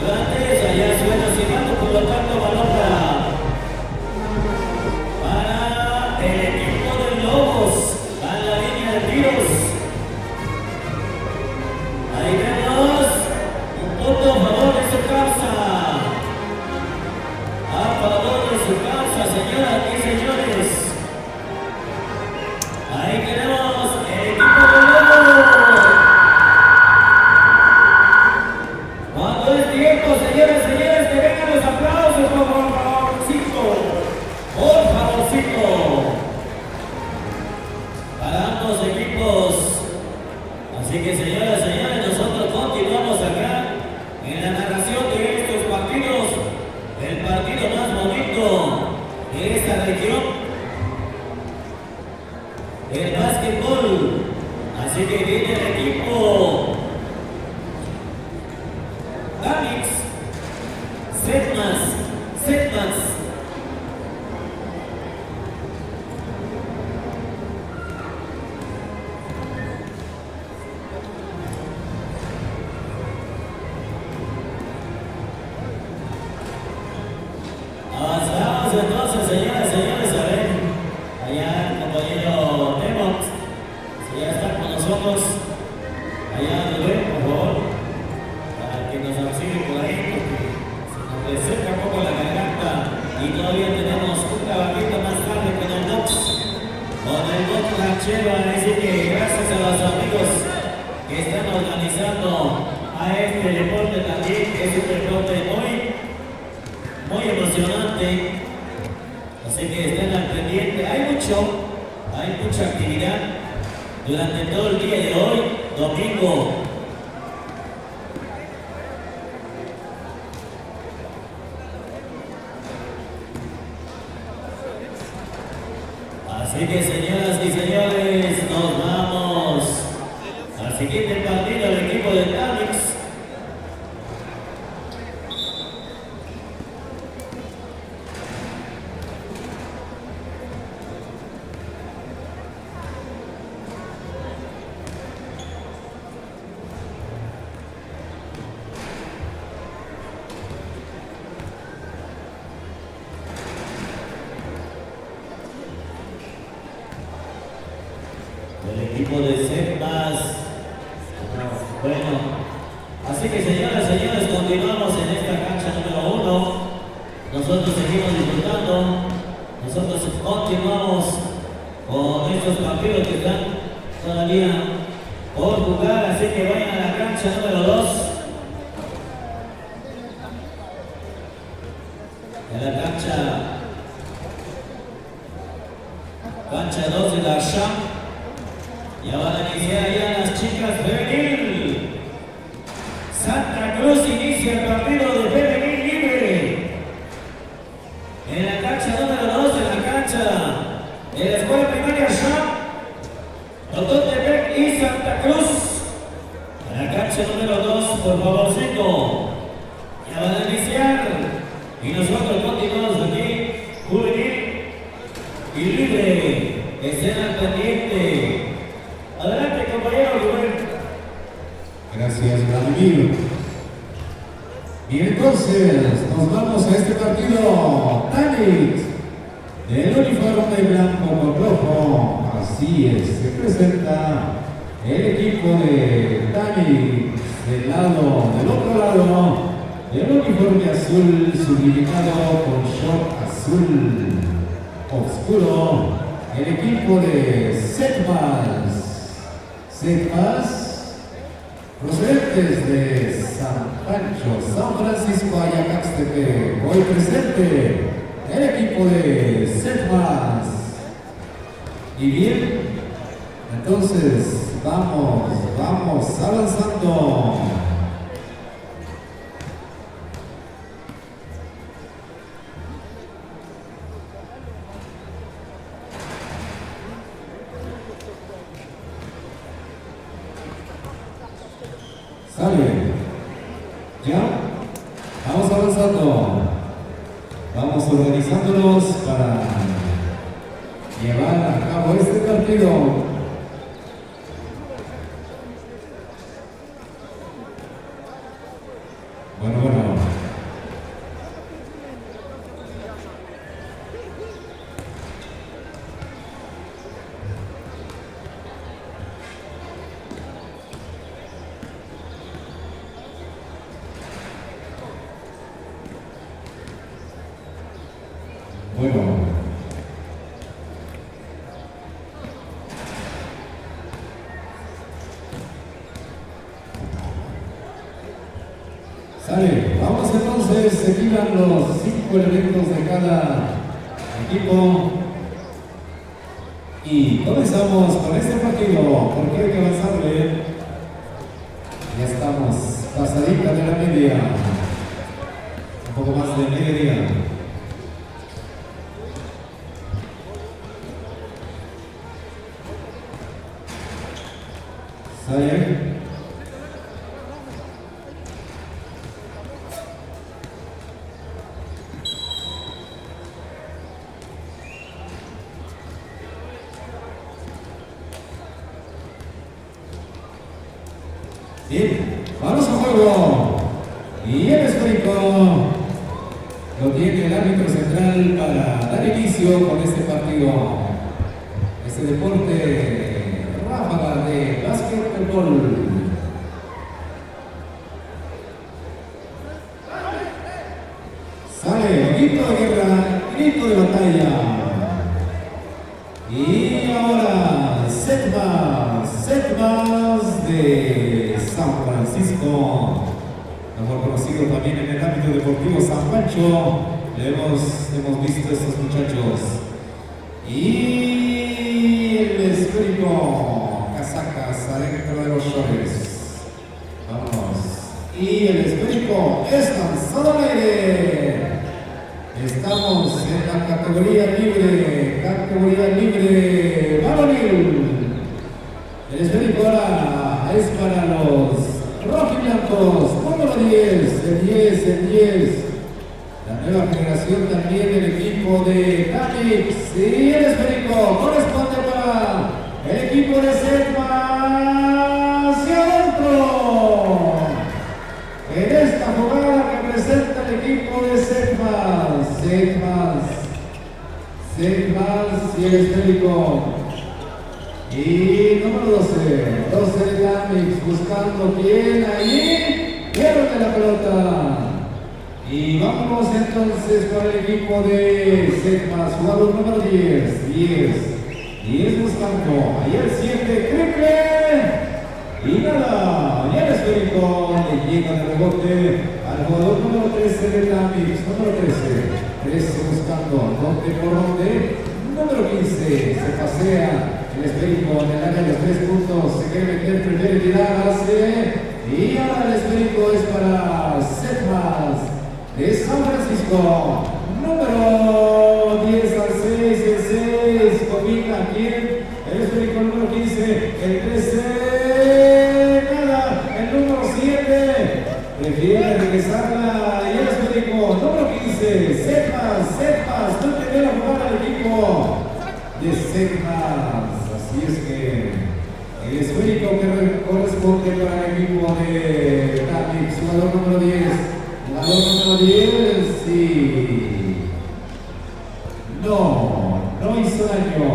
Grandes, allá suena silbando, por lo tanto balón para el equipo de Lobos a la línea de tiros. Ahí vemos un punto a favor de su causa. A favor de su causa, señoras y señores. Ahí tenemos el equipo de Lobos. Cuando es tiempo, señores, que vengan los aplausos, por favorcito, para ambos equipos. Así que señoras y señores, nosotros continuamos acá en la narración de estos partidos, el partido más bonito de esta región, el básquetbol. Así que viene el equipo Damix, Setmas. Avanzamos entonces, señoras y señores, a ver, allá el compañero Demont, si ya está con nosotros, allá Rubén, por favor, para que nos auxilie por ahí, porque se nos reseca un poco la garganta y todavía tenemos un trabajito más tarde con el box ranchero. Así que gracias a los amigos que están organizando a este deporte también, que es un deporte muy emocionante, así que estén al pendiente. Hay mucha actividad durante todo el día de hoy, domingo. Así que señoras y señores, nos vamos al siguiente partido. el equipo de Setmas. Bueno, así que señoras y señores, continuamos en esta cancha número 1. Nosotros seguimos disfrutando. Nosotros continuamos con estos partidos que están todavía por jugar, así que vayan a la cancha número 2. En la cancha 2 de la Sham. Ya van a iniciar ya las chicas femenil. Santa Cruz inicia el partido de femenil libre. En la cancha número 2, en la cancha de la escuela primaria Sham, Tototepec y Santa Cruz. En la cancha número 2, por favorcito. Ya van a iniciar. Y nosotros continuamos aquí, juvenil y libre. Estén al pendiente. Adelante, compañero Rubén. Gracias, Vladimir. Y entonces nos vamos a este partido. Tanix, del uniforme blanco con rojo. Así es, se presenta el equipo de Tanix del otro lado, del uniforme azul subliminado con short azul oscuro, el equipo de Setmas. Setmas, procedentes de San Pancho, San Francisco, Ayacaxtepec. Hoy presente el equipo de Setmas. Y bien, entonces vamos avanzando. Sale. ¿Ya? Vamos avanzando. Vamos organizándonos para llevar a cabo este partido. Bueno. Sale, vamos entonces, se tiran los 5 elementos de cada equipo y comenzamos con este partido, porque hay que avanzarle. Ya estamos pasadita de la media, un poco más de mediodía. Sale. Bien, vamos a juego. Y el esférico lo tiene el árbitro central para dar inicio con este partido. Este deporte ráfaga de básquetbol. Sale, grito de guerra, grito de batalla. Y ahora Setmas de San Francisco, mejor conocido también en el ámbito deportivo San Pancho. Hemos visto a estos muchachos. Y el esférico, casacas adentro de los shorts. Vamos. Y el esférico es lanzado al aire. Estamos en la categoría libre varonil. El esférico ahora es para los rojiblancos, número 10, el 10. La nueva generación también del equipo de Tanix. Y el esférico corresponde para el equipo de Setmas. Hacia adentro. En esta jugada que presenta el equipo de Setmas y el esférico Y número 12 de Tamix, buscando quién ahí, pierde la pelota. Y vámonos entonces para el equipo de Setmas, jugador número 10 buscando, ahí el 7, triple. Y nada, ya el esférico le llega de rebote al jugador número 13 de Tamix, número 13 buscando, donde por donde, número 15, se pasea el esférico en el área de los 3 puntos, se quiere meter primero y tirarse, y ahora el esférico es para Setmas de San Francisco, número 10 al 6, el 6, combina quién, el esférico número 15, el 13, nada, el número 7, prefiere regresarla, y el esférico número 15, Setmas, no te a jugar al equipo de Setmas, así es que el esférico que corresponde para el equipo de Tamix, jugador número 10. Jugador número 10, sí. No hizo daño.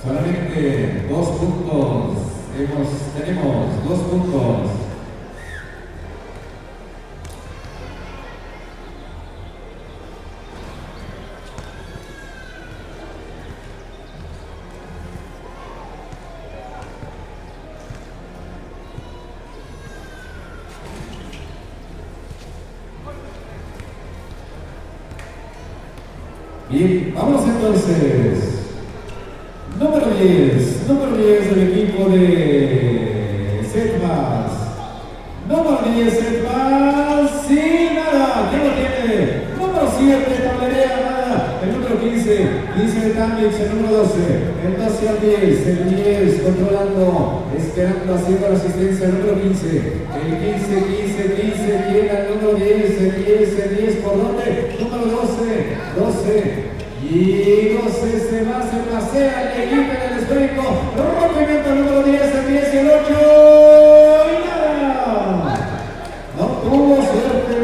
Solamente 2 puntos. Tenemos 2 puntos. Bien, vamos entonces. Número 10 del equipo de Setmas. Número 10, Setmas. Sí, nada, ¿quién lo tiene? Número 7, tablerea, nada. El número 15 de Tamix, el número 12. El 12 al 10, el 10 controlando, esperando, haciendo la asistencia, el número 15. El 15, llega el número 10, el 10, ¿por dónde? Número 12. Y 12 se pasea, le quita el esférico, rompimiento número 10, el 10 y el 8, y nada. No tuvo suerte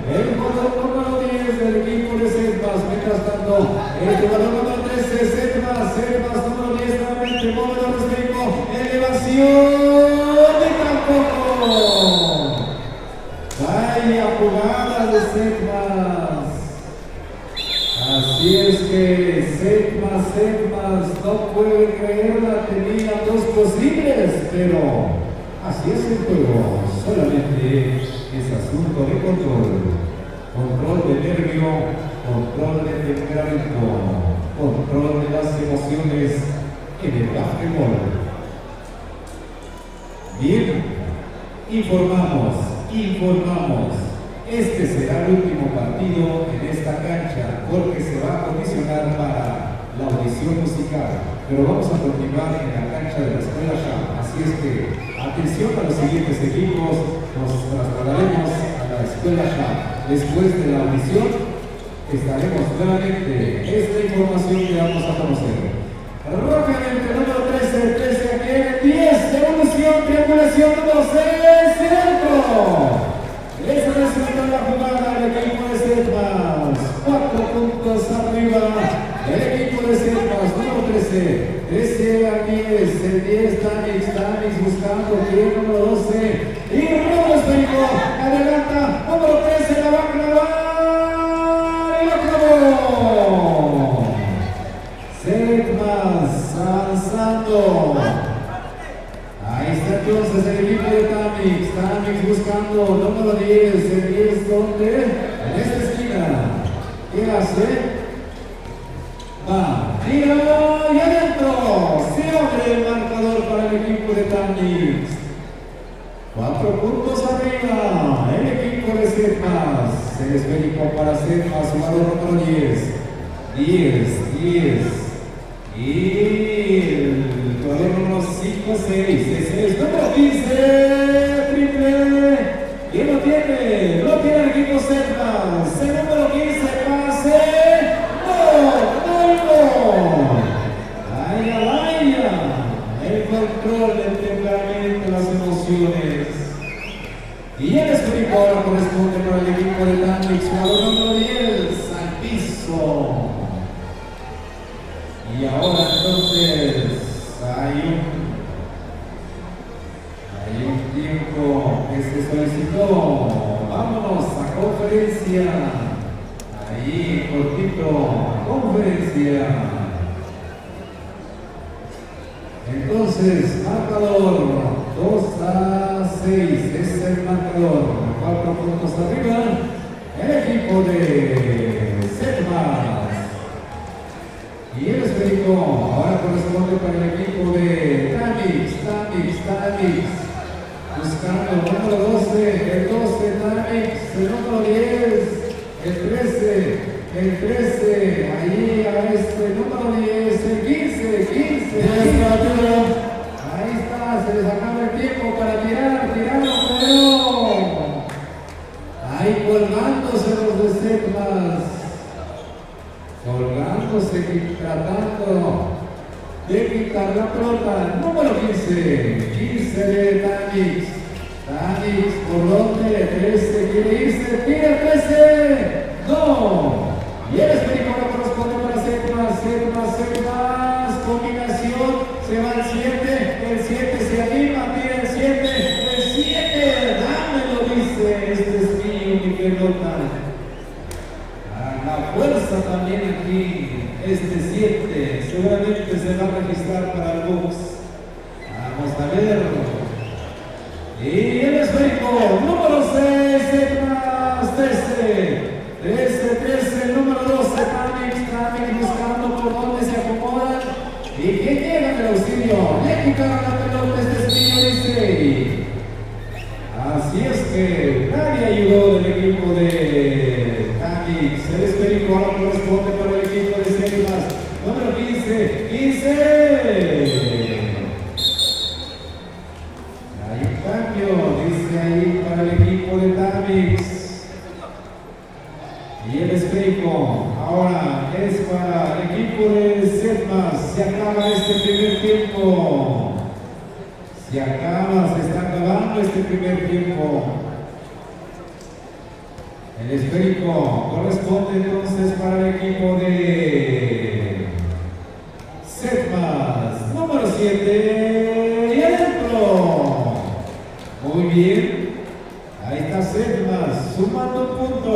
el jugador número 10 del equipo de Setmas, mientras tanto, el jugador número 13, Setmas número 10, nuevamente, movedor de esférico, elevación, y tampoco. Vaya jugada de Setmas. Así es que Setmas no puede creerla, tenía 2 posibles, pero así es el juego, solamente es asunto de control de nervio, control de temperamento, control de las emociones en el básquetbol. Bien, informamos. Este será el último partido en esta cancha porque se va a condicionar para la audición musical. Pero vamos a continuar en la cancha de la Escuela Sham. Así es que, atención a los siguientes equipos, nos trasladaremos a la Escuela Sham. Después de la audición, estaremos nuevamente esta información que vamos a conocer. Rápidamente, número 13 aquí en el 10, devolución, triangulación, número 6, centro. Esa resulta la jugada del equipo de Setmas. 4 puntos arriba. El equipo de Setmas, número 13 al 10. El 10, Tamix buscando el número 12. Y Robo esférico. Adelanta, número 13, la va. Y lo acabó. Setmas avanzando. Ahí está entonces el equipo de Tamix buscando número 10, el 10 donde, en esta esquina, ¿qué hace? Va, tiro y adentro, se abre el marcador para el equipo de Tamix. 4 puntos arriba, el equipo de Setmas, el esférico para Setmas, jugador número 10, y el jugador número 5, 6, ese es número 15, triple, y lo tiene el equipo Setmas, el número 15, pase, no, vaya, el control del temperamento, las emociones, y el esférico ahora corresponde para el equipo de Tamix, jugador número 10, al piso. Y ahora ahora entonces hay un tiempo que se solicitó. Vámonos a conferencia. Ahí, cortito, conferencia. Entonces, marcador 2-6 es el marcador. 4 puntos arriba. El equipo de Setmas. Y el esférico ahora corresponde para el equipo de Tamix. Buscando el número 12, el 12 Tamix, el número 10, el 13, ahí a este número 10, el 15. Ahí está, se les acaba el tiempo para tiraron, pero ahí colgándose los de Setmas. Colgándose y tratando de quitar la pelota. Número 15 de Tamix. ¿Por dónde? 13 quiere irse, tira 13. No. Y el esférico ahora corresponde para Setmas. Combinación, se va el 7 se anima, tira el 7. Dámelo, dice, este es mío, mi pelota. La fuerza también aquí, este 7, seguramente se va a registrar para el box. Vamos a ver. Y el esférico, número 6, Setmas, 13, el número 12, Tamix buscando por dónde se acomodan. Y que llega el auxilio, le quitaron la pelota, este es mío, dice. Así es que nadie ayudó del equipo de Tamix. El esférico ahora corresponde para el equipo de Setmas. Número 15. Hay un cambio, dice ahí para el equipo de Tamix. Y el esférico ahora es para el equipo de Setmas. Se acaba este primer tiempo. Se está acabando este primer tiempo. El esférico corresponde entonces para el equipo de Setmas. Número 7 y adentro. Muy bien. Ahí está Setmas sumando un punto.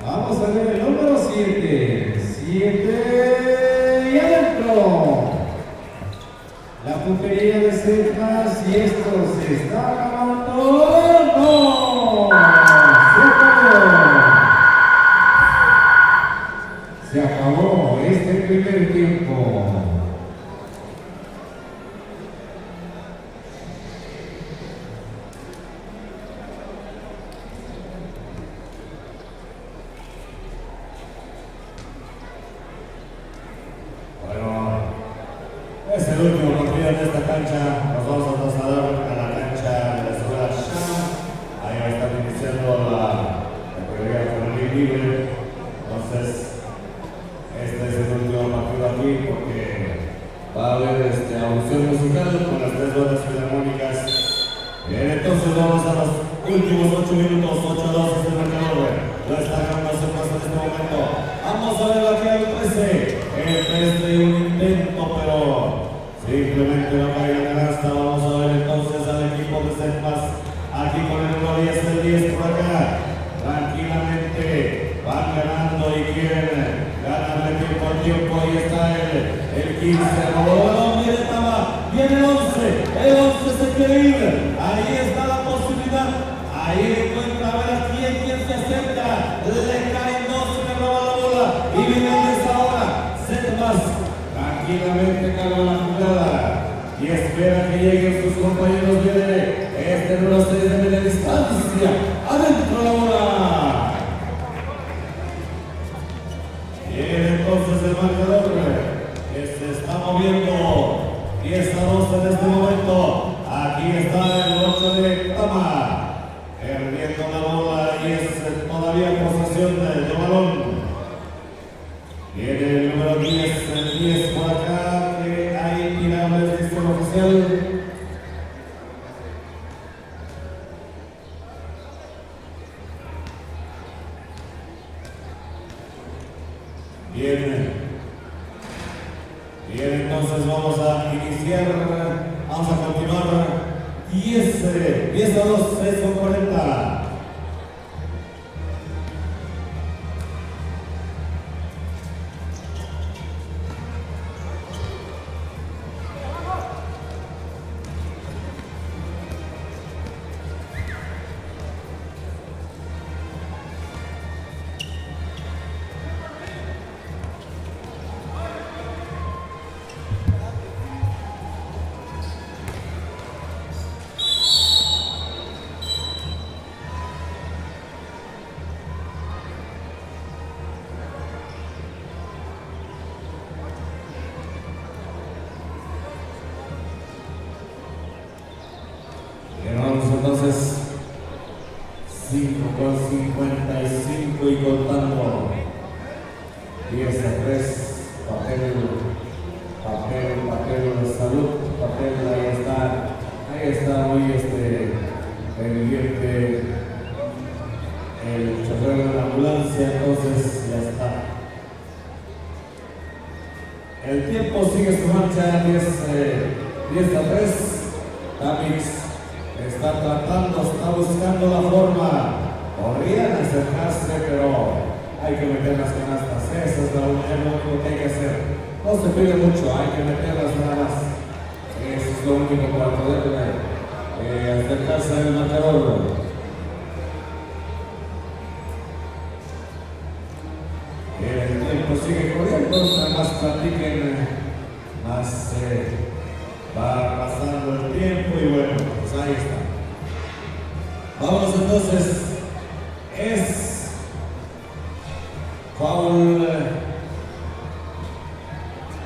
Vamos a ver el número 7 y adentro. La puntería de Setmas y esto se está acabando. ¡No! Se acabó este primer tiempo. Es el último partido de esta cancha. Nos vamos a trasladar a la cancha de la escuela Sham. Ahí va a estar iniciando la categoría femenil libre. Entonces, este es el último partido aquí porque va a haber audición musical con las 3 bandas filarmónicas. Bien, entonces vamos a los últimos 8 minutos. 8-2 es el marcador. Lo está ganando Setmas en este momento. Vamos a ver aquí al 13. El 13, un intento, pero simplemente no cae la canasta. Vamos a ver entonces al equipo de Setmas. Aquí con el número 10, el 10 por acá. Tranquilamente van ganando y quieren ganarle tiempo al tiempo. Ahí está el 15. Viene el 11. El 11 se quiere ir. Ahí está la posibilidad. Ahí encuentra a ver a quién se acerca. Le caen 2, le roba la bola. Y viene el 10 ahora. Setmas tranquilamente carga la jugada y espera que lleguen sus compañeros. Viene este número 6 de media distancia. Adentro la bola. Viene entonces el marcador que se está moviendo. 10-2 en este momento. Aquí está el 8 de Tama. Perdiendo la bola y es todavía posesión del balón. Viene el número 10, el 10 por acá, que hay tirables de sistema oficial. entonces vamos a iniciar, vamos a continuar 10 a 2, 6 con 40. Entonces 5 con 55 y contando 10 a 3, papel de salud, ahí está muy pendiente el chofer de la ambulancia, entonces ya está. El tiempo sigue su marcha, 10 a 3, Tamix está buscando la forma. Podrían acercarse, pero hay que meter las canastas. Eso es lo único que hay que hacer. No se pide mucho, hay que meterlas nada más. Eso es lo único para poder acercarse al marcador. El tiempo sigue corriendo, más platiquen, más va pasando el tiempo y bueno, pues ahí está. Vamos entonces, es foul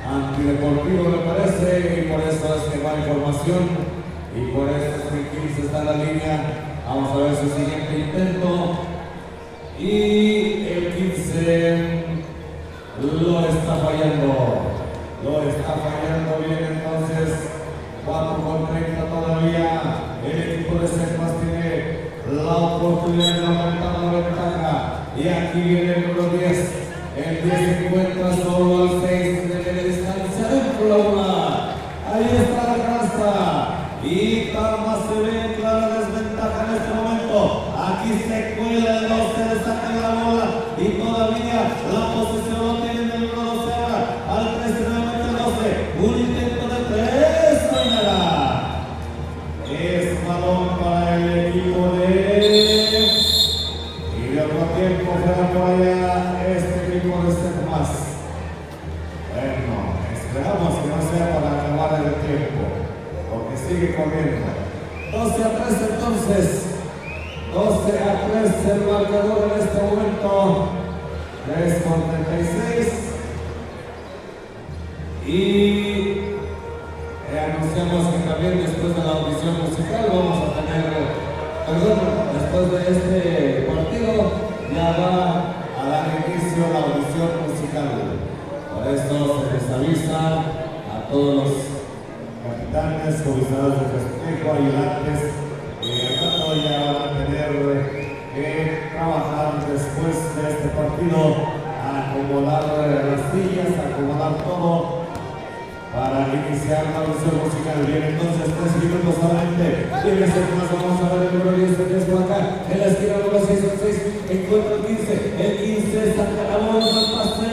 antideportivo me parece, y por eso es que va información y por eso es que el 15 está en la línea. Vamos a ver su siguiente intento y el 15 lo está fallando bien, entonces 4 con 30 todavía. El equipo de Secmas tiene la oportunidad de aumentar la ventaja. Y aquí viene el número 10. El 10 se encuentra solo al 6 de distancia dentro la bola. Ahí está la canasta. Y Karma se ve en clara desventaja en este momento. Aquí se cuela el 12, le saca la bola. Y todavía la posesión lo tiene el número 12 ahora. Al 13 nuevamente el 12. Un intento de 3. No hay nada. Es balón para el equipo y de otro tiempo fuera por allá este equipo de Secmas. Bueno, esperamos que no sea para acabar el tiempo, porque sigue corriendo. 12 a 3 entonces. 12 a 3 el marcador en este momento. 3 con 36. Y anunciamos que también después de la audición musical vamos a tener, después de este partido ya va a dar inicio la audición musical. Por eso se les avisa a todos los capitanes, comisionados de festejo, ayudantes, que al rato ya van a tener que trabajar después de este partido, a acomodar las sillas, a acomodar todo para iniciar la audición musical. Bien, entonces 3 minutos solamente. Viene Secmas, vamos a ver el número 10 que es por acá. En la esquina número 6 al 6 encuentra el 15. El 15 saca la bola del pase.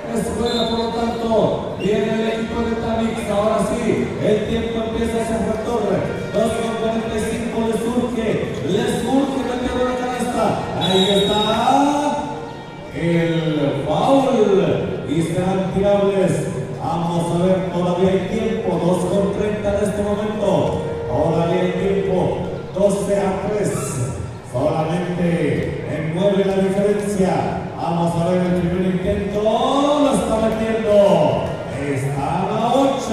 Es fuera, por lo tanto. Viene el equipo de Tamix. Ahora sí, el tiempo empieza a ser factor. 2 con 45 le surge meter la canasta. Ahí está el foul. Y serán tirables. Vamos a ver, todavía hay tiempo, 2 con 30 en este momento. Todavía hay tiempo, 12 a 3. Solamente en 9 la diferencia. Vamos a ver el primer intento. Lo está metiendo. Están a 8.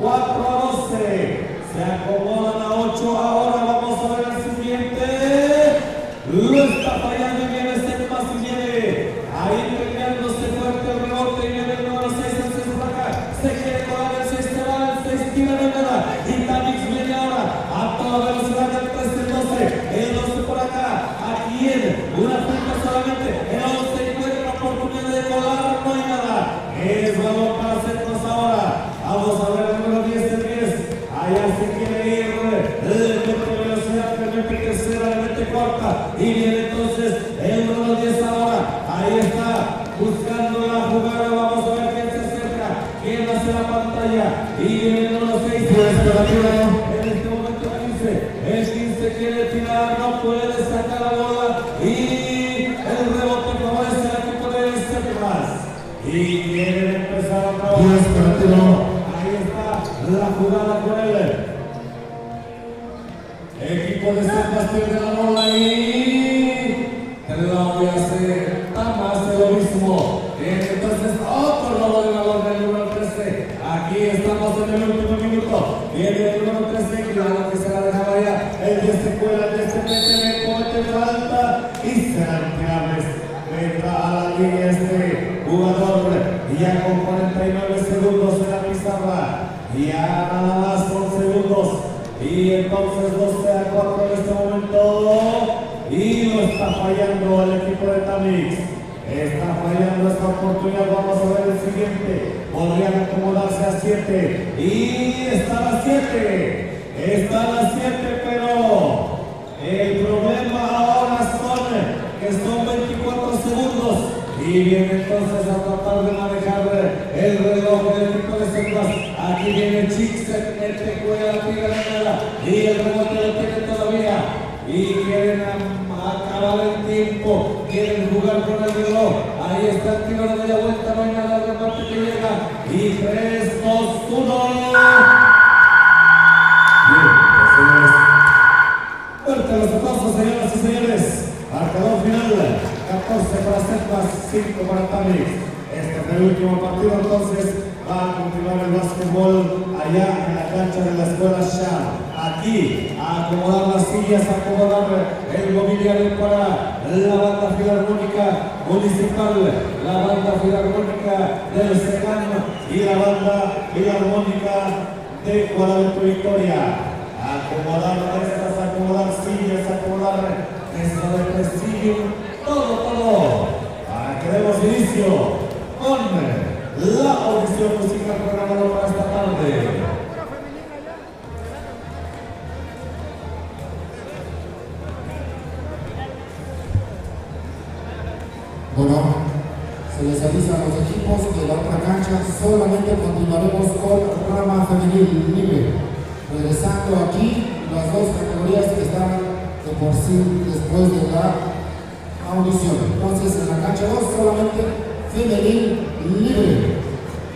4 a 12. Se acomodan a 8. Ahora vamos a ver el siguiente. Lo está fallando y viene Secmas y viene ahí peleándose fuerte el rebote y viene el número 6. Se quiere colar el 6, se va el 6, tira de nada. Y Tamix viene ahora a toda velocidad del 13, el 12 por acá. Aquí viene una punta solamente. El 11 encuentra la oportunidad de colar, no hay nada. Es balón para Secmas ahora. puerta. Y viene entonces el número 10 ahora. Ahí está, buscando la jugada. Vamos a ver quién se acerca, quién hace la pantalla. Y viene el número 6. En este momento el 15 quiere tirar, no puede sacar la bola. Y el rebote favorece al equipo de Serpas. Y quieren empezar otra vez. Ahí está la jugada con él. Equipo de Serpas pierde la bola y Claudia hace hace lo mismo. Entonces otro robo de balón del número 13. Aquí estamos en el último minuto. Viene el número 13, claro que se la dejaba ya. El 10 se cuela, el 10 se mete, comete falta y serán tirables. Entra a la línea este jugador y ya con 49 segundos en la pizarra. Ya nada más con segundos. Y entonces 12-4 en este momento. Y lo está fallando el equipo de Tamix. Está fallando esta oportunidad. Vamos a ver el siguiente. Podrían acomodarse a 7. Y está a las 7. Está a las 7, pero el problema ahora que son 24 segundos. Y viene entonces a tratar de manejar el reloj del equipo de Serpas. Aquí viene Chix, se mete, juega, tira la nada. Y el rebote lo tiene todavía. Y quieren acabar el tiempo, quieren jugar con el reloj. Ahí está el tiro de media vuelta, no hay nada de remate que llega. Y 3, 2, 1. Bien, los señores. Fuerte los aplausos, señoras y señores. Marcador final, 14 para Serpas, 5 para Tamix. Este es el último partido, entonces va a continuar el básquetbol allá en la cancha de la escuela Shah. Aquí, a acomodar las sillas, a acomodar el mobiliario para la banda filarmónica municipal, la banda filarmónica del Secano y la banda filarmónica de Guadalupe Victoria. Acomodar mesas, acomodar sillas, acomodar mesa de prestigio, todo, para que demos inicio con la audición musical programada para esta tarde. Bueno, se les avisa a los equipos que la otra cancha solamente continuaremos con rama femenil libre, regresando aquí las dos categorías que están de por sí después de la audición. Entonces en la cancha 2 solamente femenil libre.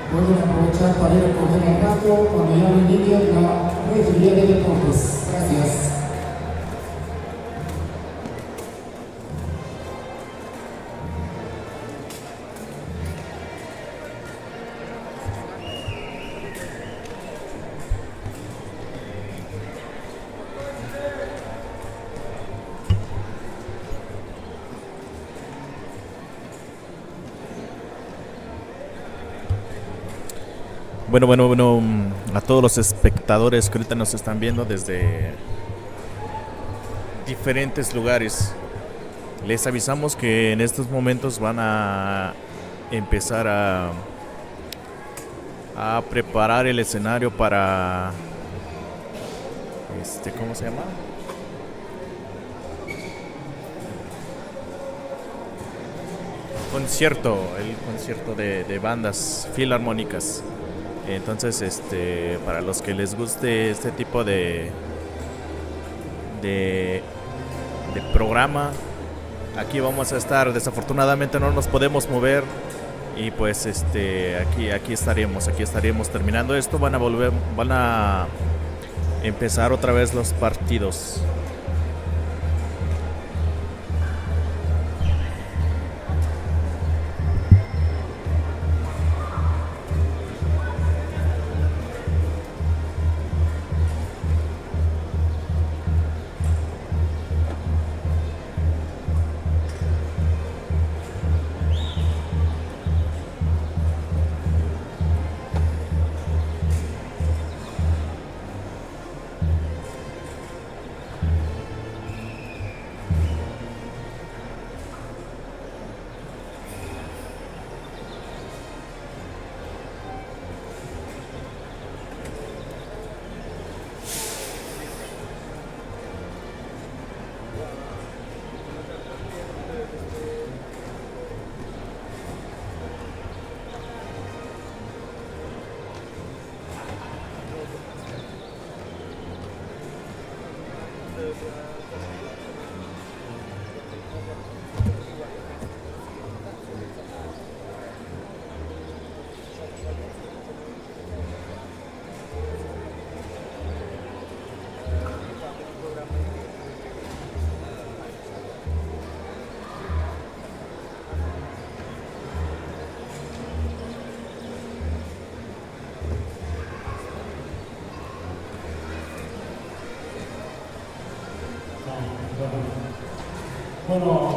Pueden aprovechar para ir a comer al rato cuando ya en línea la regiría de deportes. Gracias. Bueno, a todos los espectadores que ahorita nos están viendo desde diferentes lugares, les avisamos que en estos momentos van a empezar a preparar el escenario para ¿cómo se llama? El concierto de bandas filarmónicas. Entonces, para los que les guste este tipo de programa, aquí vamos a estar. Desafortunadamente no nos podemos mover y pues aquí estaremos terminando esto. Van a empezar otra vez los partidos. Bueno,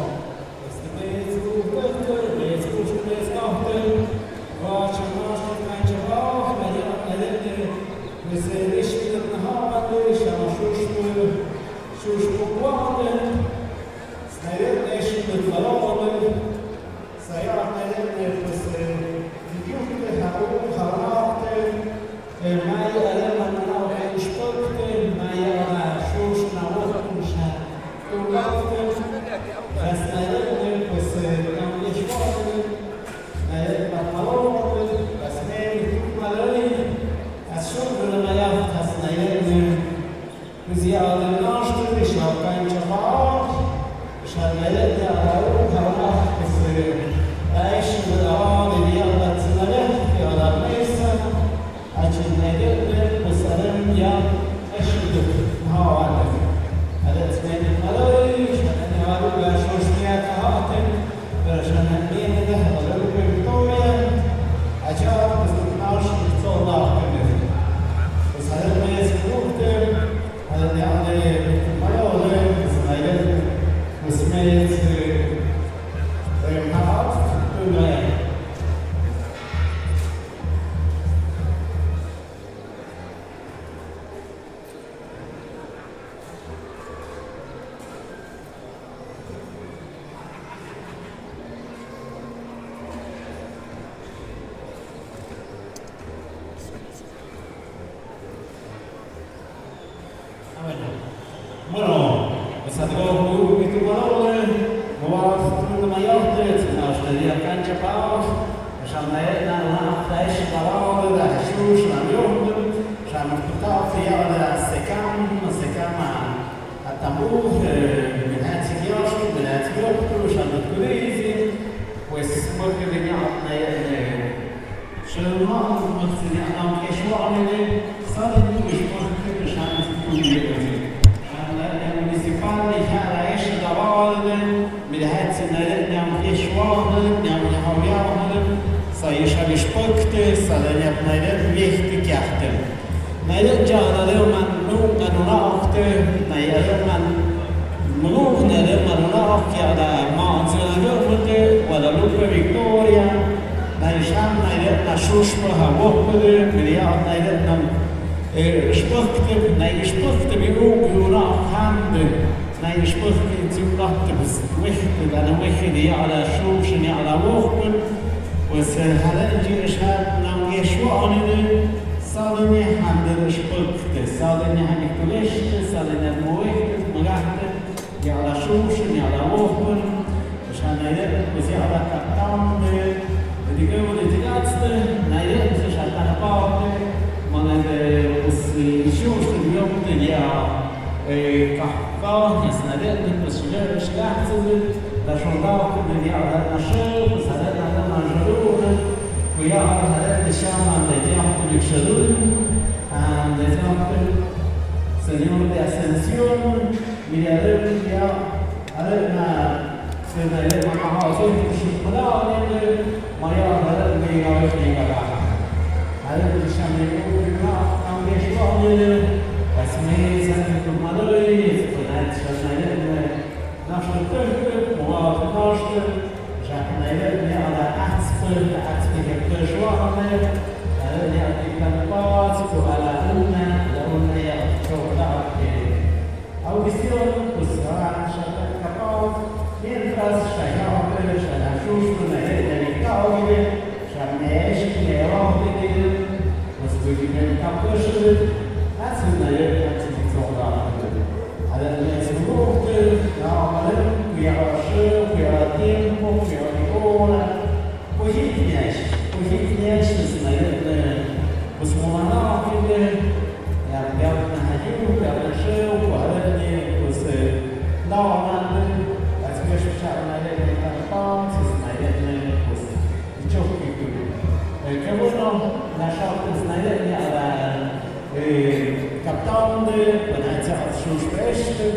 pues a sus prestos,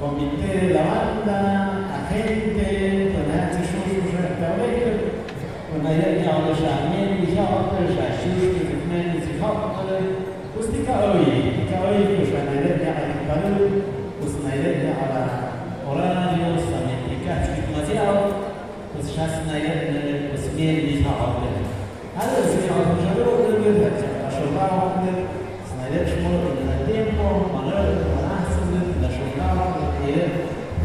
comité de la banda, agente, pues a sus restaurantes, pues a los amigos, a sus clientes y pues tika hoy, pues a pues على أورانيو ساميكات ماتياو بس شاسنا اسمين اللي تعرض هذا الشيء على الجدول اللي شغال سنايدر شمول التيمبو مانر مناسب لشغال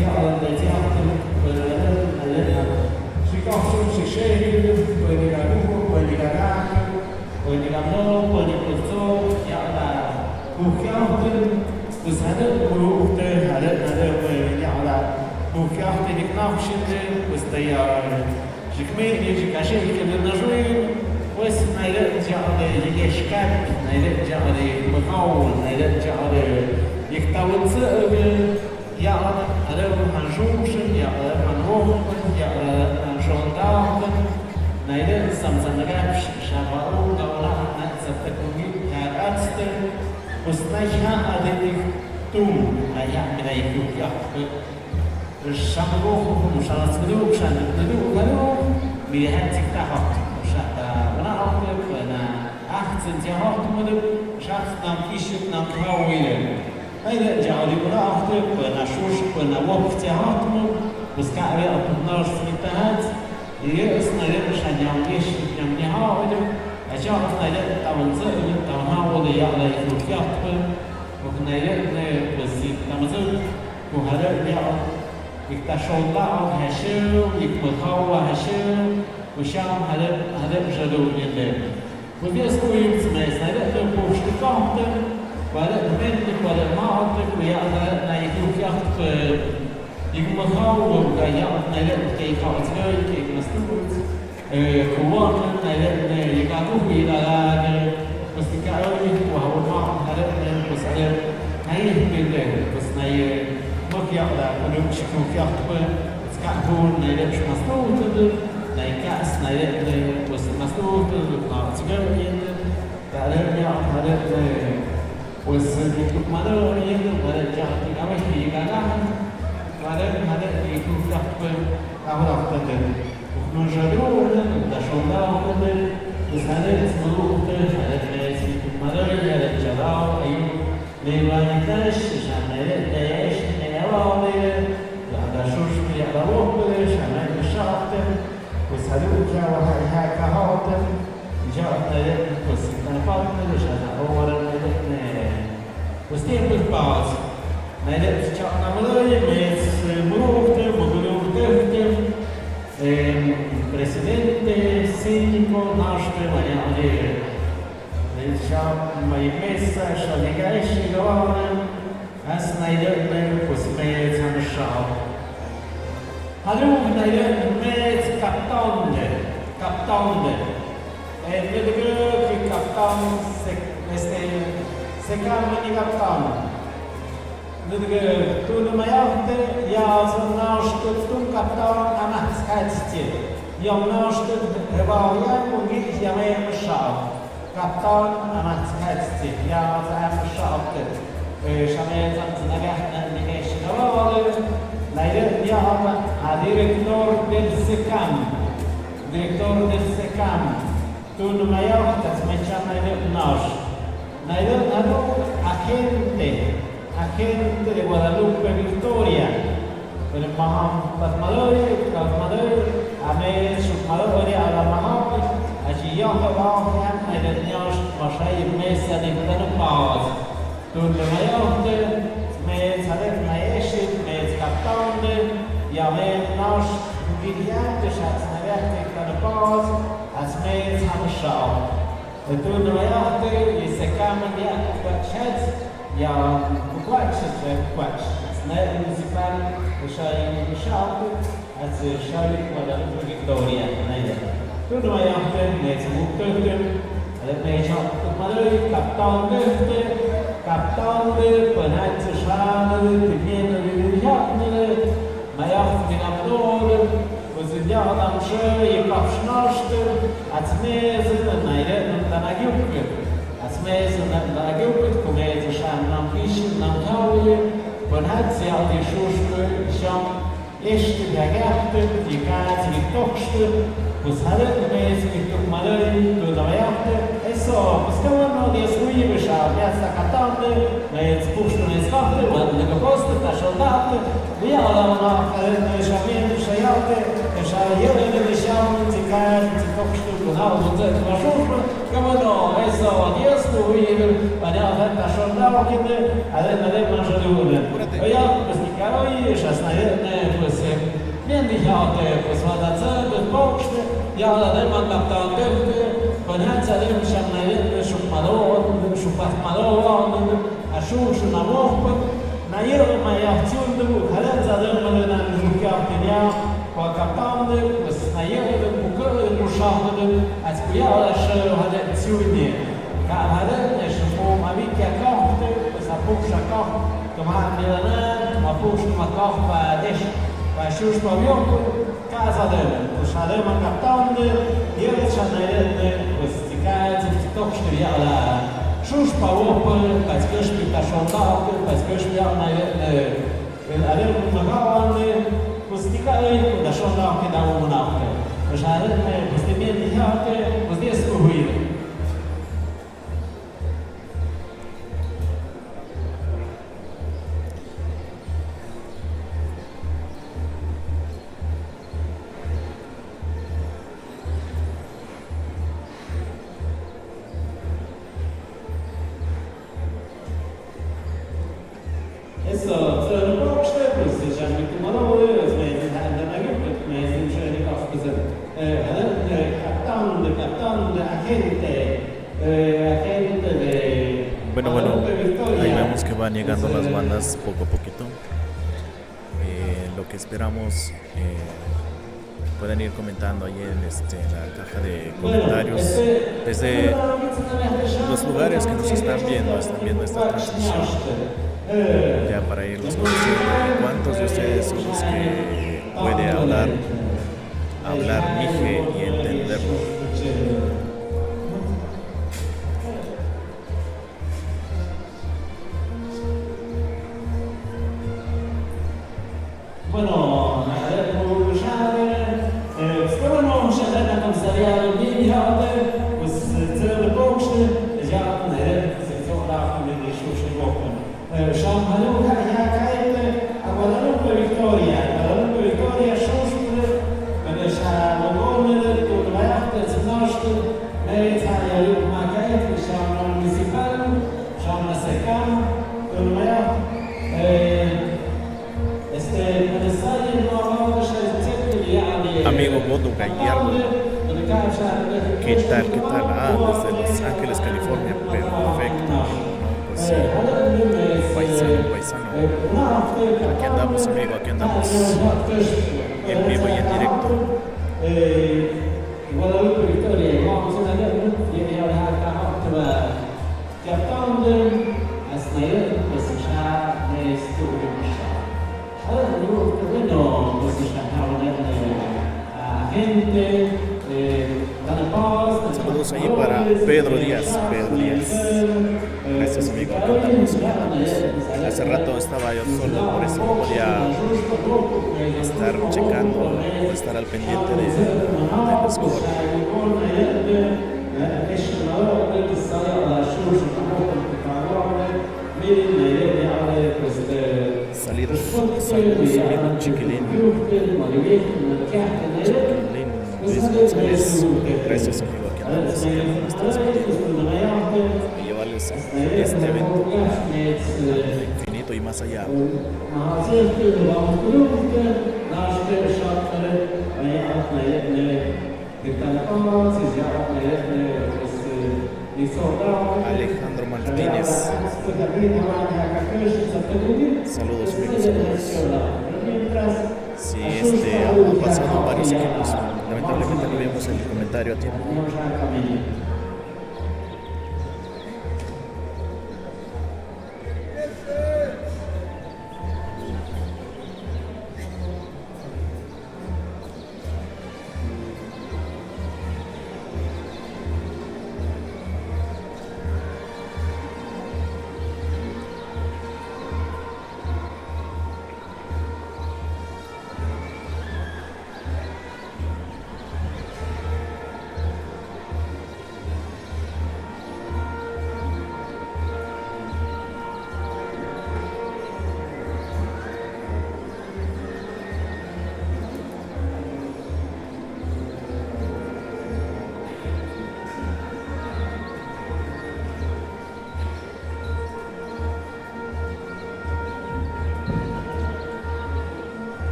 يعرض التياتر ولا شيكاو شيء وليغاكو وليغامو وليغوتو يعرض كوكاو بس هذا ملوك هذا على مكافأة نكناف شد بس تيار شكمين يجي كاشين كده نجوين بس نايلة جعل يشكاك نايلة جعل مقاول نايلة جعل يكتاول سأل يعلم هذا هنشوفش يعلم هنروح يعلم هنشونداهم نايلة سمسنجابش شابارو دولة نتسبتكوني كأكستر وستنشها أديك توم أيام يكوك الشامبو مشان تسكدو مشان تدو كانوا بيهاتك تحط مشان ونعرف أنا أحسن تهات مدو شخص نام كيشت نام كهويله هذا جعلي ونعرف أنا شوش أنا وقت تهات مدو بس كعبي أبناش في التهات يأسنا لمشان يعمليش يعملي هاويله أشوفنا لا تمنزل تمهاول يعلى يكوكيات وكنا لا بزيد تمنزل وهذا يعلى يكتشف الله هشام يكملها هشام وشام هذا جدول الليل وفي أسبوع يمسمى يسأل لا بوش تفاهم ولا منك ولا معك ويعلى لا يكوكيات يكملها ويعلى لا كيف أتلاقي كيف نستمر كوان هذا يقعدوا إلى بس كأوي وهو ما هذا بس على هاي بالله بس ناي ما في على كلهم شكلهم في أخطبة بس كأكون ناي مش مسنود ناي كأس ناي بس مسنود تجارين تعلم يا هذا بس يكون ما له يكون ولا جاهز أما في كلام هذا يكون في أخطبة أو أخطبة نجرون نشوفهم بسهالة ملوك على مدرج على الجراء ليوانيتاش شمال دايش نيواني على شوش على روح شمال الشعب وسهلوك وهاي كهاتم جاءنا بس نفاق شمال أولا وستين بالبعض نالت شعنا ملاي ميس ملوك مغلوك presidente síndico naște mai are deci mai mesa și legai și goane as naidă cu smeț am șau halu naidă meț captaunde pentru că captaun se calmă ni captaun tu nu mai afte ia să naște tu captaun amas cațtie eu naște revalia cu ghici ia mai șau captaun amas cațtie ia să am șau că și am ieșit să nagahna nici navale la el ia a director del SECAM tu nu mai afte să mai cea mai naște naidă adu agente de Guadalupe Victoria, el Pasmadori, Amel, Shukmadori, Alamaham, allí yo trabajan en el Dios, Mashay, Mesa de Guadalupe, donde mayorte, me sale Maeshit, me escaptonde, y Amel Nash, Guillante, Shatsnaverte, Guadalupe, Asme, Hamshao. Donde mayorte, y se cambia de Quachet, ja Quatsch, Snell Municipal, Shai Shop, als Shai Guadalupe Victoria, nein. Tu nu mai am neți bucătă, ne-ai Madrid, captaun de pănață șană, te vienă de viațele, mai am din abdor, văzândea am și e capșnaște, ați meză, n-ai re, n-ai giucă. As mezzo na giubbet come diciamo non pisci Italien, von Hanseatic Schuspel, Jean, Echte, der Gärte, die Gazi, die Tochter, was Halle, die Malay, die Naverte, e so, pescavano di escluire, piazza Catande, le spustano le scotte, quando le coste, da soldate, viola una cadena di sciamenti, sciaiate, e sciaiate delle sciamenti, zicare, zicocstu, con auto, zecco, la sciupra, cavano, e so, di escluire, veniamo a soldati, adesso le mangiature. E io, questi caroi, sciasnaete, pues, Mendichate, was war da selbe Poste, ja, da dem man da dürfte, von Herz an dem Schamnaille, Schupmalon, Schupatmalon, a Schusch na Woche, na ihre Majation, Herz an dem man dann Jukaten ja, war Kapande, was na ihre Bukel, Muschahden, als Kujala hat er Zuni. Ka hada ne shmo mavik ya kohte, was a puxa koch, tomar milana, ma puxa ma koch ba desh. Šuš pa vjoko, kaza dele, pošalema kaptande, djeveća na jedne, postikajce, tokšte vjala. Šuš pa vjoko, pa skešpi ta šondavke, pa skešpi vjala na jedne, alemu magavane, postikajke, da šondavke da umunavke. Pošaleme, postimjeni jake, pozdjesku hujde. Bueno, ahí vemos que van llegando las bandas poco a poquito. Lo que esperamos, pueden ir comentando ahí en la caja de comentarios desde los lugares que nos están viendo esta transmisión, ya para irnos conociendo cuántos de ustedes son los que puede hablar Mije y entenderlo. Bueno, stavamo šedena komisarijala Minjade, uz cele Bokšte, žadne, se zovrakom ili šušni bokom. Šamhaluka, ja kajte, a Guadalupe Victoria šušne, veneša Logomele, Turvajate, Cnošte, Neca, Jaluk Makajte, šamna municipalu, šamna sekam, Turvajate, Amigo Bodo Gallardo, ¿qué tal? Desde Los Ángeles, California, perfecto. Pues sí, paisano. Aquí andamos, amigo, aquí andamos. En vivo y en directo. Saludos ahí para Pedro Díaz. Gracias, amigo. Hace rato estaba yo solo, por eso no podía estar checando o estar al pendiente del score. Saludos, amigo Chiquilín. Luis González, gracias, amigo, aquí andamos y llevarles este evento al infinito y más allá. Alejandro Martínez, saludos, amigos, saludos. Sí, han pasado varios equipos, lamentablemente no vimos el comentario a tiempo.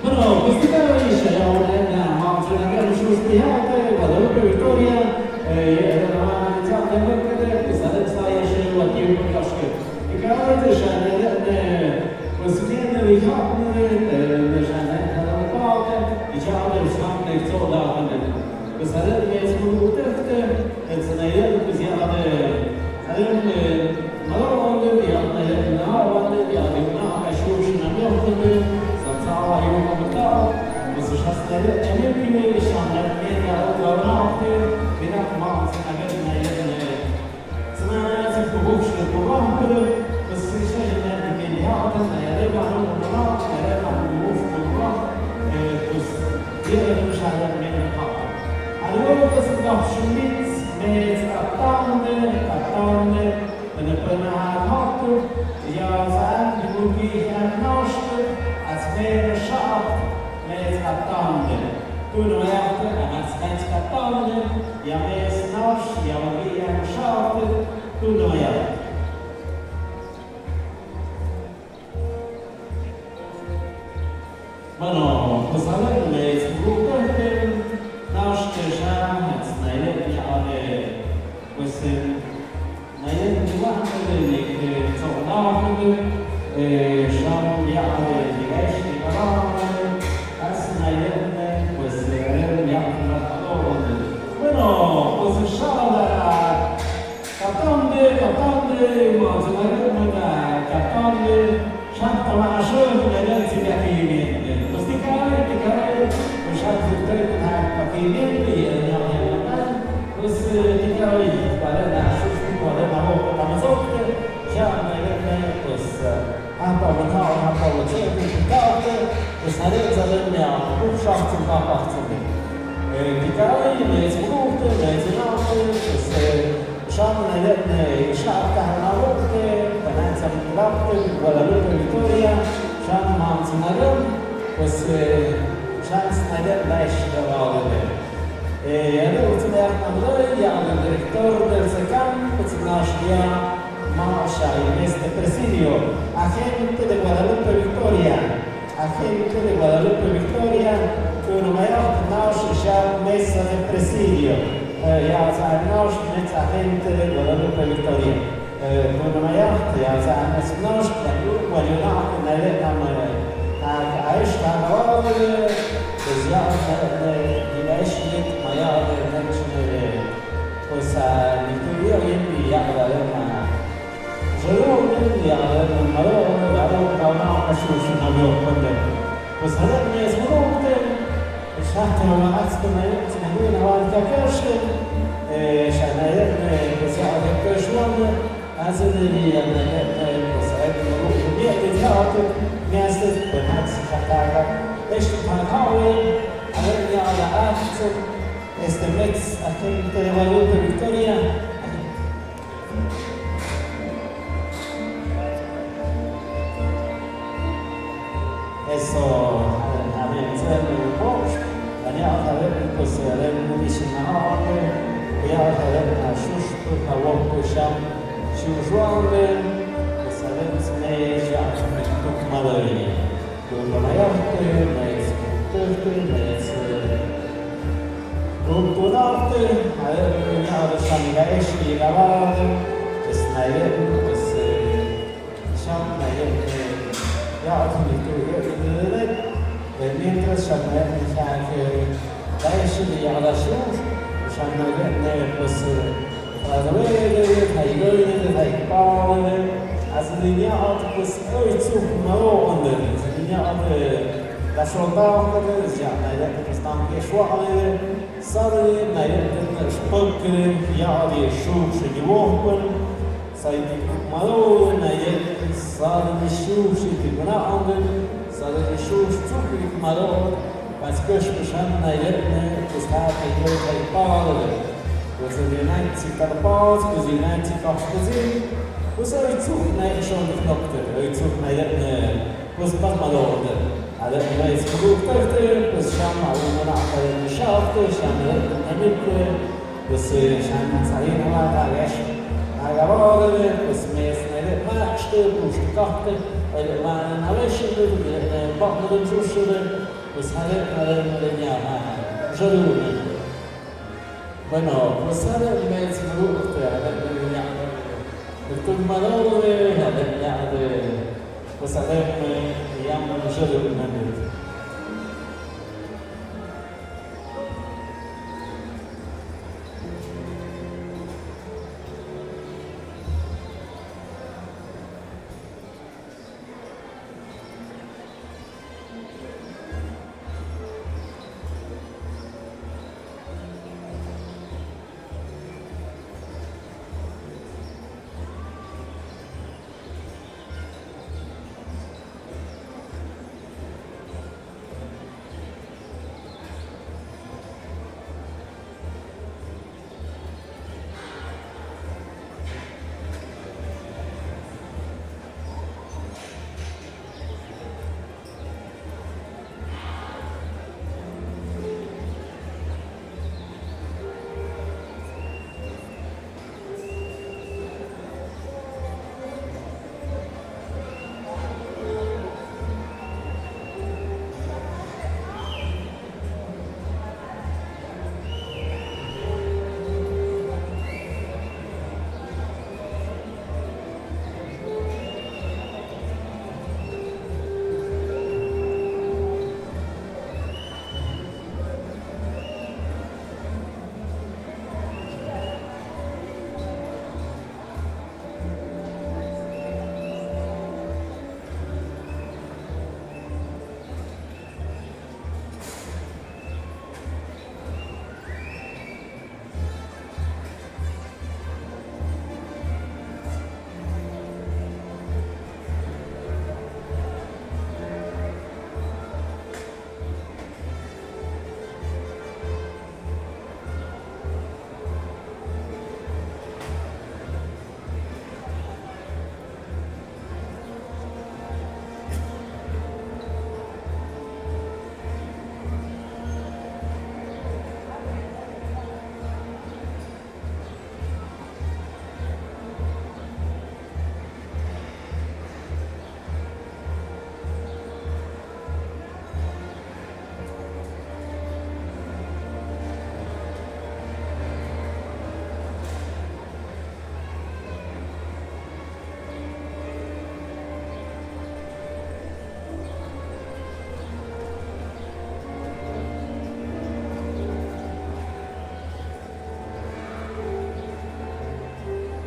Bueno, questi cari c'erano una grande giustiziate, Guadalupe Victoria, eravamo iniziati a vedere questa lezione c'era la più importante. E chiaramente c'è consigliere di Capone, c'è la parte, diciamo che siamo nel soldato. Questa lezione è sconosciuta, e se ne è così Malone, vi hanno Navane, vi hanno Ashushin and Yokobe, Santara, Yokobe, was the Shastel, and every nation that made out of Navane, without mounts and again, Sana, the Bush, the Burampe, the Sisha, and the Giliata, and everyone on the rock, and everyone moved to the rock, was the other Shana made a pop. I love this adoption means, made a town, men ik ben haar hartelijk, ja, zijn de boekie en nosten, als meer schaap, met het tanden. Toen we hadden, en als het tanden, ja, met nos, ja, wie en schaap, toen we hadden. Bueno, pues a ver, les gusta noste, ja, het snijden, ja, pues نايم واحد اللي صغناه شام يعني ليش كرامة أسمع يدنا والسلام يعني الحضور منو بس الشارع كتامي ما زمرنا كتامي شنطة مع شوف لجلس بحكيمين بس تكاي وشات البيت هاي بحكيمين يعني بس تكاي بعدين ولما هو لما زوجت جاء من بس أنت وتشيء كتابة بس هذا زلمة يعني شخص ما بحثني كتابي مزبوط مزناق بس شام نلقنا شعب كهنا وقت بنات سمكلابت ولا لوك فيكتوريا شام ما نسمعهم بس شام نلقنا إيش دوالده أنا قلت له أنا يعني الدكتور del SECAM بتناشيا مع شاينيس presidio agente de Guadalupe Victoria agente de Guadalupe Victoria uno mayor naus ya mesa de presidio ya naus net agente de Guadalupe Victoria uno mayor ya naus ولينا نلقى عايش على بزيادة للعشرة مياه النجم وسالتوية يمي يعلى لنا جلوم يعلى لنا ملوم يعلى لنا عشوش نبيو قدر وسهلت ميز ملوم شهت وما أكسكم تنهوين هوان كاكرشن شعنايتنا بزيادة كرشوان أزلني يمنا بزيادة ملوم بيئة ذاتك ميزت بنات شخطاك Este Panacaue, avem la Arțu, este Mex, agente de Guadalupe Victoria. Eso, avem țărul Boș, aniat avem pues avem medicinare, iat avem așuștu, ca opul șam și ușoare, pues avem smeja, tuc malărie. După mai iartă, mai scurtă, mai rupturată, iară și-am gaești la vară, ce-s mai iartă, și-am mai iartă, iartă, mentre și-am mai iartă, și-am gaești iară și-am și-am mai iartă, radovele, haigările, haipalele, azelineat, ăițuc măroandele, azelineat, la șoldaukele, zianele, stam pieșoarele, sarele, naielte, șpăcele, iare, șușe, divohpăl, să-i măroule, naielte, sarele, șușe, tigunandele, sarele, șușe, țucuri, măroule, pați-căși pășan, naielte, căstate, ioi, palele, căzălinanții carpați, căzălinanții cașcăzini, وصار يتسوق نايم شلون بنقطة يتسوق نايم بس بطل لورده على ما يسكتوا كتير بس شام على ما نعطي الشاطئ شام نملك بس شام صحيح ما تعرفش على بعضه بس ما يسمع ما أشتغل وش كحته ما نعرفش بعض الجوش pues هذا المدنيا جلونا bueno pues هذا الميز مروق هذا المدنيا بكل مدار هذا المدنيا pues هذا يعمل جلونا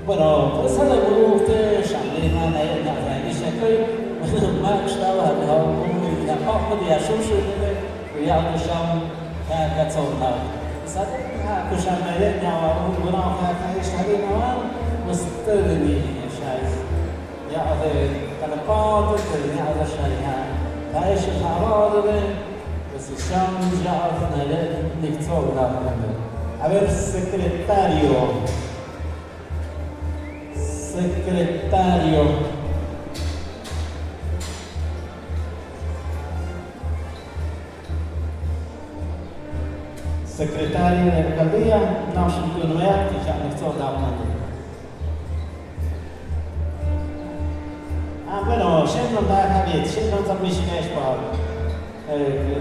Bueno, pues هذا الظروف شغلين أنا يعني شكل ما أشتغل بها يعني أخذ يا شو ويا شام كتصورها بس هذا كل شيء ما يرجع وراء هذا شغلين أوان مستدني شايف يعني تلقات يعني شيء هاي الشعراء بس الشام جاءنا نكتورها a ver secretario secretario de la alcaldía ناقش الكلمات عشان نكتب دعونا bueno شنو ده حبيت شنو تبي شيء بار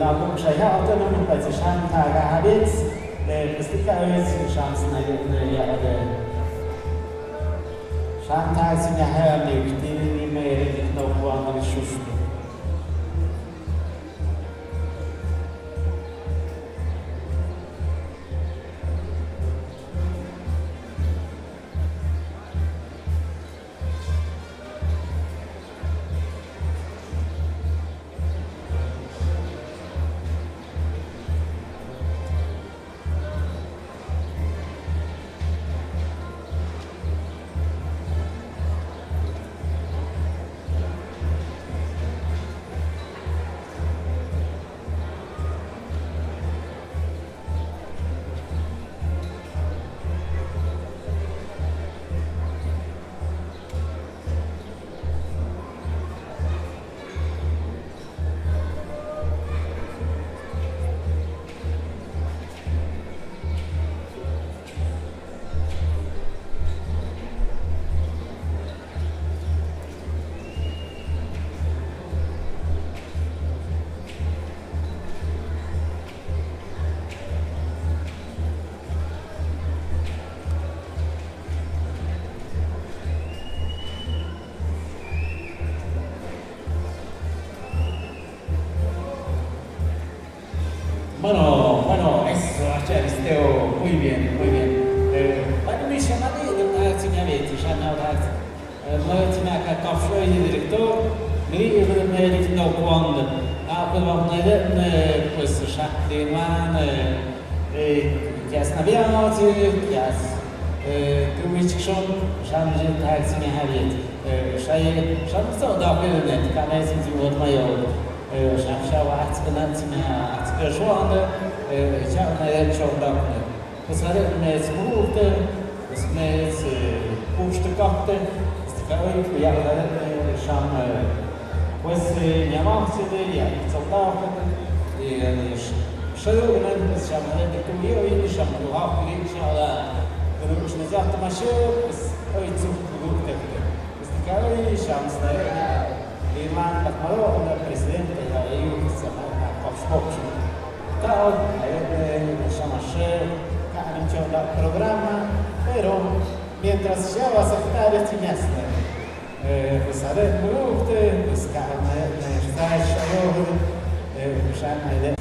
نقوم شيء هذا من بس عشان تاع حبيت استكاويت شانس نقول يا هذا شان تاع سنها اللي كتير ما يريد يتنوع عن الشوف Bueno, eso, Aristeo, muy bien, muy bien. Bueno, mi llamada es una vez, ya no mulțumesc ca cafșoii director, mi nou cuando apoi vom ne pues șapte ani, chiar naviați, chiar trebuie și am zis taxi mi havet, și am stau da pe net, ca mai simți vot mai eu, și am șau ați pânăți mi ați persoană, și am mai șau da pe. Pues are ne smurte, smeți puște capte. Ja sam pues njemačine, ja soldaten, sjömen, sam rektorio i sam duhavni, šala ručne zahtomaše, ojcu produkte. Stikali sam snarega, imam takmalo na presidente, ja ju sam na kopšpokšu. Kao, samaše, kanem ćela programa, pero mientras ya vas a estar estimaste, pues a ver, pues carne, está show, ya no hay de.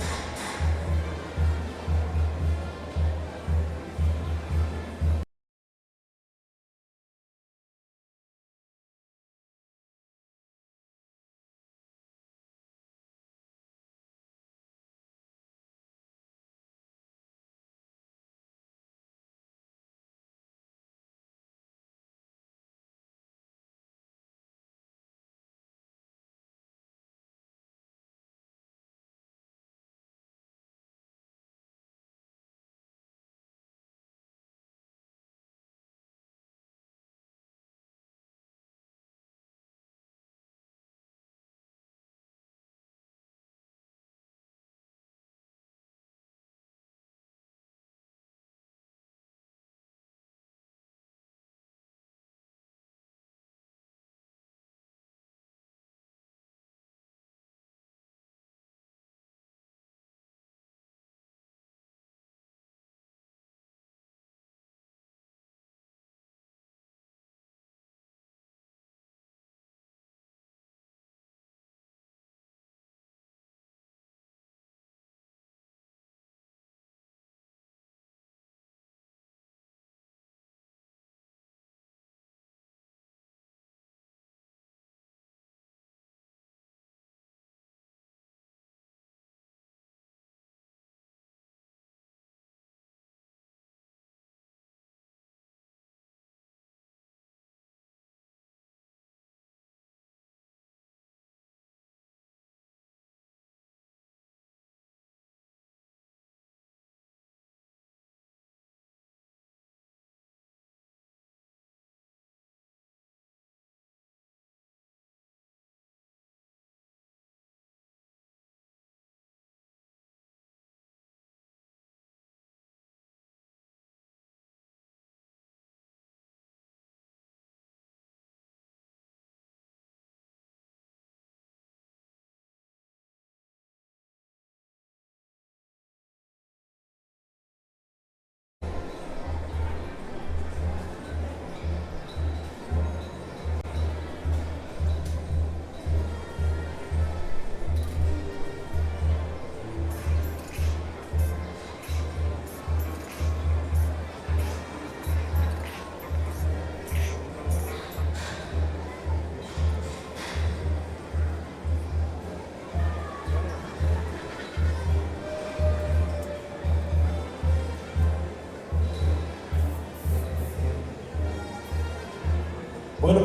Bueno,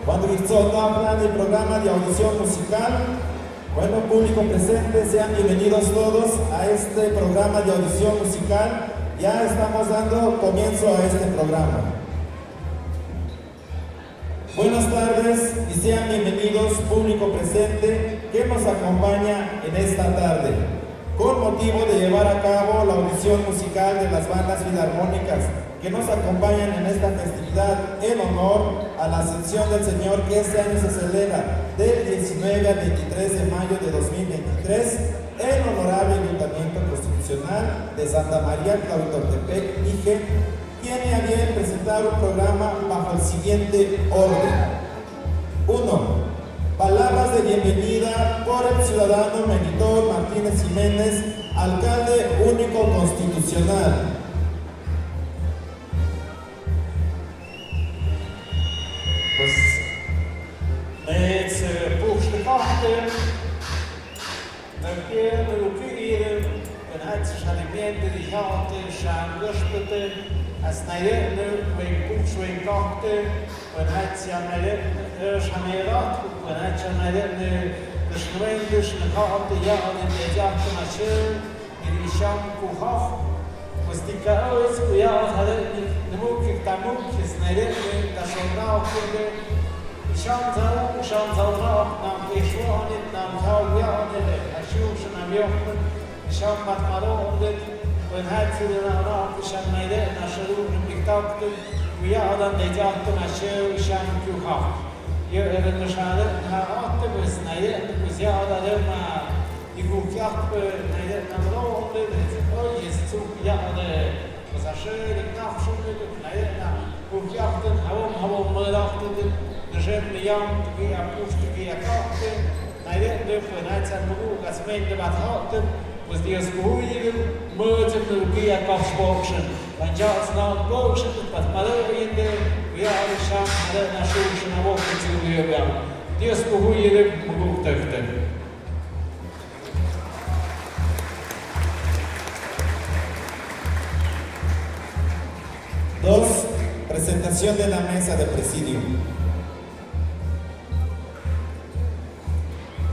cuando hablan del programa de audición musical, bueno, público presente, sean bienvenidos todos a este programa de audición musical. Ya estamos dando comienzo a este programa. Buenas tardes y sean bienvenidos, público presente, que nos acompaña en esta tarde, con motivo de llevar a cabo la audición musical de las bandas filarmónicas que nos acompañan en esta festividad en honor a la Ascensión del Señor, que este año se celebra del 19 al 23 de mayo de 2023 el Honorable Ayuntamiento Constitucional de Santa María Tlahuitoltepec, IGE, tiene a bien presentar un programa bajo el siguiente orden. 1. Palabras de bienvenida por el ciudadano Melitón Martínez Jiménez, alcalde único constitucional. Met boekstekachten, een keer een keer een uitzending die gaat zijn luchten, als naar nu bij boekstwing kachten, een uitzending Janerat, een uitzending de schwing dus een gaat ja in de jachten als je in die sham kuchaf, was die kaos ja hadden de moek tamuk is naar dat zo nou kunnen. شان زوراق نام إشوانت نام هاويانت أشوش نام يومن شان مطمرونت ونهات سيدنا راق شان ميدئنا شرور بكتابت ويعدن نجاتن أشيو شان كيوخاف يؤرن مشارتنا آتب وسنيدئن وزيادة لما يقول كيخب نيدئنا مرونت أجيز توك يعدن وزاشيرك نافشونت نيدئنا وكيخبن هوم مراختت Državni javn, ki je pušti, ki je kakte, najredne financijne mogu, kad smejte bat hatem, was die skoeien, moeten de kia kafsboxen. Want ja, het nou boxen, wat maleren de, ja, de sham, de na shoes na woken te leren. Die skoeien mogu tuchten. Dos, presentación de la mesa de presidium.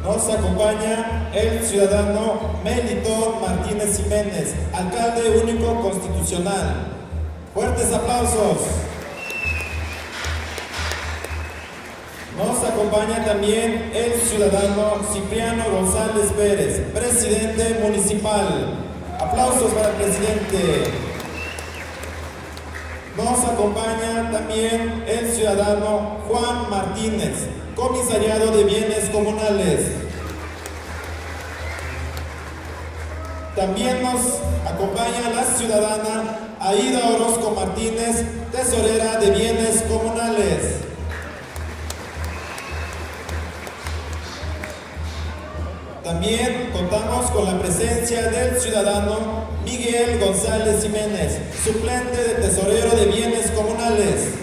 Nos acompaña el ciudadano Melitón Martínez Jiménez, alcalde único constitucional. Fuertes aplausos. Nos acompaña también el ciudadano Cipriano González Pérez, presidente municipal. Aplausos para el presidente. Nos acompaña también el ciudadano Juan Martínez, comisariado de bienes comunales. También nos acompaña la ciudadana Aida Orozco Martínez, tesorera de bienes comunales. También contamos con la presencia del ciudadano Miguel González Jiménez, suplente de tesorero de bienes comunales.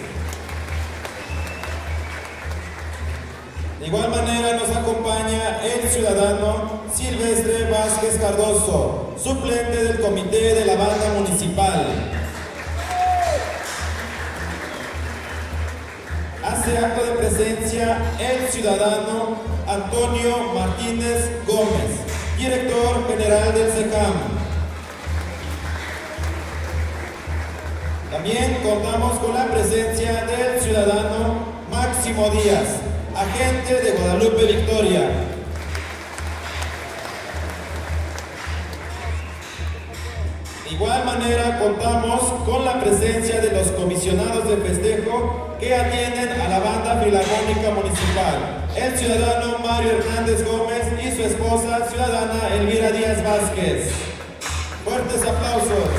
De igual manera nos acompaña el ciudadano Silvestre Vázquez Cardoso, suplente del comité de la banda municipal. Hace acto de presencia el ciudadano Antonio Martínez Gómez, director general del SECAM. También contamos con la presencia del ciudadano Máximo Díaz, agente de Guadalupe Victoria. De igual manera contamos con la presencia de los comisionados de festejo que atienden a la banda filarmónica municipal, el ciudadano Mario Hernández Gómez y su esposa ciudadana Elvira Díaz Vázquez. Fuertes aplausos.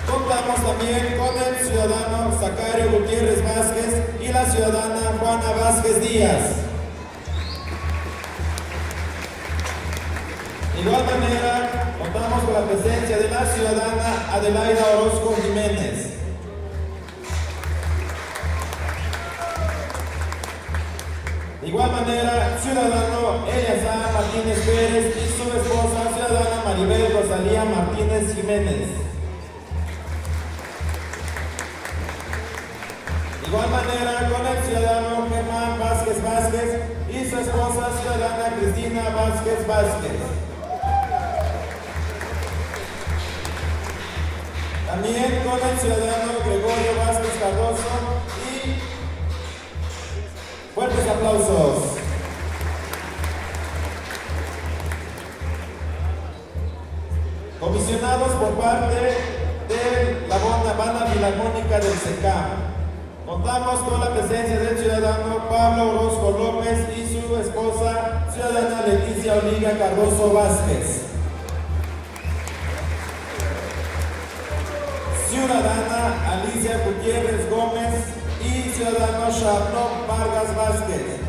Contamos también con el ciudadano Zacario Gutiérrez Vázquez y la ciudadana Juana Vázquez Díaz. De igual manera, contamos con la presencia de la ciudadana Adelaida Orozco Jiménez. De igual manera, ciudadano Eleazar Martínez Pérez y su esposa, ciudadana Maribel Rosalía Martínez Jiménez. De igual manera, con el ciudadano Germán Vázquez Vázquez y su esposa, ciudadana Cristina Vázquez Vázquez. También con el ciudadano Gregorio Vázquez Cardoso y fuertes aplausos. Comisionados por parte de la banda filarmónica del SECAM. Contamos con la presencia del ciudadano Pablo Orozco López y su esposa, ciudadana Leticia Olivia Cardoso Vázquez. Ciudadana Alicia Gutiérrez Gómez y ciudadano Charlot Vargas Vázquez.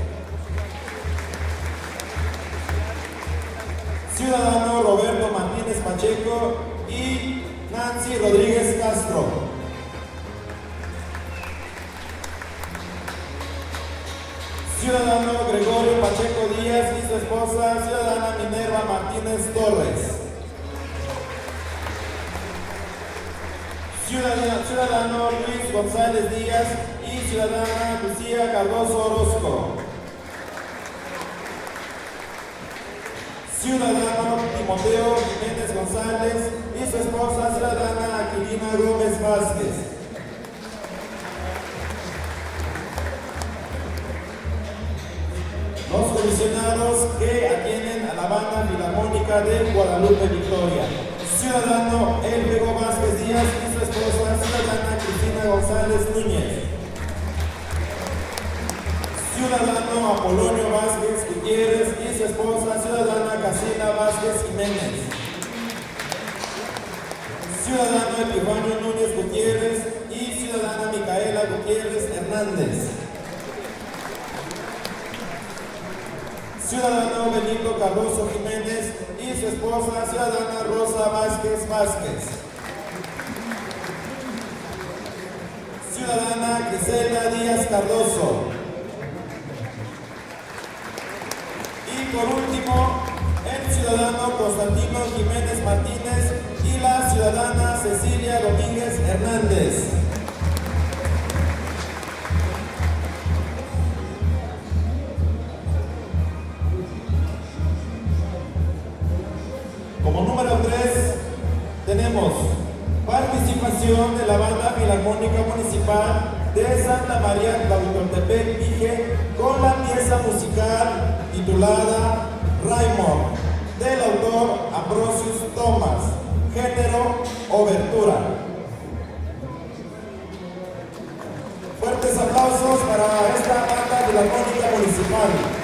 Ciudadano Roberto Martínez Pacheco y Nancy Rodríguez Castro. Ciudadano Gregorio Pacheco Díaz y su esposa, ciudadana Minerva Martínez Torres. Ciudadano Luis González Díaz y ciudadana Lucía Cardoso Orozco. Ciudadano Timoteo Jiménez González y su esposa, ciudadana Aquilina Gómez Vázquez. Los comisionados que atienden a la banda filarmónica de Guadalupe Victoria. Ciudadano Elvego Vázquez Díaz y su esposa, ciudadana Cristina González Núñez. Ciudadano Apolonio Vázquez Gutiérrez y su esposa, ciudadana Casina Vázquez Jiménez. Ciudadano Epifanio Núñez Gutiérrez y ciudadana Micaela Gutiérrez Hernández. Ciudadano Benito Cardoso Jiménez y su esposa, ciudadana Rosa Vázquez Vázquez. Ciudadana Gisela Díaz Cardoso. Y por último, el ciudadano Constantino Jiménez Martínez y la ciudadana Cecilia Domínguez Hernández. Como número 3, tenemos participación de la Banda Filarmónica Municipal de Santa María Tlahuitoltepec, Mije, con la pieza musical titulada Raymond, del autor Ambrosius Thomas, género obertura. Fuertes aplausos para esta Banda Filarmónica Municipal.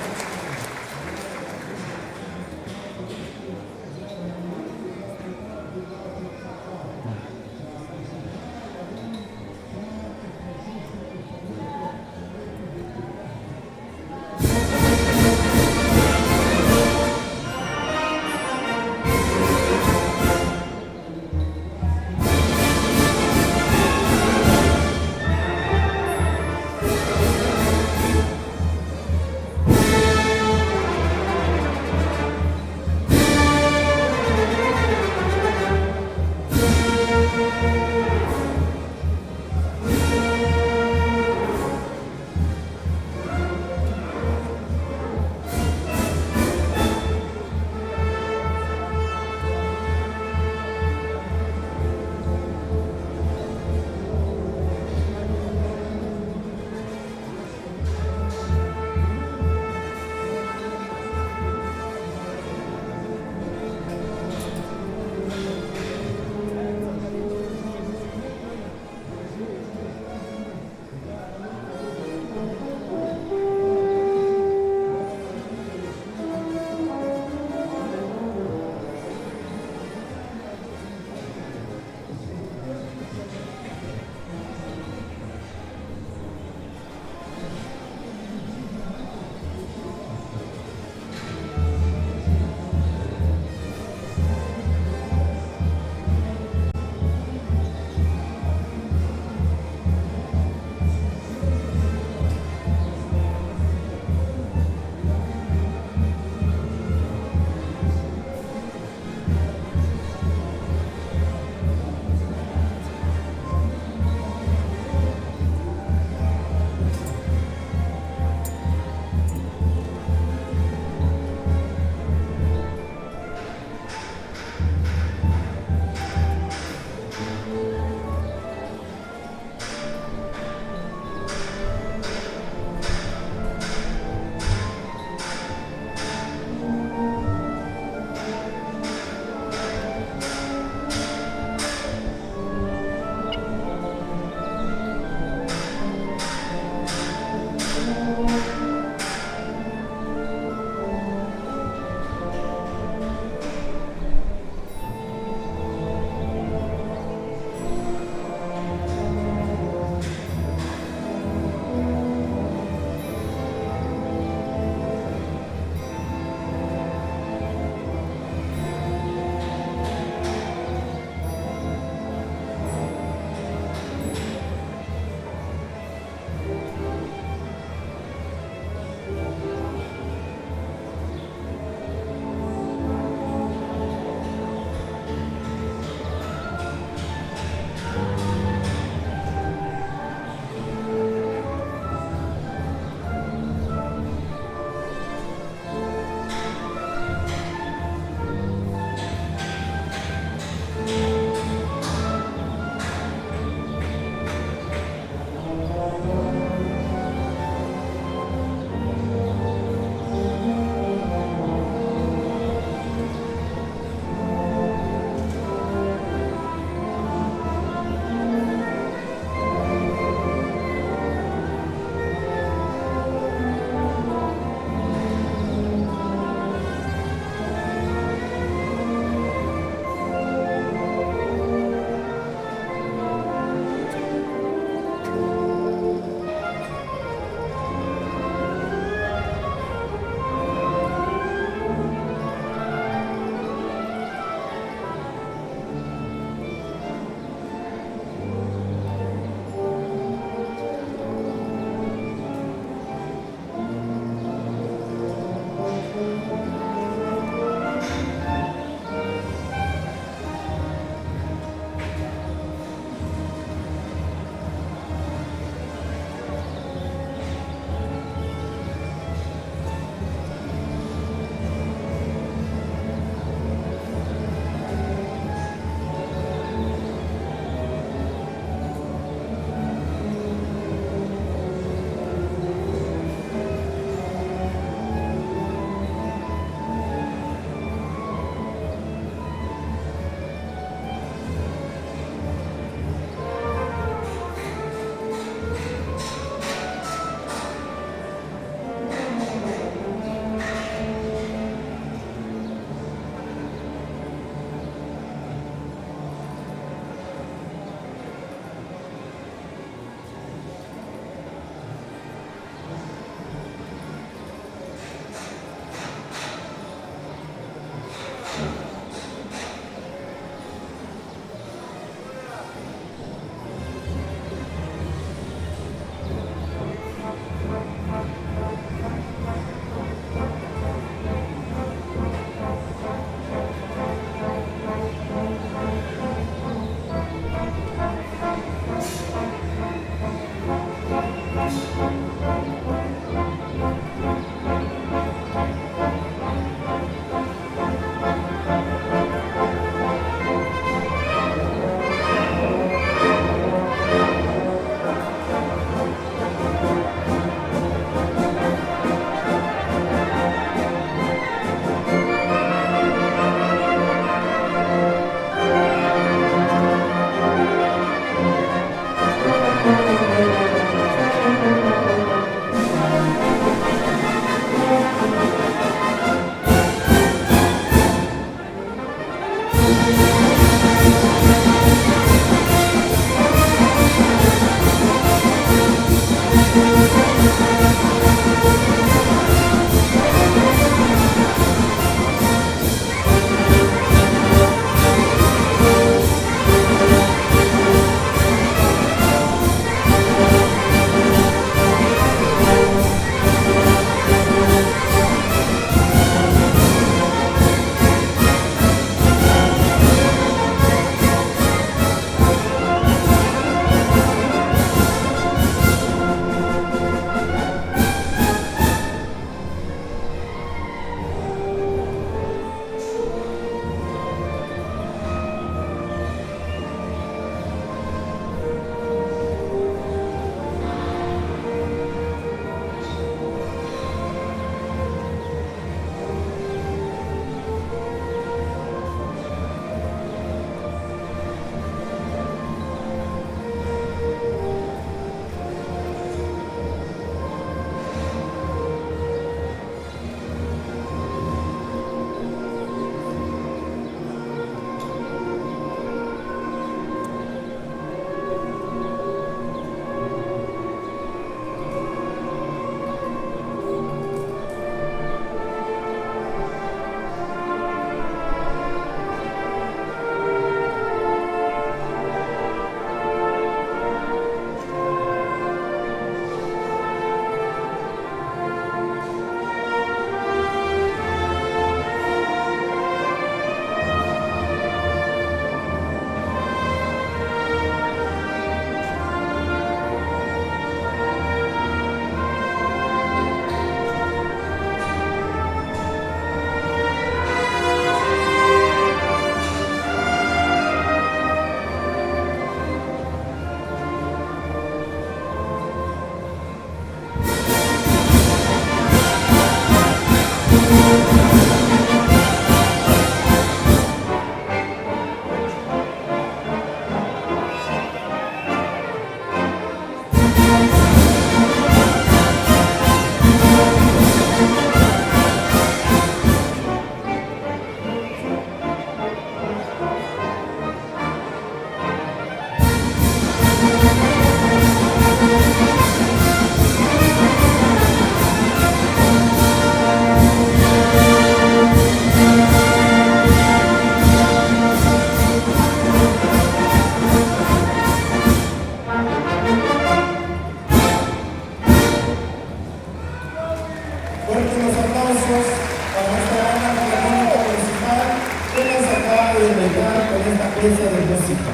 esta pieza de música.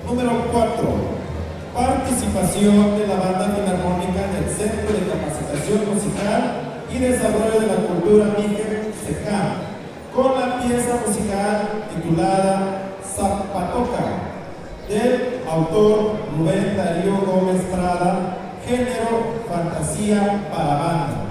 Número 4. Participación de la Banda Filarmónica del Centro de Capacitación Musical y Desarrollo de la Cultura Mije, SECAM, con la pieza musical titulada Zapatoca, del autor Rubén Darío Gómez Prada, género fantasía para banda.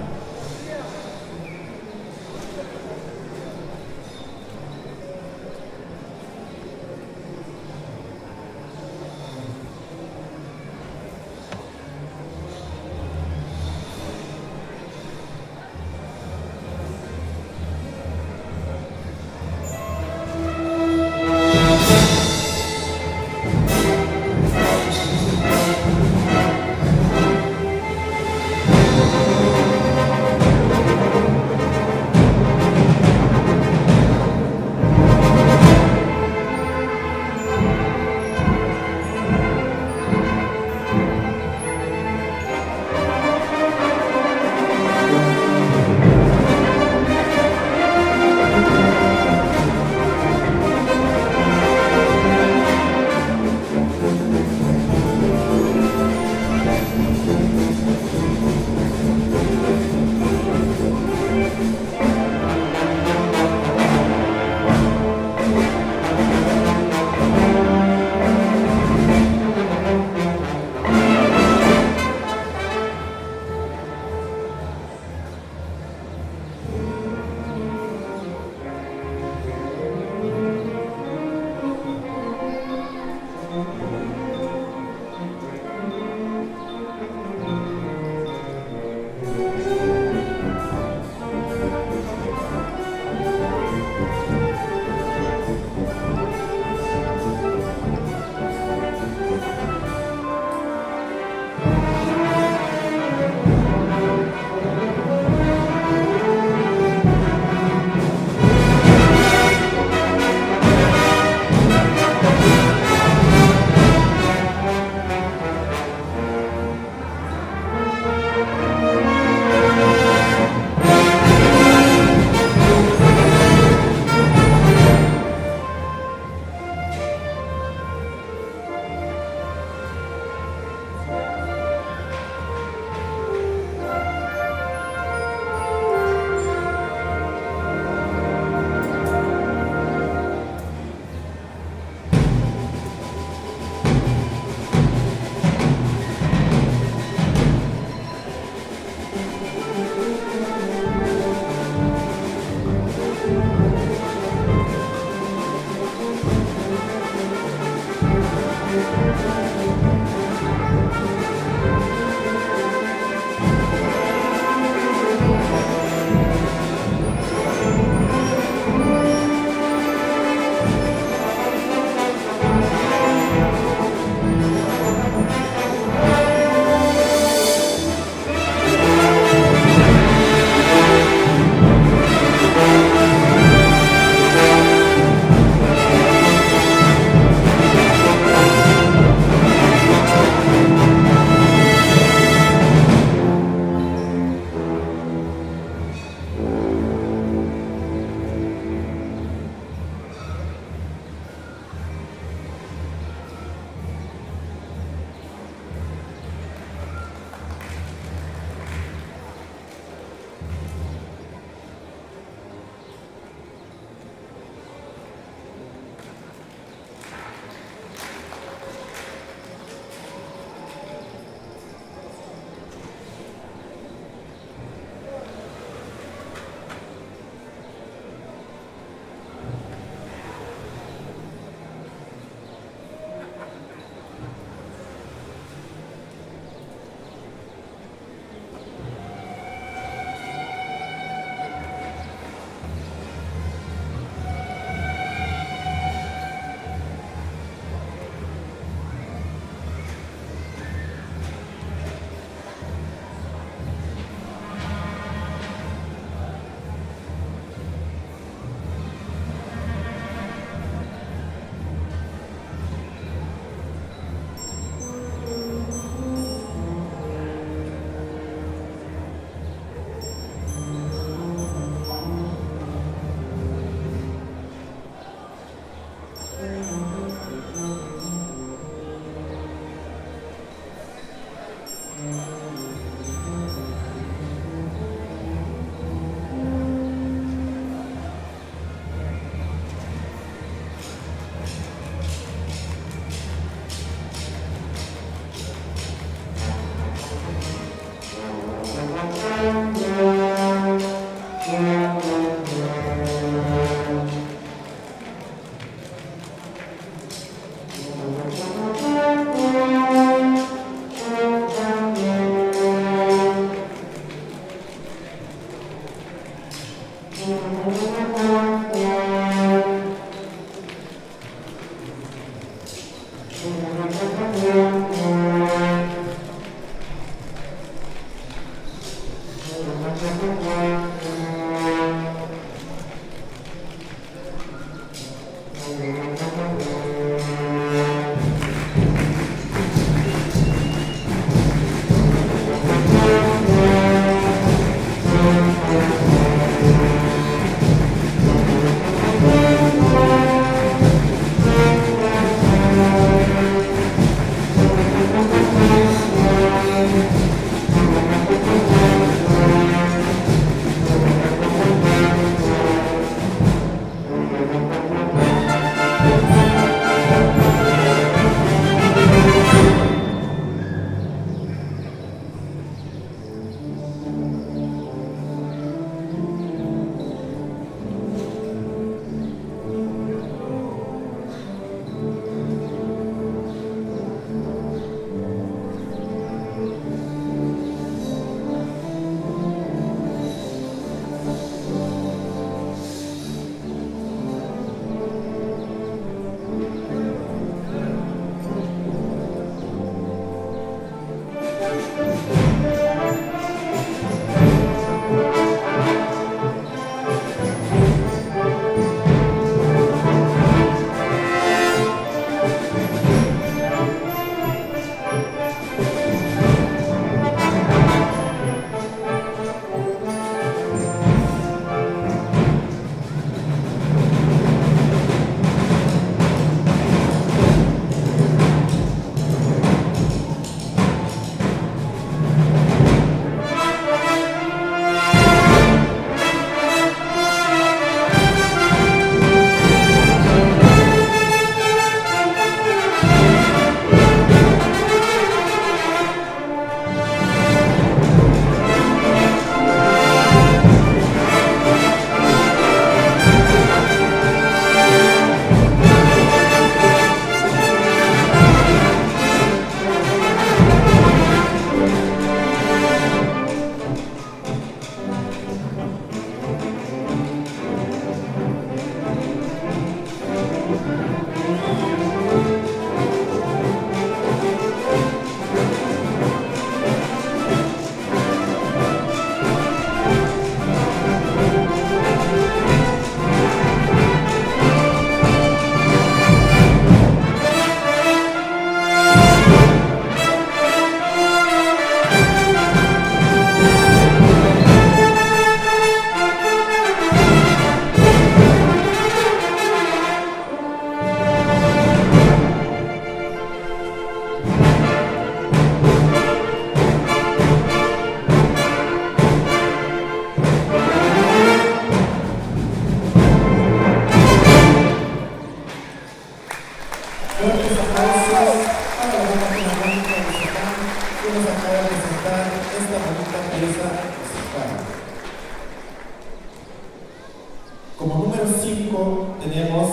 Como número 5 tenemos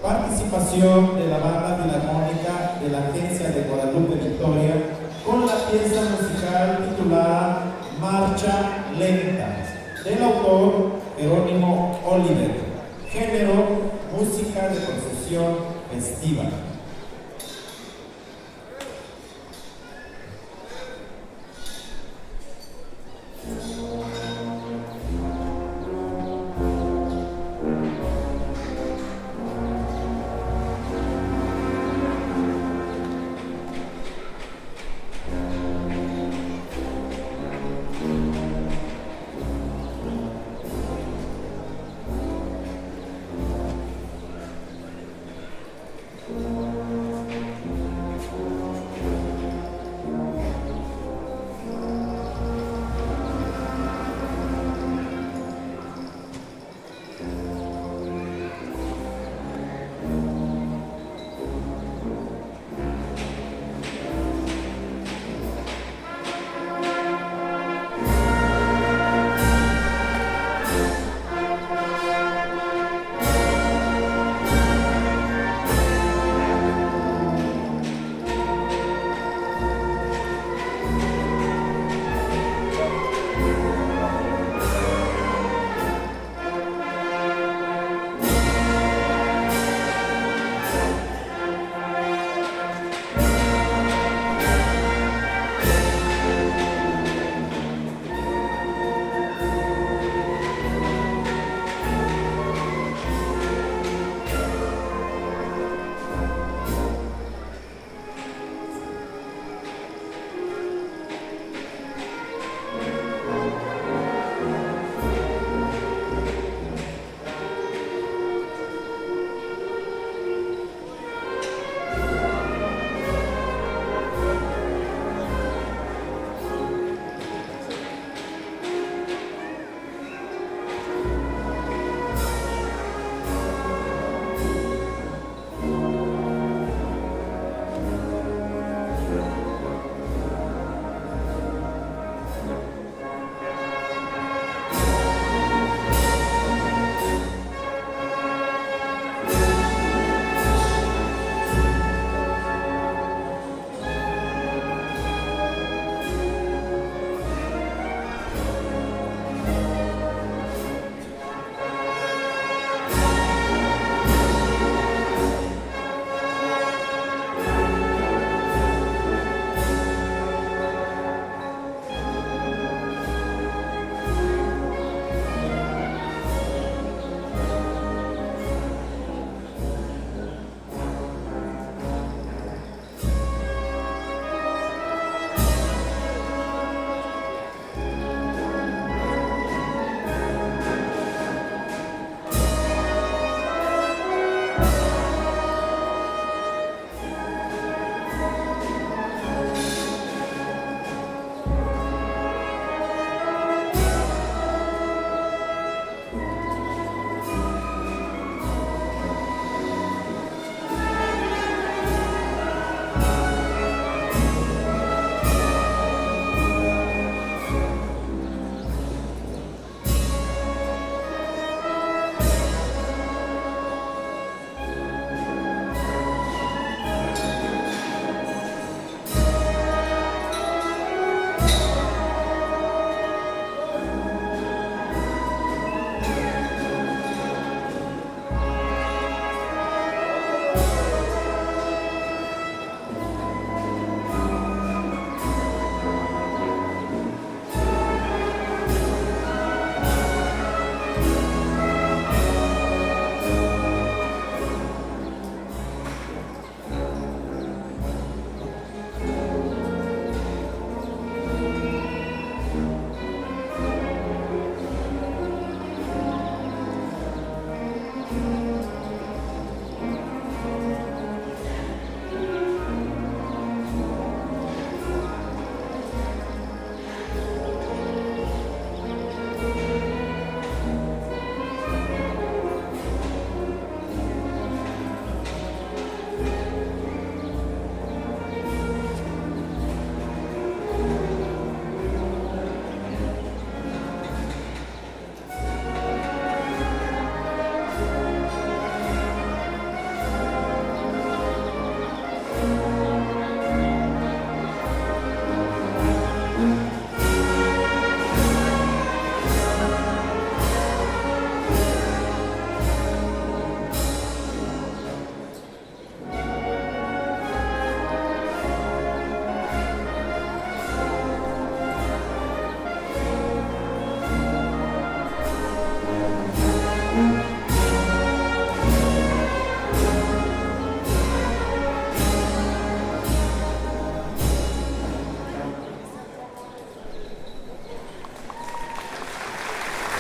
participación de la Banda Filarmónica de la Agencia de Guadalupe Victoria con la pieza musical titulada Marcha Lenta, del autor Jerónimo Oliver, género música de procesión festiva.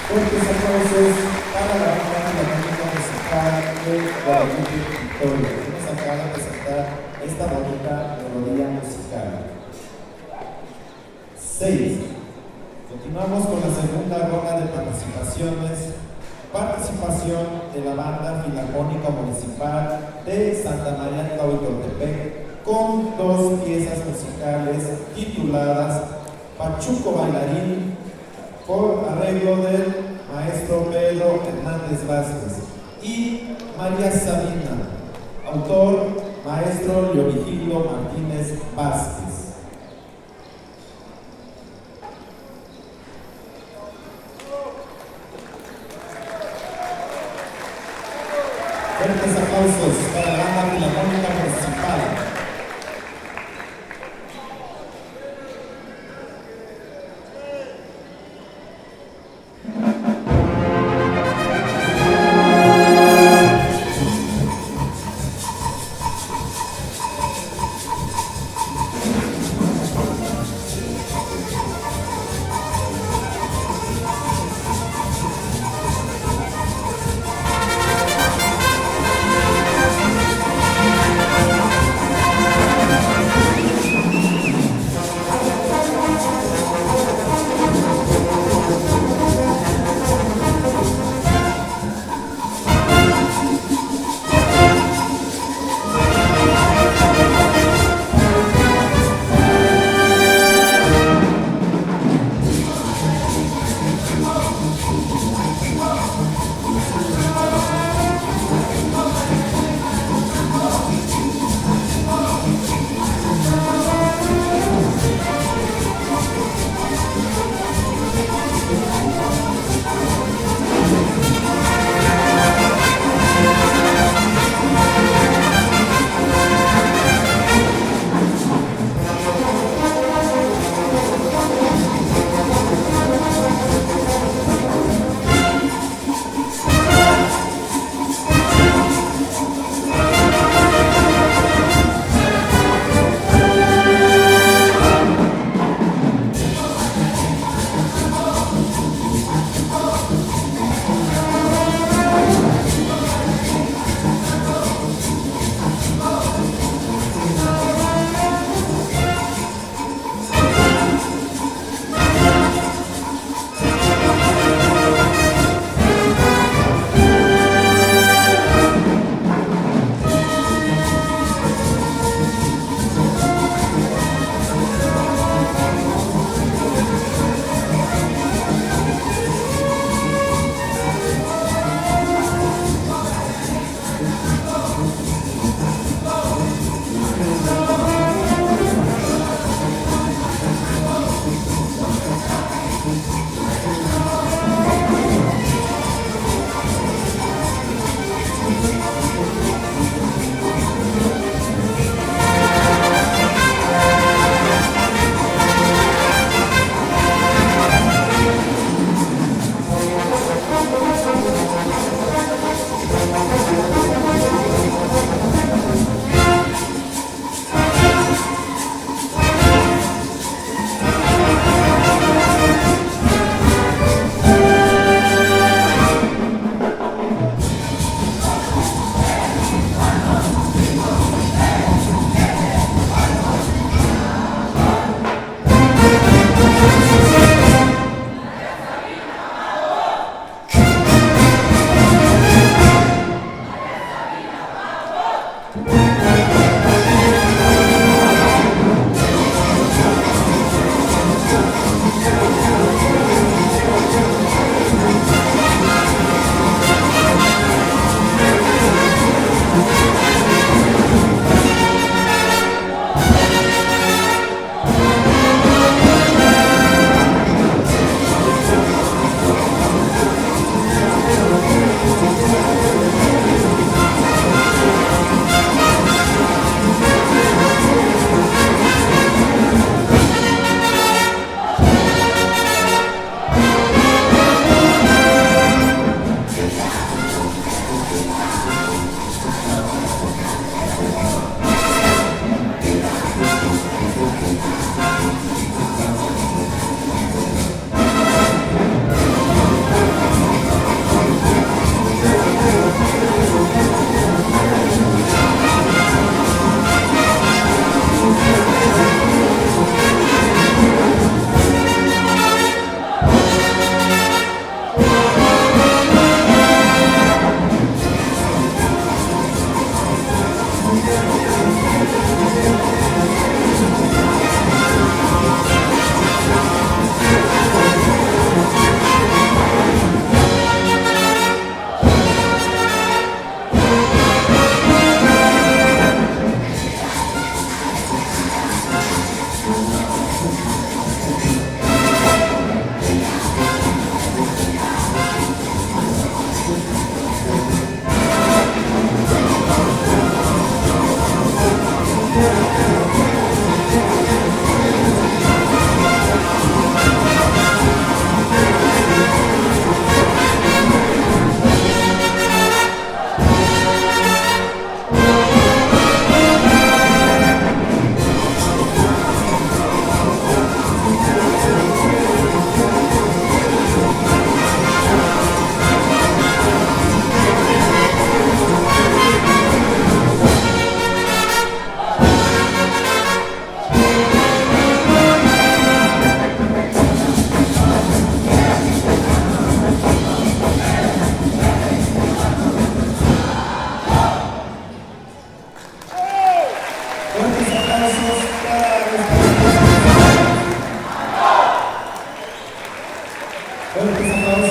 Fuertes aplausos para la banda filarmónica musical de Guadalupe Victoria, que nos acaba de presentar esta bonita melodía musical. 6. Continuamos con la segunda ronda de participaciones. Participación de la banda filarmónica municipal de Santa María Tlahuitoltepec con 2 piezas musicales tituladas Pachuco Bailarín, por arreglo del maestro Pedro Hernández Vázquez, y María Sabina, autor maestro Leovigilio Martínez Vázquez. Fuertes aplausos para la banda filarmónica municipal.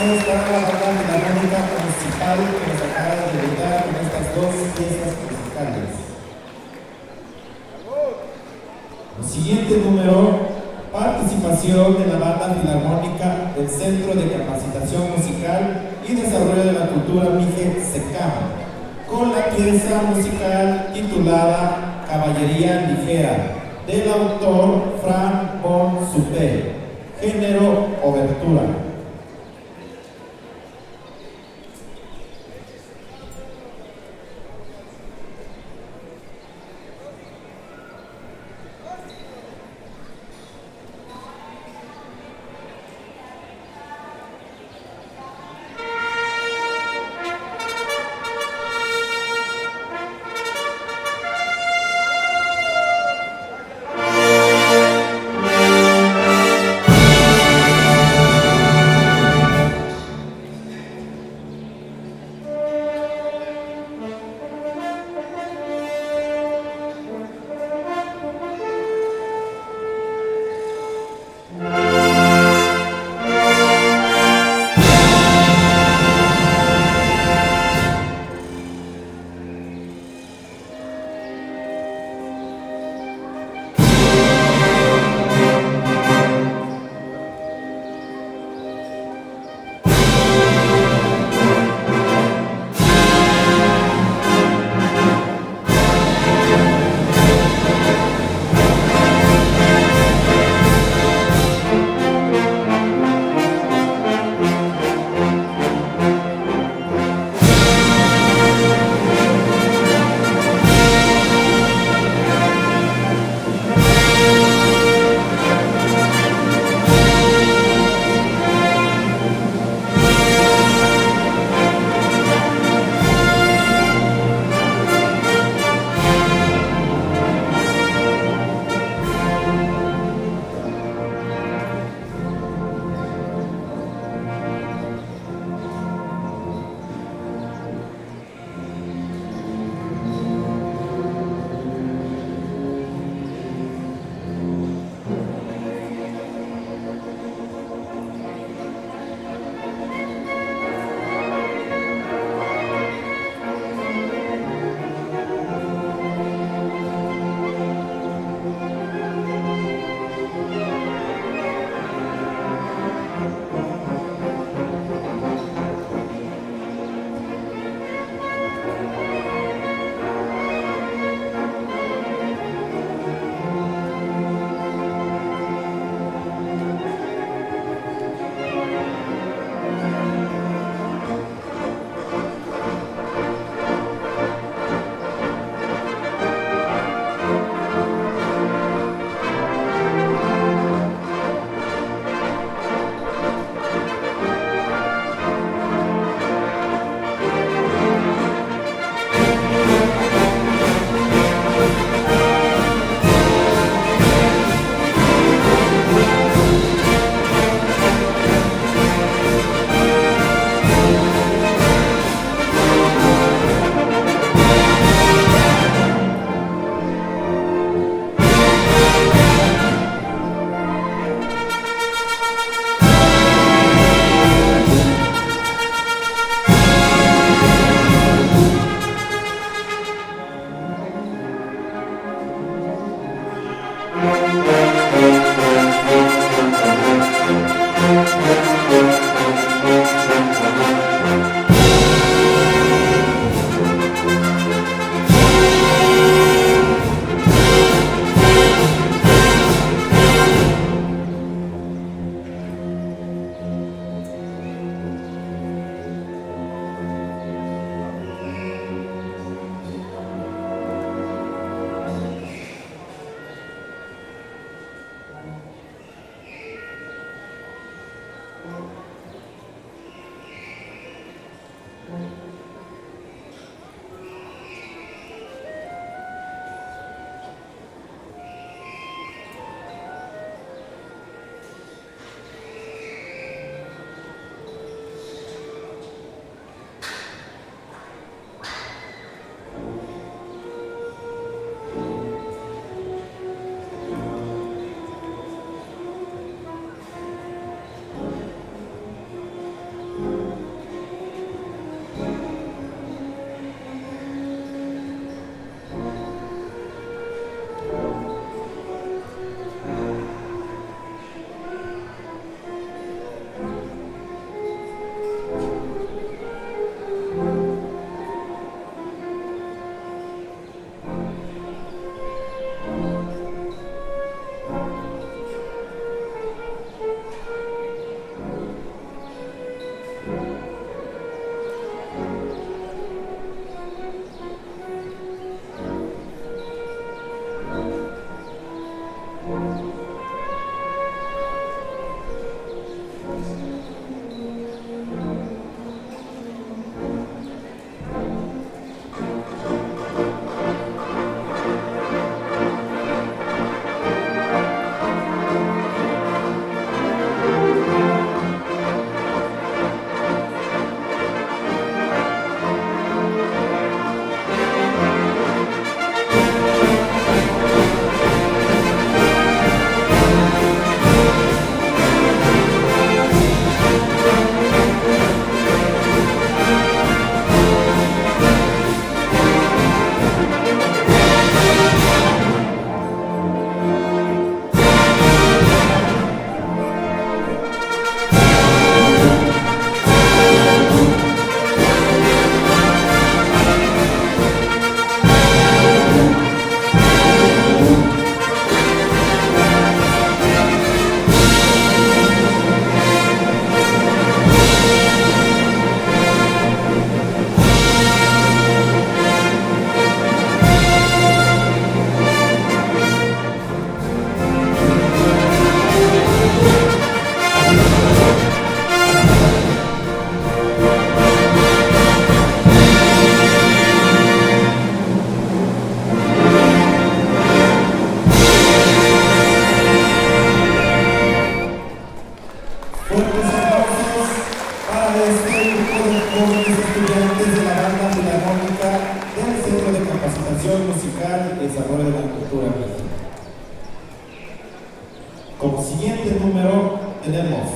aplausos para la banda filarmónica municipal que nos acaba de debutar con estas dos piezas musicales. El siguiente número, participación de la banda filarmónica del Centro de Capacitación Musical y Desarrollo de la Cultura Mije Secam, con la pieza musical titulada Caballería Ligera, del autor Frank von Suppé, género obertura. jóvenes estudiantes de la banda filarmónica del Centro de Capacitación Musical y Desarrollo de la Cultura. Como siguiente número tenemos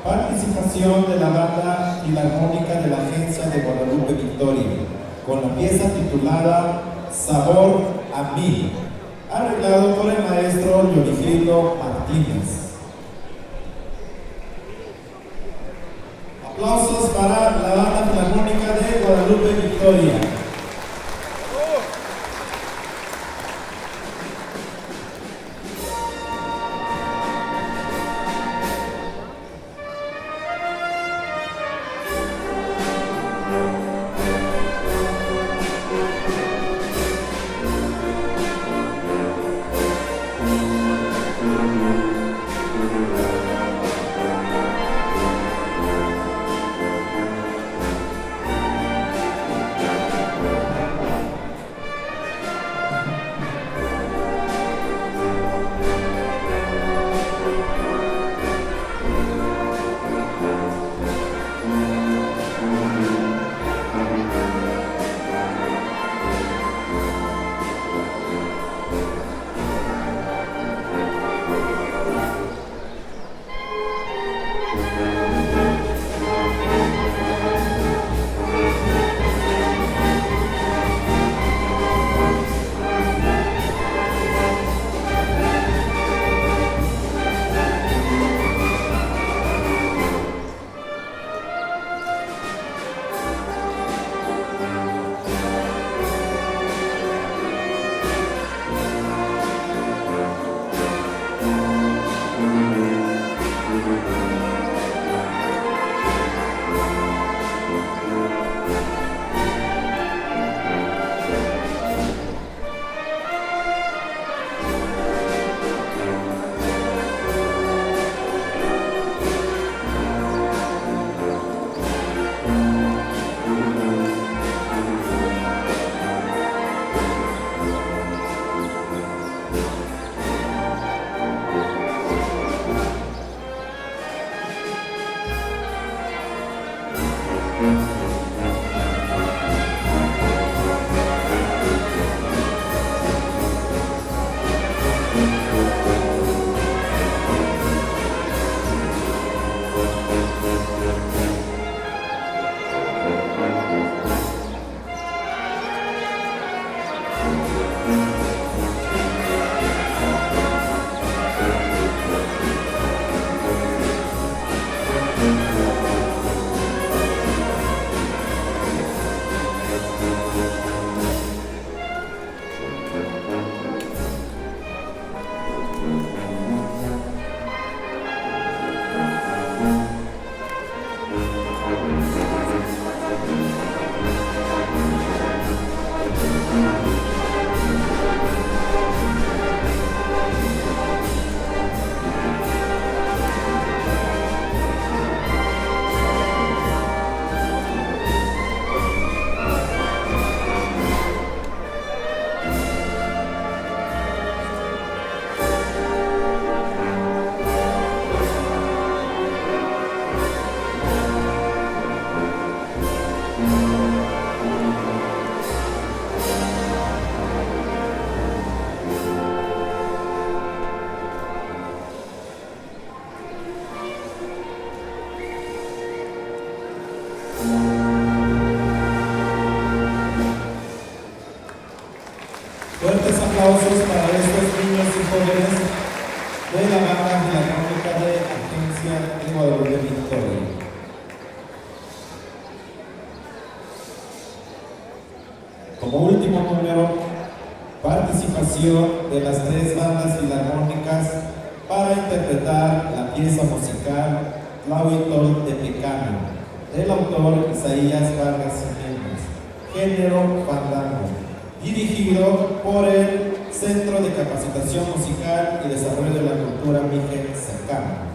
participación de la banda filarmónica de la Agencia de Guadalupe Victoria con la pieza titulada Sabor a Mí, arreglado por el maestro Leonigildo Martínez. Aplausos para la banda filarmónica de Guadalupe Victoria. Fuertes aplausos para estos niños y jóvenes de la banda filarmónica de Agencia de Guadalupe Victoria. Como último número, participación de las 3 bandas filarmónicas para interpretar la pieza musical Tlahuitol Tepecano, del autor Isaías Vargas Jiménez, género fandango, dirigido por el Centro de Capacitación Musical y Desarrollo de la Cultura Mije Cercano.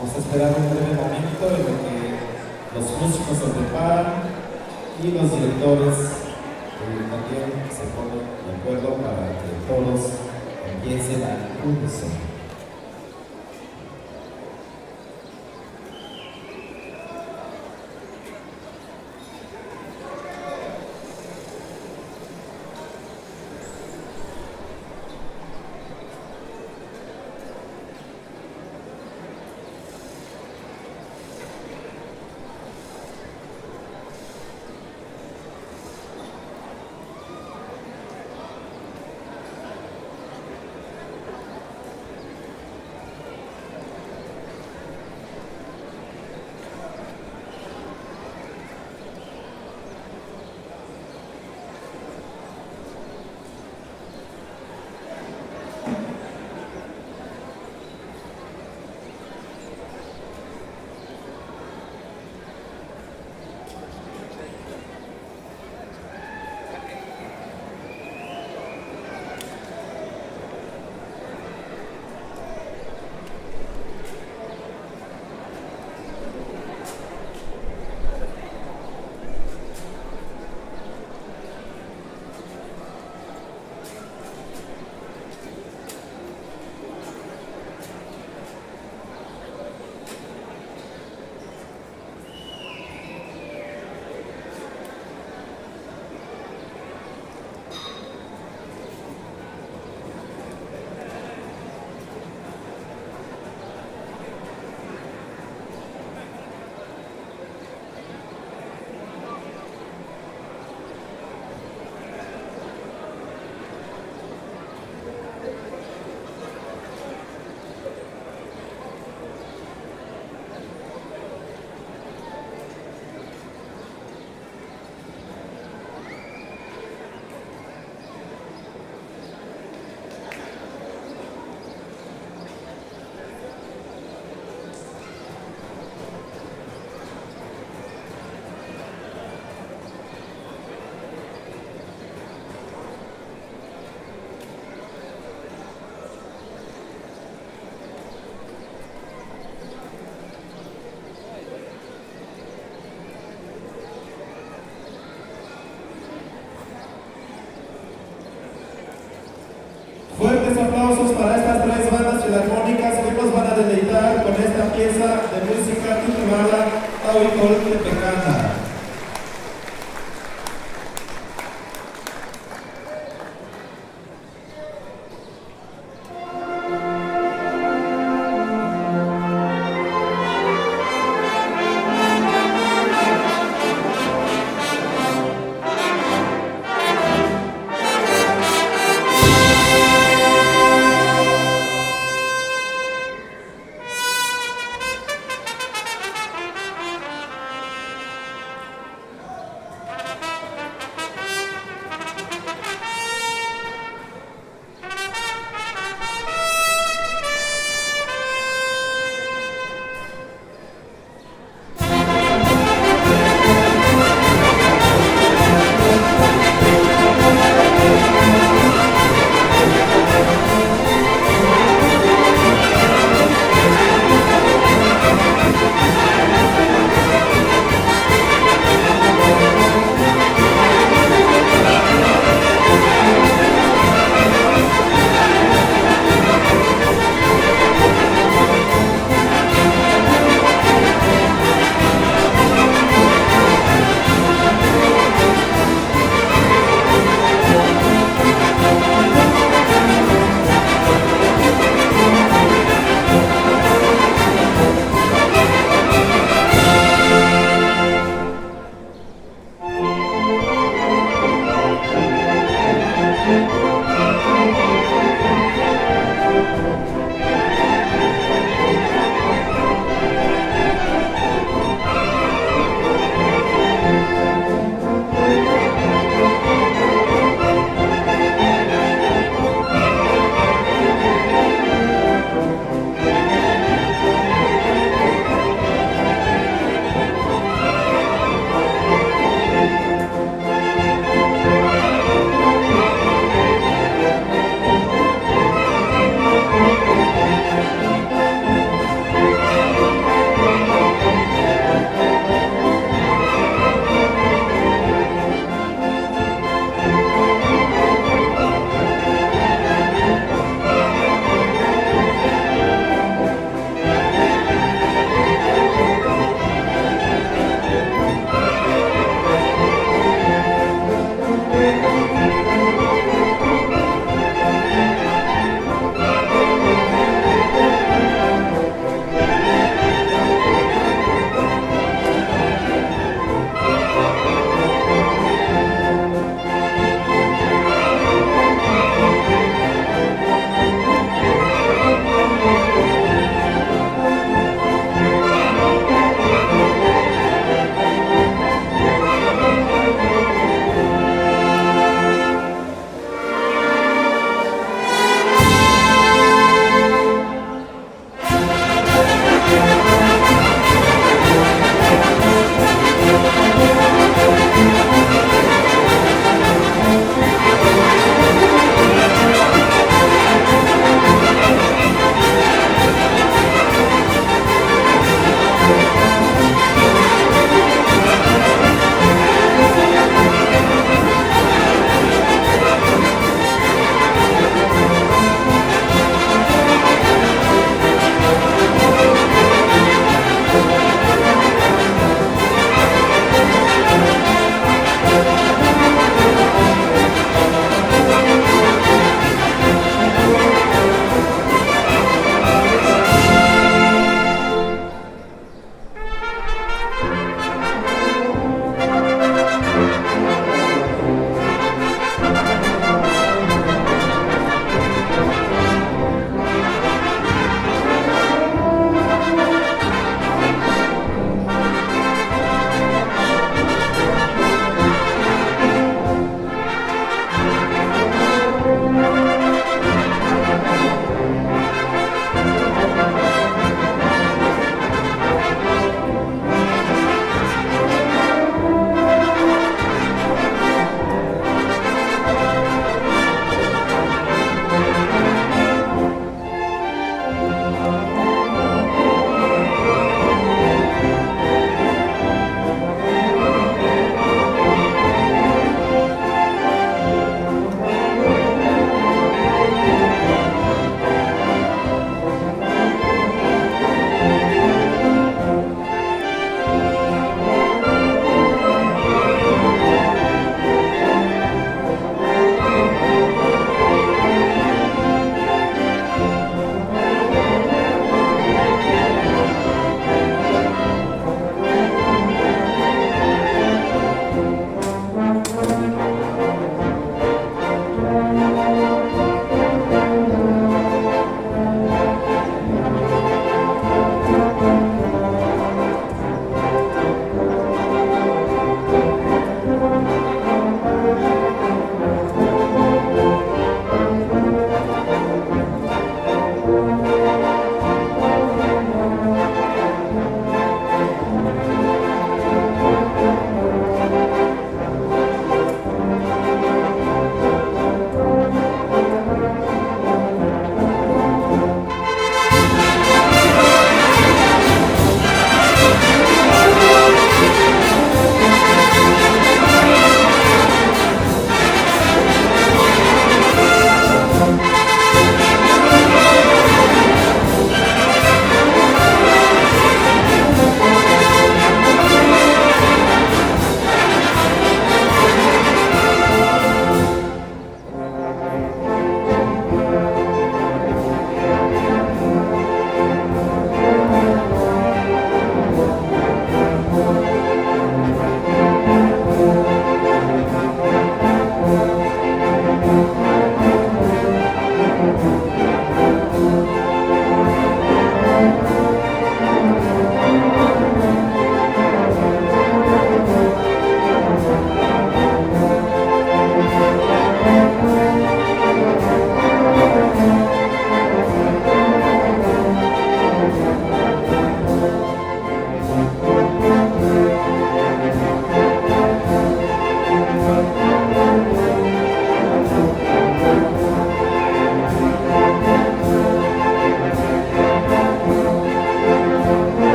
Vamos a esperar un breve momento en el que los músicos se preparan y los directores también se ponen de acuerdo para que todos empiecen al unísono. Fuertes aplausos para estas tres bandas filarmónicas que nos van a deleitar con esta pieza de música titulada Tawikol Tepecana.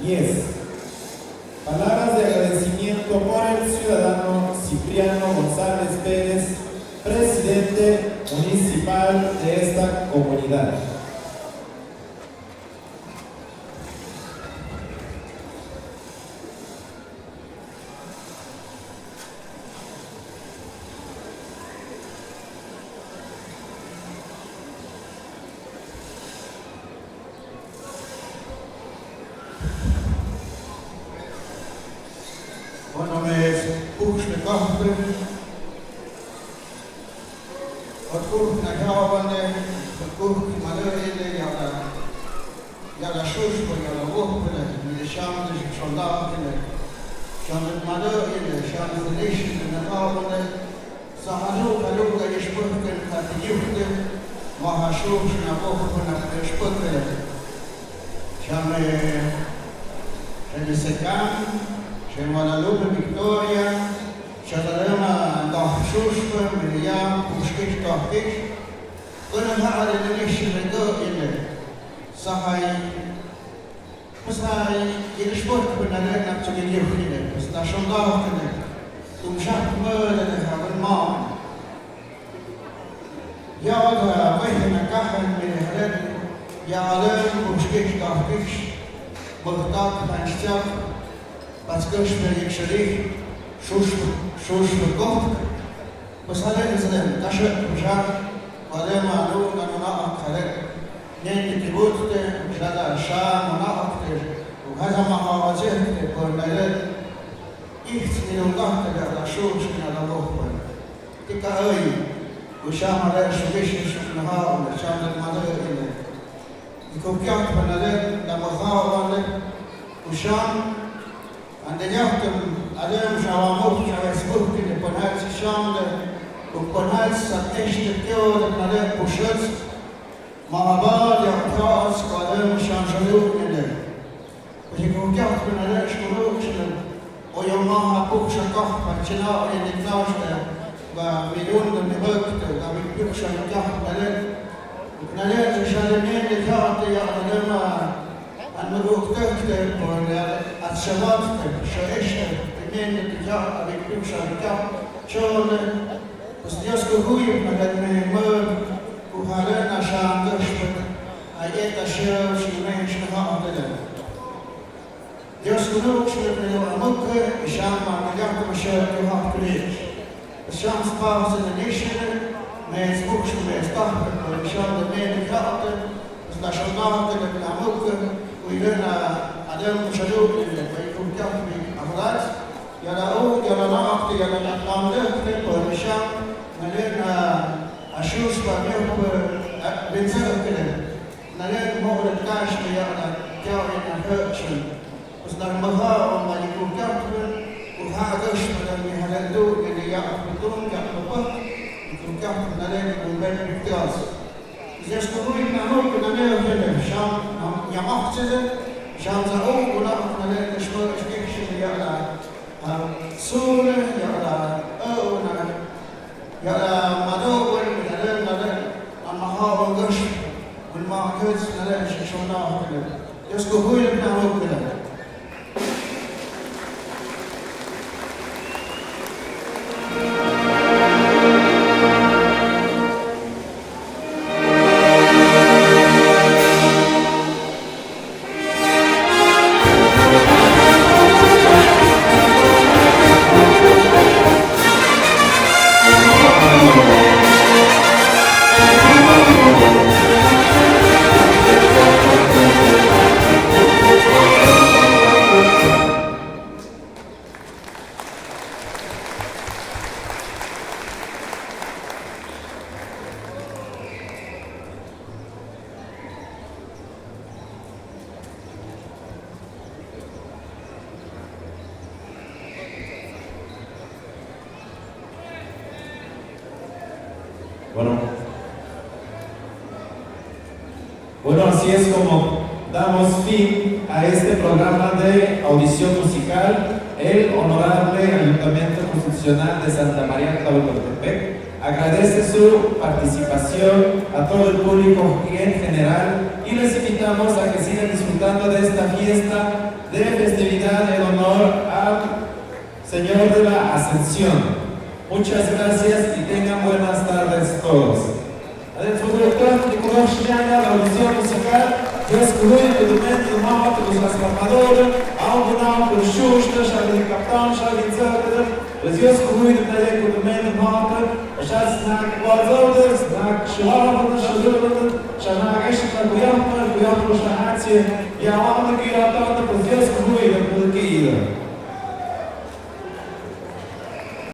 10. Palabras de agradecimiento por el ciudadano Cipriano González Pérez, presidente municipal de esta comunidad. Bueno, me puxne kahve. Otkuhna jaavane, otkuhki malöile ja la šuško, ja la vuhpele, mille šamde šondahkele, šamde malöile, šamde liškele jaavane, sahaluka luga ješpõhkel kati juhte, maha šušna vuhpele ješpõhkele. Šamde sekan, Guadalupe Victoria, Shatalema Dahshushpa, Miriam, Pushkish Dahkish, Gunaha Adelish Redo Sahay, Pasai, Ilishport, Punale, Napchagin Yuhine, Pastashon Dahkine, Tumshak Murder, Havan Mom. Yada, Wahina Kahan, Miriam, Yada, Pushkish Dahkish, Burtak, Panchak, Paskăși periexării, șușmă copt, păsale înțeleg, ca și așa, avem alu, dar nu acare, nente kibutte, jada așa, nu acte, u haza mahawazete, părnele, iht minunate de la șușmă la locul. Tica îi, u șamare șubiși șușmăhaule, șamare malările. Icopiat părnele, dar măhaule, u șam, Andeniahtem adem șavamot și avesburgile pânăți șamle, u pânăți să tește teore până pușăți, mahabad iaptați cu adem și anjălurile. Păi că ucheat până și cu lucrele, o eu maha pușă kahpa, cina o edicnaște, va miliunde de băcte, va mipiuc și ucheat până până și alemene teate, iar adem Anmuruktökte på att shavatte, shaeshte, primende tja, avec plus shavika, chole, parce que Dios kuhuy madame mör, kuhalena shandashpet, ayeta shav shimen shnahaadele. Dios kuhuy shpet amukke, sham magyaku mashav kuhaklish. Sham spause de nishene, mes bukshu mes tahpe, sham de mede karte, da shandahte de amukke. وإذا عدم تشدد فيكون كافي أفراد يلا أود يلا نعقد يلا نقام له تبقى المشام نلنا أشوش بميه بنزل كده نلنا مولد كاش يلا كاوي نهرشن بس نرمها وما يكون كافي وهذاش بدل مهلدو اللي يعقدون يعقدون يكون كافي نلنا من بين الكاس Zresztą na nogi na miarę szam ja machce szam za ogu na te szkoły ja na sole ja na madowe na mahawa gosh wal ma'kuz na się shona Zresztą na nogi Bueno, así es como damos fin a este programa de audición musical, el Honorable Ayuntamiento Constitucional de Santa María Tlahuelotepec. agradece su participación a todo el público en general y les invitamos a que sigan disfrutando de esta fiesta de festividad en honor al Señor de la Ascensión. Muchas gracias y tengan buenas tardes todos. Adentro del canto de la audición musical, eu escolhi o documento do mapa dos transformadores, algum dos justos, já de capitão, já de etc. Mas eu escolhi o documento do mapa, já se na quadrota, na chulava, na chulava, já na resta da Guiampa, Guiampa, já na Ásia, e a onda que eu estou a fazer,